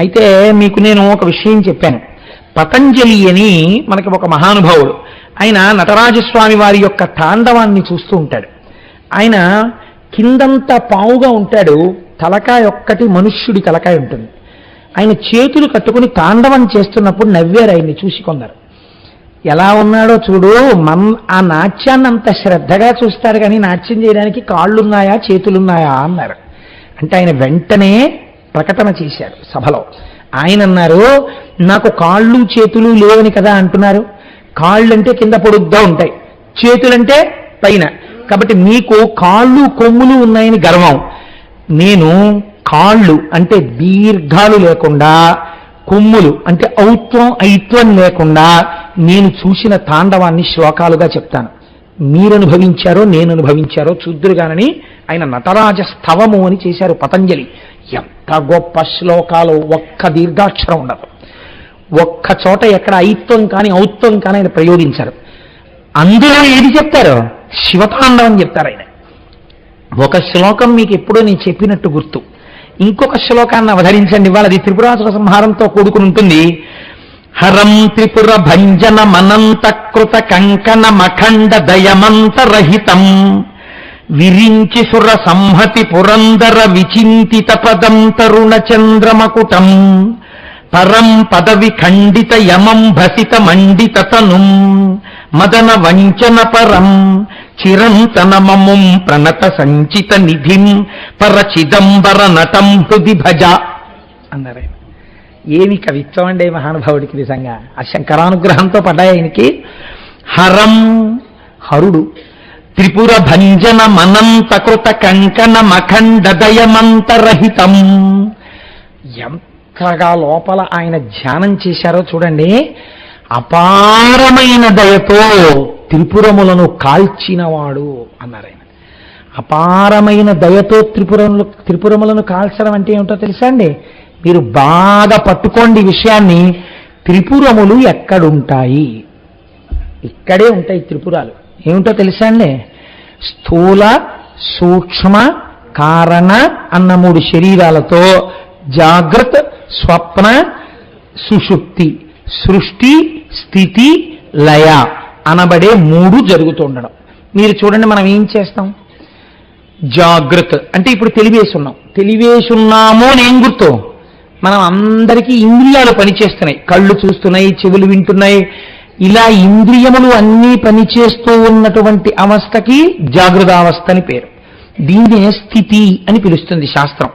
అయితే మీకు నేను ఒక విషయం చెప్పాను. పతంజలి అని మనకి ఒక మహానుభావుడు, ఆయన నటరాజస్వామి వారి యొక్క తాండవాన్ని చూస్తూ ఉంటాడు. ఆయన కిందంతా పావుగా ఉంటాడు, తలకాయ ఒక్కటి మనుష్యుడి తలకాయ ఉంటుంది. ఆయన చేతులు కట్టుకుని తాండవం చేస్తున్నప్పుడు నవ్వారు ఆయన్ని చూసి కొందరు. ఎలా ఉన్నాడో చూడు, ఆ నాట్యాన్ని అంత శ్రద్ధగా చూస్తాడు కానీ నాట్యం చేయడానికి కాళ్ళున్నాయా చేతులున్నాయా అన్నారు. అంటే ఆయన వెంటనే ప్రకటన చేశారు సభలో. ఆయన అన్నారు, నాకు కాళ్ళు చేతులు లేవని కదా అంటున్నారు. కాళ్ళంటే కింద పొడుగ్గా ఉంటాయి, చేతులంటే పైన, కాబట్టి మీకు కాళ్ళు కొమ్ములు ఉన్నాయని గర్వం. నేను కాళ్ళు అంటే దీర్ఘాలు లేకుండా, కొమ్ములు అంటే ఐత్వం లేకుండా నేను చూసిన తాండవాన్ని శ్లోకాలుగా చెప్తాను. మీరు అనుభవించారో నేను అనుభవించారో చూద్దురుగానని ఆయన నటరాజ స్థవము అని చేశారు పతంజలి. ఎంత గొప్ప శ్లోకాలు, ఒక్క దీర్ఘాక్షరం ఉండదు, ఒక్క చోట ఎక్కడ ఐత్వం కానీ ఔత్వం కానీ ఆయన ప్రయోగించారు. అందులో ఏది చెప్తారు? శివతాండవం చెప్తారు ఆయన. ఒక శ్లోకం మీకు ఎప్పుడో నేను చెప్పినట్టు గుర్తు, ఇంకొక శ్లోకాన్ని అవధరించండి. ఇవాళ అది త్రిపురాసుర సంహారంతో కూడుకుని ఉంటుంది. హరం త్రిపుర భంజన మనంత కృత కంకణ మఖండ దయమంతరహితం విరించి సుర సంహతి పురందర విచింతిత పదం తరుణ చంద్రమకుటం పరం పదవి ఖండిత యమం భసిత మండిత తనుం మదన వంచన పరం చిరంతనమముం ప్రణత సంచిత నిధిం పరచిదంబర నటం హృది భజ అన్నారు. ఏమి కవిత్వం అండి మహానుభావుడికి, నిజంగా ఆ శంకరానుగ్రహంతో పడ్డాయి ఆయనకి. హరం హరుడు, త్రిపుర భంజన మనంత కృత కంకణ మఖండ దయమంతరహితం. ఎంతగా లోపల ఆయన ధ్యానం చేశారో చూడండి. అపారమైన దయతో త్రిపురములను కాల్చినవాడు అన్నారు ఆయన. అపారమైన దయతో త్రిపురములను కాల్చడం అంటే ఏమిటో తెలుసా అండి? మీరు బాగా పట్టుకోండి విషయాన్ని. త్రిపురములు ఎక్కడుంటాయి? ఇక్కడే ఉంటాయి త్రిపురాలు. ఏమిటో తెలుసా అండి? స్థూల, సూక్ష్మ, కారణ అన్న 3 శరీరాలతో జాగ్రత్త, స్వప్న, సుషుప్తి, సృష్టి, స్థితి, లయ అనబడే 3 జరుగుతుండడం. మీరు చూడండి, మనం ఏం చేస్తాం? జాగ్రత్త అంటే ఇప్పుడు తెలివేసున్నామో అని ఏం గుర్తు? మనం అందరికీ ఇంద్రియాలు పనిచేస్తున్నాయి, కళ్ళు చూస్తున్నాయి, చెవులు వింటున్నాయి. ఇలా ఇంద్రియములు అన్నీ పనిచేస్తూ ఉన్నటువంటి అవస్థకి జాగృతావస్థ అని పేరు. దీన్నే స్థితి అని పిలుస్తుంది శాస్త్రం.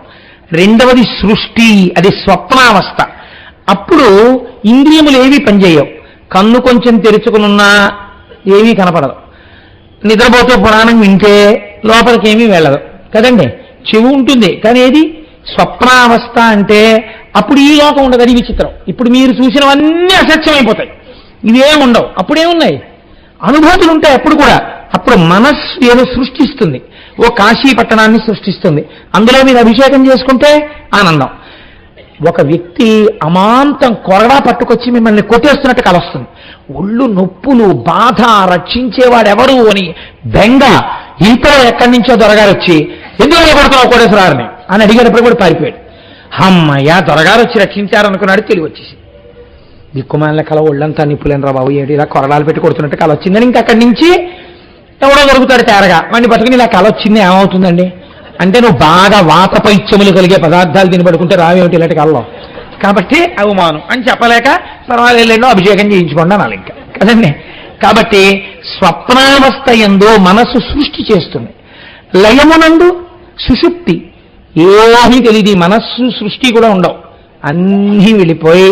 రెండవది సృష్టి, అది స్వప్నావస్థ. అప్పుడు ఇంద్రియములు ఏవి పనిచేయవు. కన్ను కొంచెం తెరుచుకునున్నా ఏమీ కనపడదు. నిద్రపోతూ పురాణం వింటే లోపలికి ఏమీ వెళ్ళదు కదండి. చెవి ఉంటుంది కానీ ఏది స్వప్నావస్థ అంటే అప్పుడు ఈ లోకం ఉండదు. అది విచిత్రం. ఇప్పుడు మీరు చూసినవన్నీ అసత్యమైపోతాయి, ఇవే ఉండవు. అప్పుడేమున్నాయి? అనుభూతులు ఉంటాయి అప్పుడు కూడా. అప్పుడు మనస్సు ఏదో సృష్టిస్తుంది, ఓ కాశీ పట్టణాన్ని సృష్టిస్తుంది. అందులో మీరు అభిషేకం చేసుకుంటే ఆనందం. ఒక వ్యక్తి అమాంతం కొరడా పట్టుకొచ్చి మిమ్మల్ని కొట్టేస్తున్నట్టు కల వస్తుంది. ఒళ్ళు నొప్పులు, బాధ, రక్షించేవాడెవరు అని బెంగ. ఇంట్లో ఎక్కడి నుంచో దొరగారు వచ్చి ఎందుకు కొడుతున్నావు కోటేశ్వరారిని అని అడిగేటప్పుడు కూడా పారిపోయాడు. అమ్మయ్య దొరగారు వచ్చి రక్షించారనుకున్నాడు, తెలివి వచ్చేసి దిక్కుమాల కల ఒళ్ళంతా నిప్పులేనరా బాబు, ఏడు ఇలా కొరడాలు పెట్టి కొడుతున్నట్టు కల వచ్చిందని ఇంకా అక్కడి నుంచి ఎవడో దొరుకుతాడు తేరగా వాడిని పట్టుకుని ఇలా కల వచ్చింది ఏమవుతుందండి అంటే, నువ్వు బాగా వాత పైత్యములు కలిగే పదార్థాలు తిని పడుకుంటే రావేమిటి ఇలాంటి కళ్ళలో, కాబట్టి అవమానం అని చెప్పలేక పర్వాలేదో అభిషేకం చేయించుకోండి అనాలి ఇంకా కదండి. కాబట్టి స్వప్నావస్థ యందు మనస్సు సృష్టి చేస్తుంది, లయమునందు సుషుప్తి ఏమీ తెలియదు, మనస్సు సృష్టి కూడా ఉండవు, అన్నీ వెళ్ళిపోయి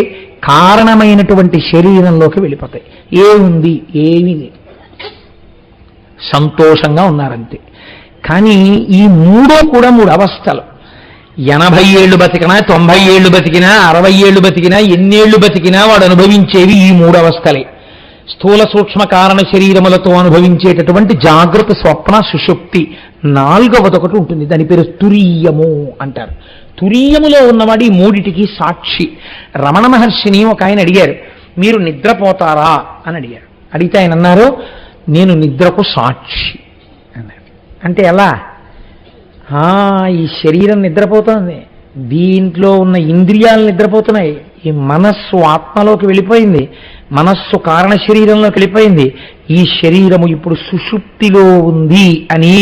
కారణమైనటువంటి శరీరంలోకి వెళ్ళిపోతాయి. ఏముంది, ఏమీ లేదు, సంతోషంగా ఉన్నారంతే. కానీ ఈ మూడో కూడా 3 అవస్థలు. 80 ఏళ్ళు బతికినా, 90 ఏళ్ళు బతికినా, 60 ఏళ్ళు బతికినా, ఎన్నేళ్లు బతికినా వాడు అనుభవించేవి ఈ 3 అవస్థలే. స్థూల సూక్ష్మ కారణ శరీరములతో అనుభవించేటటువంటి జాగృత, స్వప్న, సుషుప్తి. 4వది ఒకటి ఉంటుంది, దాని పేరు తురీయము అంటారు. తురీయములో ఉన్నవాడు ఈ 3టికి సాక్షి. రమణ మహర్షిని ఒక ఆయన అడిగారు, మీరు నిద్రపోతారా అని అడిగారు. అడిగితే ఆయన అన్నారు, నేను నిద్రకు సాక్షి అన్నారు. అంటే ఎలా? ఈ శరీరం నిద్రపోతుంది, దీంట్లో ఉన్న ఇంద్రియాలు నిద్రపోతున్నాయి, ఈ మనస్సు ఆత్మలోకి వెళ్ళిపోయింది, మనస్సు కారణ శరీరంలోకి వెళ్ళిపోయింది, ఈ శరీరము ఇప్పుడు సుషుప్తిలో ఉంది అని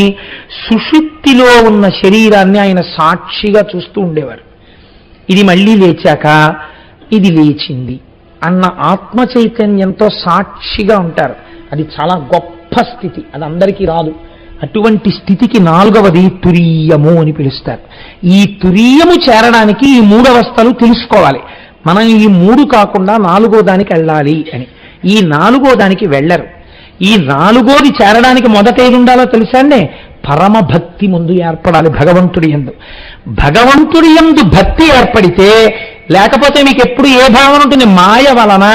సుషుప్తిలో ఉన్న శరీరాన్ని ఆయన సాక్షిగా చూస్తూ ఉండేవారు. ఇది మళ్ళీ లేచాక ఇది లేచింది అన్న ఆత్మ చైతన్యంతో సాక్షిగా ఉంటారు. అది చాలా గొప్ప స్థితి, అది అందరికీ రాదు. అటువంటి స్థితికి 4వది తురీయము అని పిలుస్తారు. ఈ తురీయము చేరడానికి ఈ 3 అవస్థలు తెలుసుకోవాలి. మనం ఈ 3 కాకుండా 4వ దానికి వెళ్ళాలి అని. ఈ 4వ దానికి వెళ్ళరు. ఈ 4వది చేరడానికి మొదట ఏది ఉండాలో తెలుసా అండి? పరమ భక్తి ముందు ఏర్పడాలి భగవంతుడి యందు. భగవంతుడి యందు భక్తి ఏర్పడితే, లేకపోతే మీకు ఎప్పుడు ఏ భావన ఉంటుంది? మాయ వలన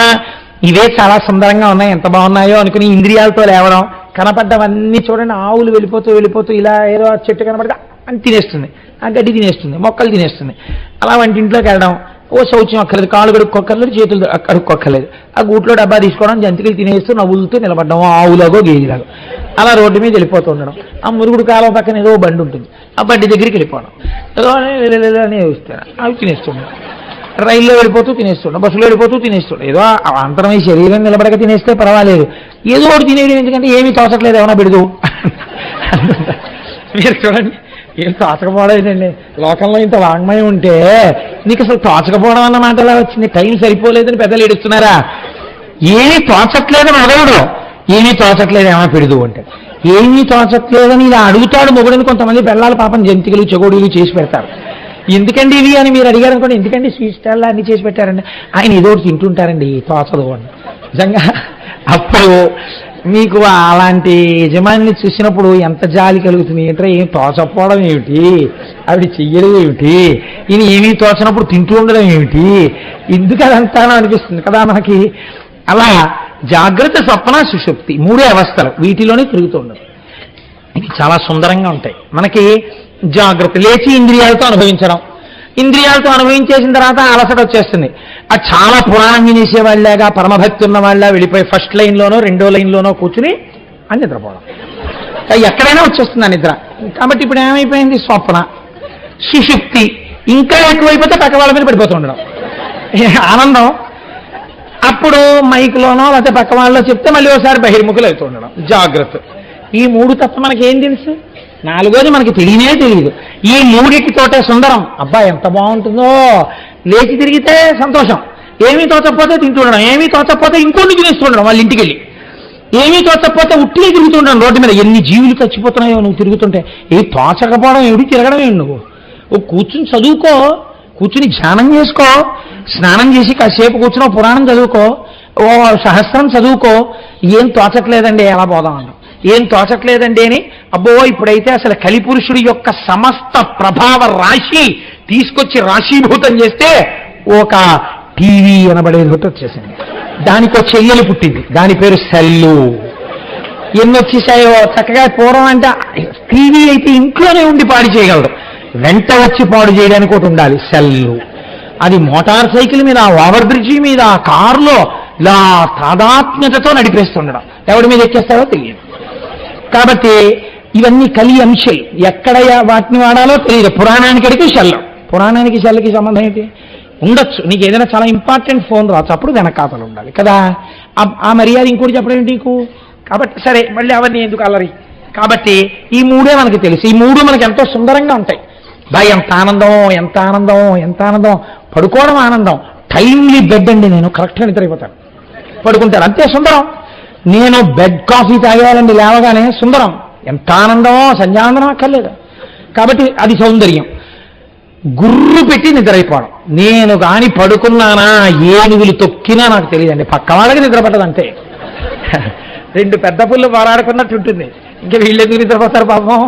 ఇవే చాలా సుందరంగా ఉన్నాయి, ఎంత బాగున్నాయో అనుకుని ఇంద్రియాలతో లేవడం, కనపడ్డవన్నీ చూడండి, ఆవులు వెళ్ళిపోతూ వెళ్ళిపోతూ ఇలా ఏదో చెట్టు కనపడితే అని తినేస్తుంది, ఆ గడ్డి తినేస్తుంది, మొక్కలు తినేస్తుంది. అలా వంటింట్లోకి వెళ్ళడం, ఓ శౌచ్యం అక్కర్లేదు, కాళ్ళు కడుక్కోక్కర్లేదు, చేతులు కడుక్కోక్కర్లేదు, ఆ గూట్లో డబ్బా తీసుకోవడం, జంతికలు తినేస్తూ నవ్వులతో నిలబడడం, ఆవులాగో గేదిలాగో అలా రోడ్డు మీద వెళ్ళిపోతూ ఉండడం. ఆ మురుగుడు కాలం పక్కన ఏదో బండి ఉంటుంది, ఆ బండి దగ్గరికి వెళ్ళిపోవడం, ఏదో అని చూస్తాను, అవి తినేస్తుండడం. రైల్లో వెళ్ళిపోతూ తినేస్తుండ, బస్సులో వెళ్ళిపోతూ తినేస్తుండ, ఏదో అంతరమై శరీరం నిలబడక తినేస్తే పర్వాలేదు, ఏదో ఒకటి తినేయడం ఎందుకంటే ఏమీ తోచట్లేదు, ఏమన్నా పెడదు. మీరు చూడండి, ఏం తోచకపోవడం ఏంటండి? లోకంలో ఇంత వాంగ్మయం ఉంటే నీకు అసలు తోచకపోవడం అన్న మాట ఎలా వచ్చింది? టైం సరిపోలేదని పెద్దలు ఏడుస్తున్నారా? ఏమీ తోచట్లేదని అడగడు, ఏమీ తోచట్లేదు ఏమన్నా పెడదు అంటే, ఏమీ తోచట్లేదని ఇలా అడుగుతాడు మొగుడని కొంతమంది పిల్లల పాపం జంతికలు చెగోడీలు చేసి పెడతారు. ఎందుకండి ఇవి అని మీరు అడిగారు అనుకోండి, ఎందుకండి స్వీట్ స్టాల్లో అన్ని చేసి పెట్టారండి, ఆయన ఏదో ఒకటి తింటుంటారండి తోచదు అని. నిజంగా అప్పుడు మీకు అలాంటి యజమానిని చూసినప్పుడు ఎంత జాలి కలుగుతుంది అంటే, ఏం తోచకపోవడం ఏమిటి, ఆవిడ చెయ్యడం ఏమిటి, ఈయన ఏమీ తోచనప్పుడు తింటూ ఉండడం ఏమిటి, ఎందుకు అదంతానో అనిపిస్తుంది కదా మనకి. అలా జాగ్రత్త, స్వప్న, సుషుప్తి 3 అవస్థలు వీటిలోనే తిరుగుతూ ఉండదు. ఇవి చాలా సుందరంగా ఉంటాయి. మనకి జాగ్రత్త లేచి ఇంద్రియాలతో అనుభవించడం, ఇంద్రియాలతో అనుభవించేసిన తర్వాత అలసట వచ్చేస్తుంది. అది చాలా పురాణం వినేసేవాళ్ళగా, పరమభక్తి ఉన్న వాళ్ళ వెళ్ళిపోయి ఫస్ట్ లైన్లోనో 2వ లైన్లోనో కూర్చుని అని నిద్రపోవడం, ఎక్కడైనా వచ్చేస్తుంది ఆ నిద్ర. కాబట్టి ఇప్పుడు ఏమైపోయింది? స్వప్న, సుషుప్తి ఇంకా ఎక్కువైపోతే పక్క వాళ్ళ మీద పడిపోతూ ఉండడం, ఆనందం. అప్పుడు మైక్లోనో లేకపోతే పక్క వాళ్ళలో చెప్తే మళ్ళీ ఒకసారి బహిర్ముఖులు అవుతూ ఉండడం, జాగ్రత్త. ఈ 3 తప్ప మనకి ఏం తెలుసు? 4వది మనకి తెలియనే తెలియదు. ఈ 3తోటే సుందరం. అబ్బా ఎంత బాగుంటుందో, లేచి తిరిగితే సంతోషం, ఏమీ తోచకపోతే తింటుండడం, ఏమీ తోచకపోతే ఇంకోటి తినేస్తుండడం వాళ్ళ ఇంటికి వెళ్ళి, ఏమీ తోచకపోతే ఉట్టిగా తిరుగుతుండడం రోడ్డు మీద. ఎన్ని జీవులు చచ్చిపోతున్నాయో నువ్వు తిరుగుతుంటే. ఏ తోచకపోవడం ఏమిటి, తిరగడం ఏమిటి? నువ్వు కూర్చుని చదువుకో, కూర్చుని ధ్యానం చేసుకో, స్నానం చేసి కాసేపు కూర్చుని పురాణం చదువుకో, ఓ సహస్రం చదువుకో. ఏం తోచట్లేదండి, ఎలా పోదాం అన్నాం, ఏం తోచట్లేదండి అని. అబ్బో ఇప్పుడైతే అసలు కలిపురుషుడి యొక్క సమస్త ప్రభావ రాశి తీసుకొచ్చి రాశీభూతం చేస్తే ఒక టీవీ అనబడేది ఒకటి వచ్చేసింది, దానికి ఒక చెయ్యలు పుట్టింది, దాని పేరు సెల్లు. ఎన్ని వచ్చేసాయో చక్కగా. పూర్వం అంటే టీవీ అయితే ఇంట్లోనే ఉండి పాడు చేయగలడు, వెంట వచ్చి పాడు చేయడానికి ఒకటి ఉండాలి, సెల్లు. అది మోటార్ సైకిల్ మీద, ఓవర్ బ్రిడ్జి మీద, కారులో ఇలా తాదాత్మ్యతతో నడిపేస్తుండడం. ఎవడి మీద ఎక్కేస్తాడో తెలియదు. కాబట్టి ఇవన్నీ కలి అంశాలు. ఎక్కడ వాటిని వాడాలో తెలియదు. పురాణానికి అడిగి శల్లం. పురాణానికి శల్లకి సంబంధం ఏంటి? ఉండొచ్చు, నీకు ఏదైనా చాలా ఇంపార్టెంట్ ఫోన్ రావచ్చు, అప్పుడు వెనకాతలు ఉండాలి కదా. ఆ మర్యాద ఇంకోటి చెప్పడం ఏంటి నీకు? కాబట్టి సరే, మళ్ళీ అవన్నీ ఎందుకు అల్లరి. కాబట్టి ఈ మూడే మనకి తెలుసు. ఈ మూడు మనకి ఎంతో సుందరంగా ఉంటాయి. ఎంత ఆనందం, ఎంత ఆనందం, ఎంత ఆనందం. పడుకోవడం ఆనందం. టైమ్లీ బెడ్ అండి, నేను కరెక్ట్గా నిద్రైపోతాను. పడుకుంటాను, అంతే సుందరం. నేను బెడ్ కాఫీ తాగేయాలండి లేవగానే, సుందరం. ఎంత ఆనందమో, సంధ్యానందనం అక్కర్లేదు. కాబట్టి అది సౌందర్యం. గుర్రు పెట్టి నిద్రైపోవడం. నేను కానీ పడుకున్నానా, ఏనుగులు తొక్కినా నాకు తెలియదండి. పక్క వాళ్ళకి నిద్ర పట్టదంటే. రెండు పెద్ద పుల్లు పోరాడుకున్నట్టు ఉంటుంది. ఇంకా వీళ్ళెందుకు నిద్రపోతారు పాపం.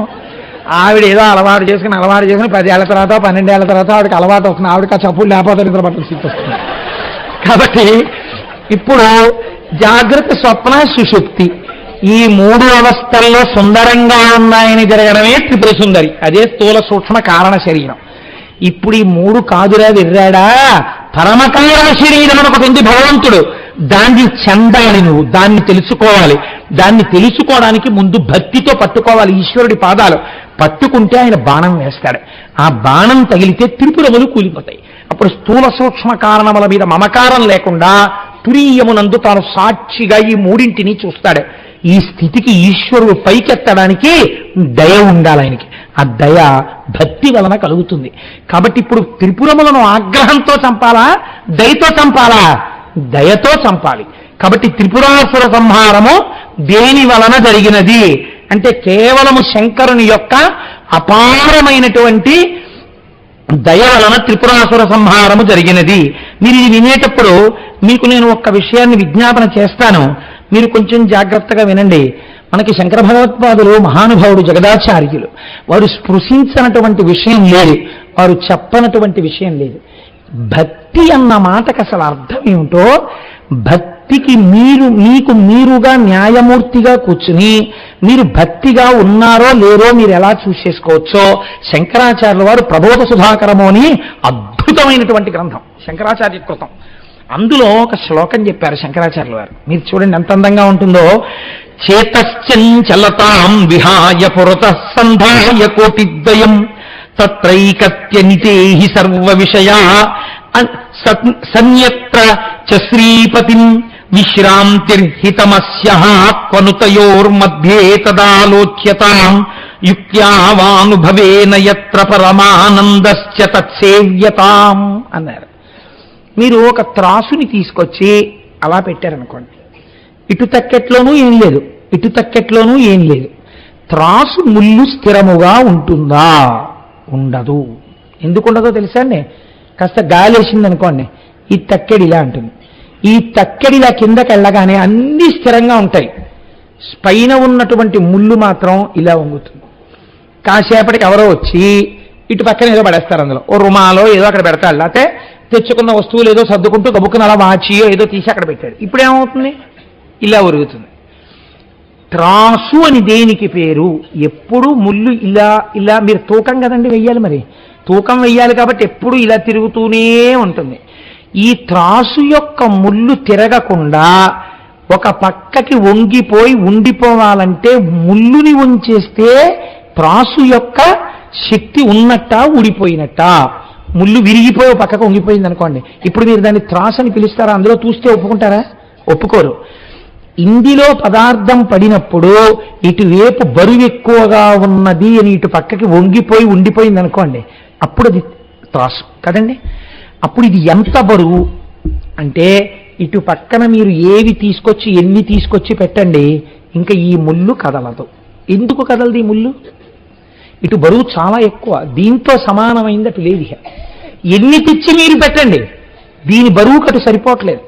ఆవిడ ఏదో అలవాటు చేసుకుని 10 ఏళ్ల తర్వాత 12 ఏళ్ల తర్వాత ఆవిడకి అలవాటు వస్తుంది. ఆవిడకి ఆ చప్పులు లేకపోతే నిద్ర పట్టడం స్థితి వస్తుంది. కాబట్టి ఇప్పుడు జాగ్రత్త, స్వప్న, సుషుప్తి ఈ 3 అవస్థల్లో సుందరంగా ఉన్నాయని జరగడమే త్రిపుర సుందరి. అదే స్థూల సూక్ష్మ కారణ శరీరం. ఇప్పుడు ఈ 3 కాదురా విర్రాడా, పరమకారణ శరీరం ఒకటి ఉంది భగవంతుడు. దాన్ని చెందాలి నువ్వు, దాన్ని తెలుసుకోవాలి. దాన్ని తెలుసుకోవడానికి ముందు భక్తితో పట్టుకోవాలి ఈశ్వరుడి పాదాలు. పట్టుకుంటే ఆయన బాణం వేస్తాడు. ఆ బాణం తగిలితే త్రిపురములు కూలిపోతాయి. అప్పుడు స్థూల సూక్ష్మ కారణముల మీద మమకారం లేకుండా తురీయమునందు తాను సాక్షిగా ఈ 3ంటిని చూస్తాడు. ఈ స్థితికి ఈశ్వరుడు పైకెత్తడానికి దయ ఉండాలి ఆయనకి. ఆ దయ భక్తి వలన కలుగుతుంది. కాబట్టి ఇప్పుడు త్రిపురములను ఆగ్రహంతో చంపాలా, దయతో చంపాలా? దయతో చంపాలి. కాబట్టి త్రిపురాసుర సంహారము దేని వలన జరిగినది అంటే కేవలము శంకరుని యొక్క అపారమైనటువంటి దయ వలన త్రిపురాసుర సంహారము జరిగినది. మీరు ఇది వినేటప్పుడు మీకు నేను ఒక్క విషయాన్ని విజ్ఞాపన చేస్తాను, మీరు కొంచెం జాగ్రత్తగా వినండి. మనకి శంకర భగవత్పాదులు మహానుభావుడు, జగదాచార్యులు. వారు స్పృశించనటువంటి విషయం లేదు, వారు చెప్పనటువంటి విషయం లేదు. భక్తి అన్న మాటకు అసలు అర్థం ఏమిటో, భక్తికి మీకు మీరుగా న్యాయమూర్తిగా కూర్చుని మీరు భక్తిగా ఉన్నారో లేరో మీరు ఎలా చూసేసుకోవచ్చో శంకరాచార్యుల వారు ప్రబోధ సుధాకరము అని అద్భుతమైనటువంటి గ్రంథం శంకరాచార్య కృతం. అందులో ఒక శ్లోకం చెప్పారు శంకరాచార్యుల వారు. మీరు చూడండి ఎంత అందంగా ఉంటుందో. చేతశ్చంచలతాం విహాయ పురతః సంధాయ కోటిద్వయం తత్రైకత్య నితేహి సర్వ విషయా సన్యత్ర చ శ్రీపతిం విశ్రాంతిర్హితమస్యః త్వనుతయోర్మధ్యే తదాలోచ్యతాం యుక్త్యావానుభవేన యత్ర పరమానందశ్చ తత్సేవ్యతాం అన్నారు. మీరు ఒక త్రాసుని తీసుకొచ్చి అలా పెట్టారనుకోండి, ఇటు తక్కెట్లోనూ ఏం లేదు, ఇటు తక్కెట్లోనూ ఏం లేదు. త్రాసు ముళ్ళు స్థిరముగా ఉంటుందా? ఉండదు. ఎందుకు ఉండదో తెలుసా అండి? కాస్త గాలి వేసింది అనుకోండి, ఈ తక్కెడి ఇలా ఉంటుంది. ఈ తక్కెడి ఇలా కిందకి వెళ్ళగానే అన్నీ స్థిరంగా ఉంటాయి. పైన ఉన్నటువంటి ముళ్ళు మాత్రం ఇలా వంగుతుంది. కాసేపటికి ఎవరో వచ్చి ఇటు పక్కన ఏదో పడేస్తారు, అందులో ఓ రుమాలో ఏదో అక్కడ పెడతాడు, లేకపోతే తెచ్చుకున్న వస్తువులు ఏదో సర్దుకుంటూ గబుక్కున అలా వాచియో ఏదో తీసి అక్కడ పెట్టాడు. ఇప్పుడు ఏమవుతుంది? ఇలా ఒరుగుతుంది. త్రాసు అని దేనికి పేరు? ఎప్పుడు ముళ్ళు ఇలా ఇలా, మీరు తూకం కదండి వెయ్యాలి, మరి తూకం వెయ్యాలి కాబట్టి ఎప్పుడు ఇలా తిరుగుతూనే ఉంటుంది. ఈ త్రాసు యొక్క ముళ్ళు తిరగకుండా ఒక పక్కకి వంగిపోయి ఉండిపోవాలంటే ముళ్ళుని ఉంచేస్తే త్రాసు యొక్క శక్తి ఉన్నట్ట ఊడిపోయినట్ట? ముళ్ళు విరిగిపోయి పక్కకు వంగిపోయింది అనుకోండి, ఇప్పుడు మీరు దాన్ని త్రాసు అని పిలుస్తారా? అందులో చూస్తే ఒప్పుకుంటారా? ఒప్పుకోరు. ఇందులో పదార్థం పడినప్పుడు ఇటువైపు బరువు ఎక్కువగా ఉన్నది అని ఇటు పక్కకి వంగిపోయి ఉండిపోయింది అనుకోండి, అప్పుడు అది త్రాసు కదండి. అప్పుడు ఇది ఎంత బరువు అంటే ఇటు పక్కన మీరు ఏవి తీసుకొచ్చి ఎన్ని తీసుకొచ్చి పెట్టండి, ఇంకా ఈ ముళ్ళు కదలదు. ఎందుకు కదలదు ఈ ముళ్ళు? ఇటు బరువు చాలా ఎక్కువ, దీంతో సమానమైంది అటు లేదు. ఎన్ని తెచ్చి మీరు పెట్టండి, దీని బరువుకు అటు సరిపోవట్లేదు.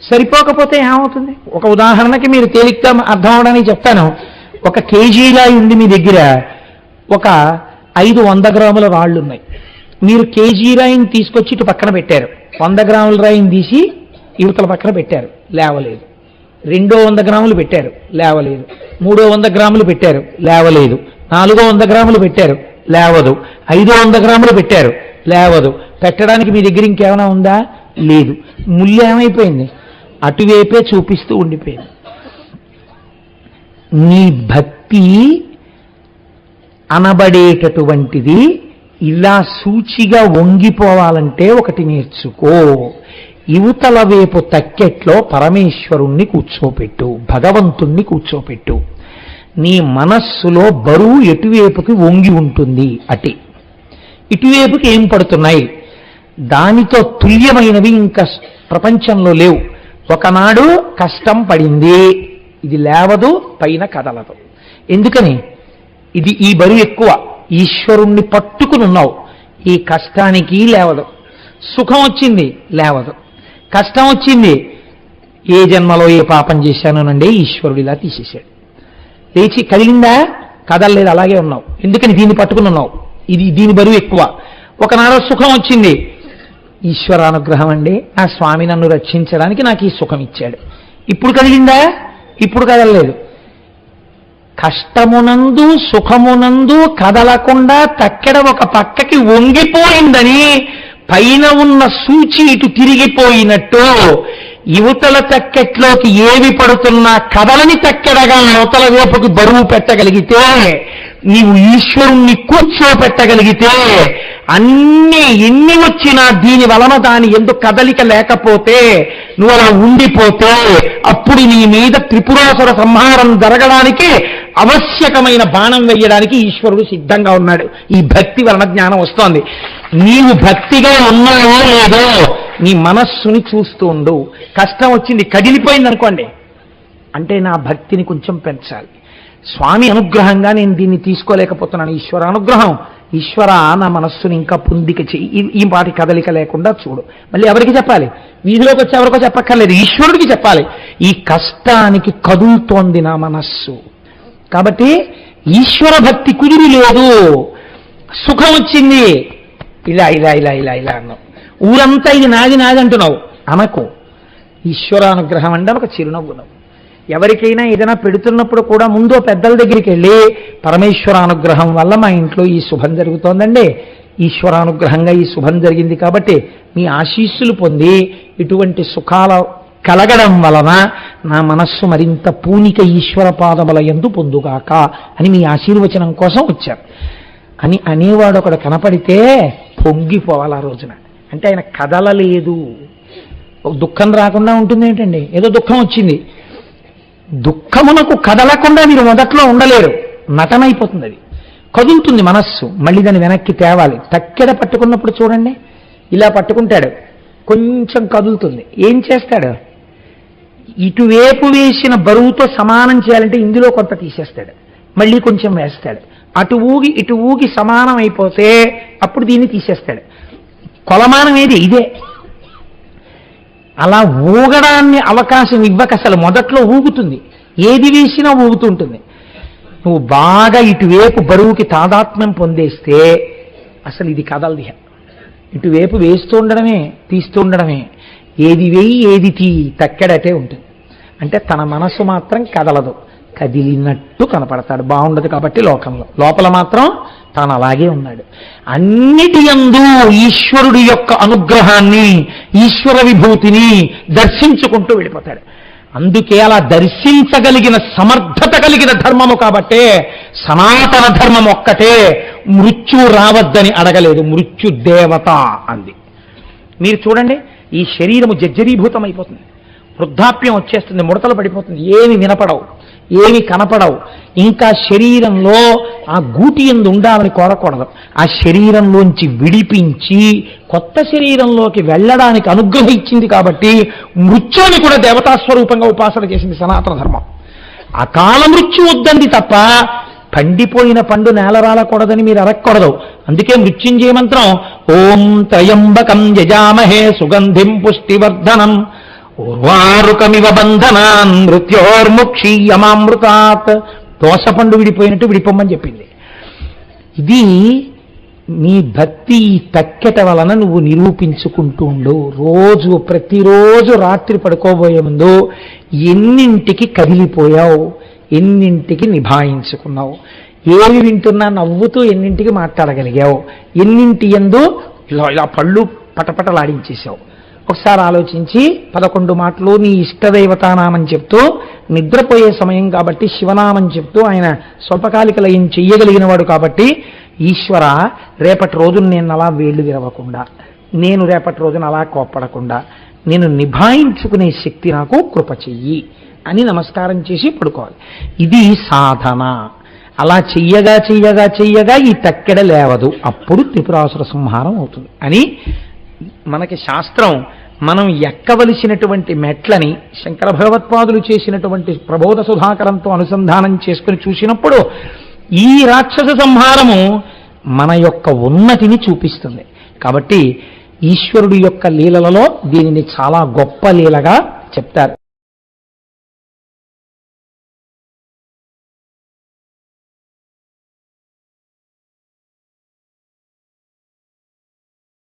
సరిపోకపోతే ఏమవుతుంది? ఒక ఉదాహరణకి మీరు తేలిగ్గా అర్థం అవడానికి చెప్తాను. ఒక కేజీ రాయి ఉంది మీ దగ్గర, ఒక 500 గ్రాముల రాళ్ళు ఉన్నాయి. మీరు కేజీ రాయిని తీసుకొచ్చి ఇటు పక్కన పెట్టారు, 100 గ్రాముల రాయిని తీసి యువతల పక్కన పెట్టారు, లేవలేదు. 200 గ్రాములు పెట్టారు, లేవలేదు. 300 గ్రాములు పెట్టారు, లేవలేదు. 400 గ్రాములు పెట్టారు, లేవదు. 500 గ్రాములు పెట్టారు, లేవదు. పెట్టడానికి మీ దగ్గర ఇంకేమైనా ఉందా? లేదు. ముళ్ళు ఏమైపోయింది? అటువైపే చూపిస్తూ ఉండిపోయింది. నీ భక్తి అనబడేటటువంటిది ఇలా సూచిగా వంగిపోవాలంటే ఒకటి నేర్చుకో. యువతల వైపు తక్కెట్లో పరమేశ్వరుణ్ణి కూర్చోపెట్టు, భగవంతుణ్ణి కూర్చోపెట్టు. నీ మనస్సులో బరువు ఎటువైపుకి వంగి ఉంటుంది అటే. ఇటువైపుకి ఏం పడుతున్నాయి? దానితో తుల్యమైనవి ఇంకా ప్రపంచంలో లేవు. ఒకనాడు కష్టం పడింది, ఇది లేవదు, పైన కదలదు. ఎందుకని? ఇది ఈ బరువు ఎక్కువ. ఈశ్వరుణ్ణి పట్టుకుని ఉన్నావు, ఈ కష్టానికి లేవదు. సుఖం వచ్చింది, లేవదు. కష్టం వచ్చింది, ఏ జన్మలో ఏ పాపం చేశానోనండి ఈశ్వరుడు ఇలా తీసేశాడు. లేచి కదిలిందా? కదలలేదు, అలాగే ఉన్నావు. ఎందుకని? దీన్ని పట్టుకుని ఉన్నావు, దీని బరువు ఎక్కువ. ఒకనాడు సుఖం వచ్చింది, ఈశ్వరానుగ్రహం అండి, నా స్వామి నన్ను రక్షించడానికి నాకు ఈ సుఖం ఇచ్చాడు. ఇప్పుడు కదిలిందా? ఇప్పుడు కదలలేదు. కష్టమునందు సుఖమునందు కదలకుండా తక్కెడ ఒక పక్కకి వంగిపోయిందని పైన ఉన్న సూచి ఇటు తిరిగిపోయినట్టు యువతల తక్కెట్లోకి ఏవి పడుతున్నా కదలని తక్కెడగా అవతల వైపుకి బరువు పెట్టగలిగితే, నీవు ఈశ్వరుణ్ణి కూర్చోపెట్టగలిగితే, ఎన్ని వచ్చినా దీని వలన దాని ఎందుకు కదలిక లేకపోతే, నువ్వు అలా ఉండిపోతే, అప్పుడు నీ మీద త్రిపురాసుర సంహారం జరగడానికి ఆవశ్యకమైన బాణం వేయడానికి ఈశ్వరుడు సిద్ధంగా ఉన్నాడు. ఈ భక్తి వలన జ్ఞానం వస్తోంది. నీవు భక్తిగా ఉన్నావో లేదో నీ మనస్సుని చూస్తూ ఉండు. కష్టం వచ్చింది, కదిలిపోయింది అనుకోండి, అంటే నా భక్తిని కొంచెం పెంచాలి. స్వామి అనుగ్రహంగా నేను దీన్ని తీసుకోలేకపోతున్నాను, ఈశ్వర అనుగ్రహం. ఈశ్వర, నా మనస్సుని ఇంకా పొందిక చెయ్యి, ఈ పాటి కదలిక లేకుండా చూడు. మళ్ళీ ఎవరికి చెప్పాలి? వీధిలోకి వచ్చి ఎవరికో చెప్పక్కర్లేదు, ఈశ్వరుడికి చెప్పాలి. ఈ కష్టానికి కదులుతోంది నా మనస్సు, కాబట్టి ఈశ్వర భక్తి కుదిరి లేదు. సుఖం వచ్చింది, ఇలా ఇలా ఇలా ఇలా ఇలా అన్నావు. ఊరంతా ఇది నాది నాది అంటున్నావు, అనకు. ఈశ్వరానుగ్రహం అంటే ఒక చిరునవ్వునవు. ఎవరికైనా ఏదైనా పెడుతున్నప్పుడు కూడా ముందు పెద్దల దగ్గరికి వెళ్ళి, పరమేశ్వరానుగ్రహం వల్ల మా ఇంట్లో ఈ శుభం జరుగుతోందండి, ఈశ్వరానుగ్రహంగా ఈ శుభం జరిగింది కాబట్టి మీ ఆశీస్సులు పొంది ఇటువంటి సుఖాల కలగడం వలన నా మనస్సు మరింత పూనిక ఈశ్వర పాదముల యందు పొందుగాక అని మీ ఆశీర్వచనం కోసం వచ్చారు అని అనేవాడు ఒకడు కనపడితే పొంగిపోవాలి ఆ రోజున. అంటే ఆయన కదలలేదు. దుఃఖం రాకుండా ఉంటుంది ఏంటండి? ఏదో దుఃఖం వచ్చింది, దుఃఖమునకు కదలకుండా మీరు మొదట్లో ఉండలేరు, నటనైపోతుంది. అది కదులుతుంది మనస్సు, మళ్ళీ దాన్ని వెనక్కి తేవాలి. తక్కెడ పట్టుకున్నప్పుడు చూడండి, ఇలా పట్టుకుంటాడు, కొంచెం కదులుతుంది. ఏం చేస్తాడు? ఇటువైపు వేసిన బరువుతో సమానం చేయాలంటే ఇందులో కొంత తీసేస్తాడు, మళ్ళీ కొంచెం వేస్తాడు. అటు ఊగి ఇటు ఊగి సమానం అయిపోతే అప్పుడు దీన్ని తీసేస్తాడు. కొలమానం ఏది? ఇదే. అలా ఊగడాన్ని అవకాశం ఇవ్వక అసలు మొదట్లో ఊగుతుంది, ఏది వేసినా ఊగుతుంటుంది. నువ్వు బాగా ఇటువైపు బరువుకి తాదాత్మ్యం పొందేస్తే అసలు ఇది కదలది. ఇటువైపు వేస్తూ ఉండడమే, తీస్తూ ఉండడమే. ఏది వేయి ఏది తీ, తక్కెడటే ఉంటుంది. అంటే తన మనసు మాత్రం కదలదు, కదిలినట్టు కనపడతాడు. బాగుండదు కాబట్టి లోకంలో, లోపల మాత్రం తాను అలాగే ఉన్నాడు. అన్నిటి యందు ఈశ్వరుడి యొక్క అనుగ్రహాన్ని, ఈశ్వర విభూతిని దర్శించుకుంటూ వెళ్ళిపోతాడు. అందుకే అలా దర్శించగలిగిన సమర్థత కలిగిన ధర్మము కాబట్టే సనాతన ధర్మం ఒక్కటే మృత్యు రావద్దని అడగలేదు, మృత్యు దేవత అంది. మీరు చూడండి, ఈ శరీరము జర్జరీభూతం అయిపోతుంది, వృద్ధాప్యం వచ్చేస్తుంది, ముడతలు పడిపోతుంది, ఏమి వినపడవు, ఏమి కనపడవు. ఇంకా శరీరంలో ఆ గూటి యందు ఉండాలని కోరకూడదు. ఆ శరీరంలోంచి విడిపించి కొత్త శరీరంలోకి వెళ్ళడానికి అనుగ్రహం ఇచ్చింది కాబట్టి మృత్యుని కూడా దేవతాస్వరూపంగా ఉపాసన చేసింది సనాతన ధర్మం. అకాల మృత్యు వద్దంది తప్ప పండిపోయిన పండు నేలరాలకూడదని మీరు అరక్కూడదు. అందుకే మృత్యుంజయ మంత్రం ఓం త్రయంబకం యజామహే సుగంధిం పుష్టివర్ధనం ఉర్వారుకమివ బంధనాన్ మృత్యోర్ముక్షీయమామృతాత్. దోసపండు విడిపోయినట్టు విడిపోమని చెప్పింది. ఇది నీ భక్తి తక్కెట వలన నువ్వు నిరూపించుకుంటూ ఉండు. రోజు ప్రతిరోజు రాత్రి పడుకోబోయే ముందు ఎన్నింటికి కదిలిపోయావు, ఎన్నింటికి నిభాయించుకున్నావు, ఏమి వింటున్నా నవ్వుతూ ఎన్నింటికి మాట్లాడగలిగావు, ఎన్నింటి యందు ఇలా ఇలా పళ్ళు పటపటలాడించేశావు. ఒకసారి ఆలోచించి 11 మాటలు నీ ఇష్టదైవతానామని చెప్తూ, నిద్రపోయే సమయం కాబట్టి శివనామం చెప్తూ, ఆయన స్వల్పకాలిక లయం చెయ్యగలిగిన వాడు కాబట్టి, ఈశ్వర రేపటి రోజున నేను అలా వేళ్లు విరవకుండా, నేను రేపటి రోజున అలా కోప్పడకుండా, నేను నిభాయించుకునే శక్తి నాకు కృప చెయ్యి అని నమస్కారం చేసి పడుకోవాలి. ఇది సాధన. అలా చెయ్యగా చెయ్యగా చెయ్యగా ఈ తక్కెడ లేవదు, అప్పుడు త్రిపురాసుర సంహారం అవుతుంది అని మనకి శాస్త్రం మనం ఎక్కవలసినటువంటి మెట్లని శంకర భగవత్పాదులు చేసినటువంటి ప్రబోధ సుధాకరంతో అనుసంధానం చేసుకుని చూసినప్పుడు ఈ రాక్షస సంహారము మన యొక్క ఉన్నతిని చూపిస్తుంది. కాబట్టి ఈశ్వరుడి యొక్క లీలలలో దీనిని చాలా గొప్ప లీలగా చెప్తారు.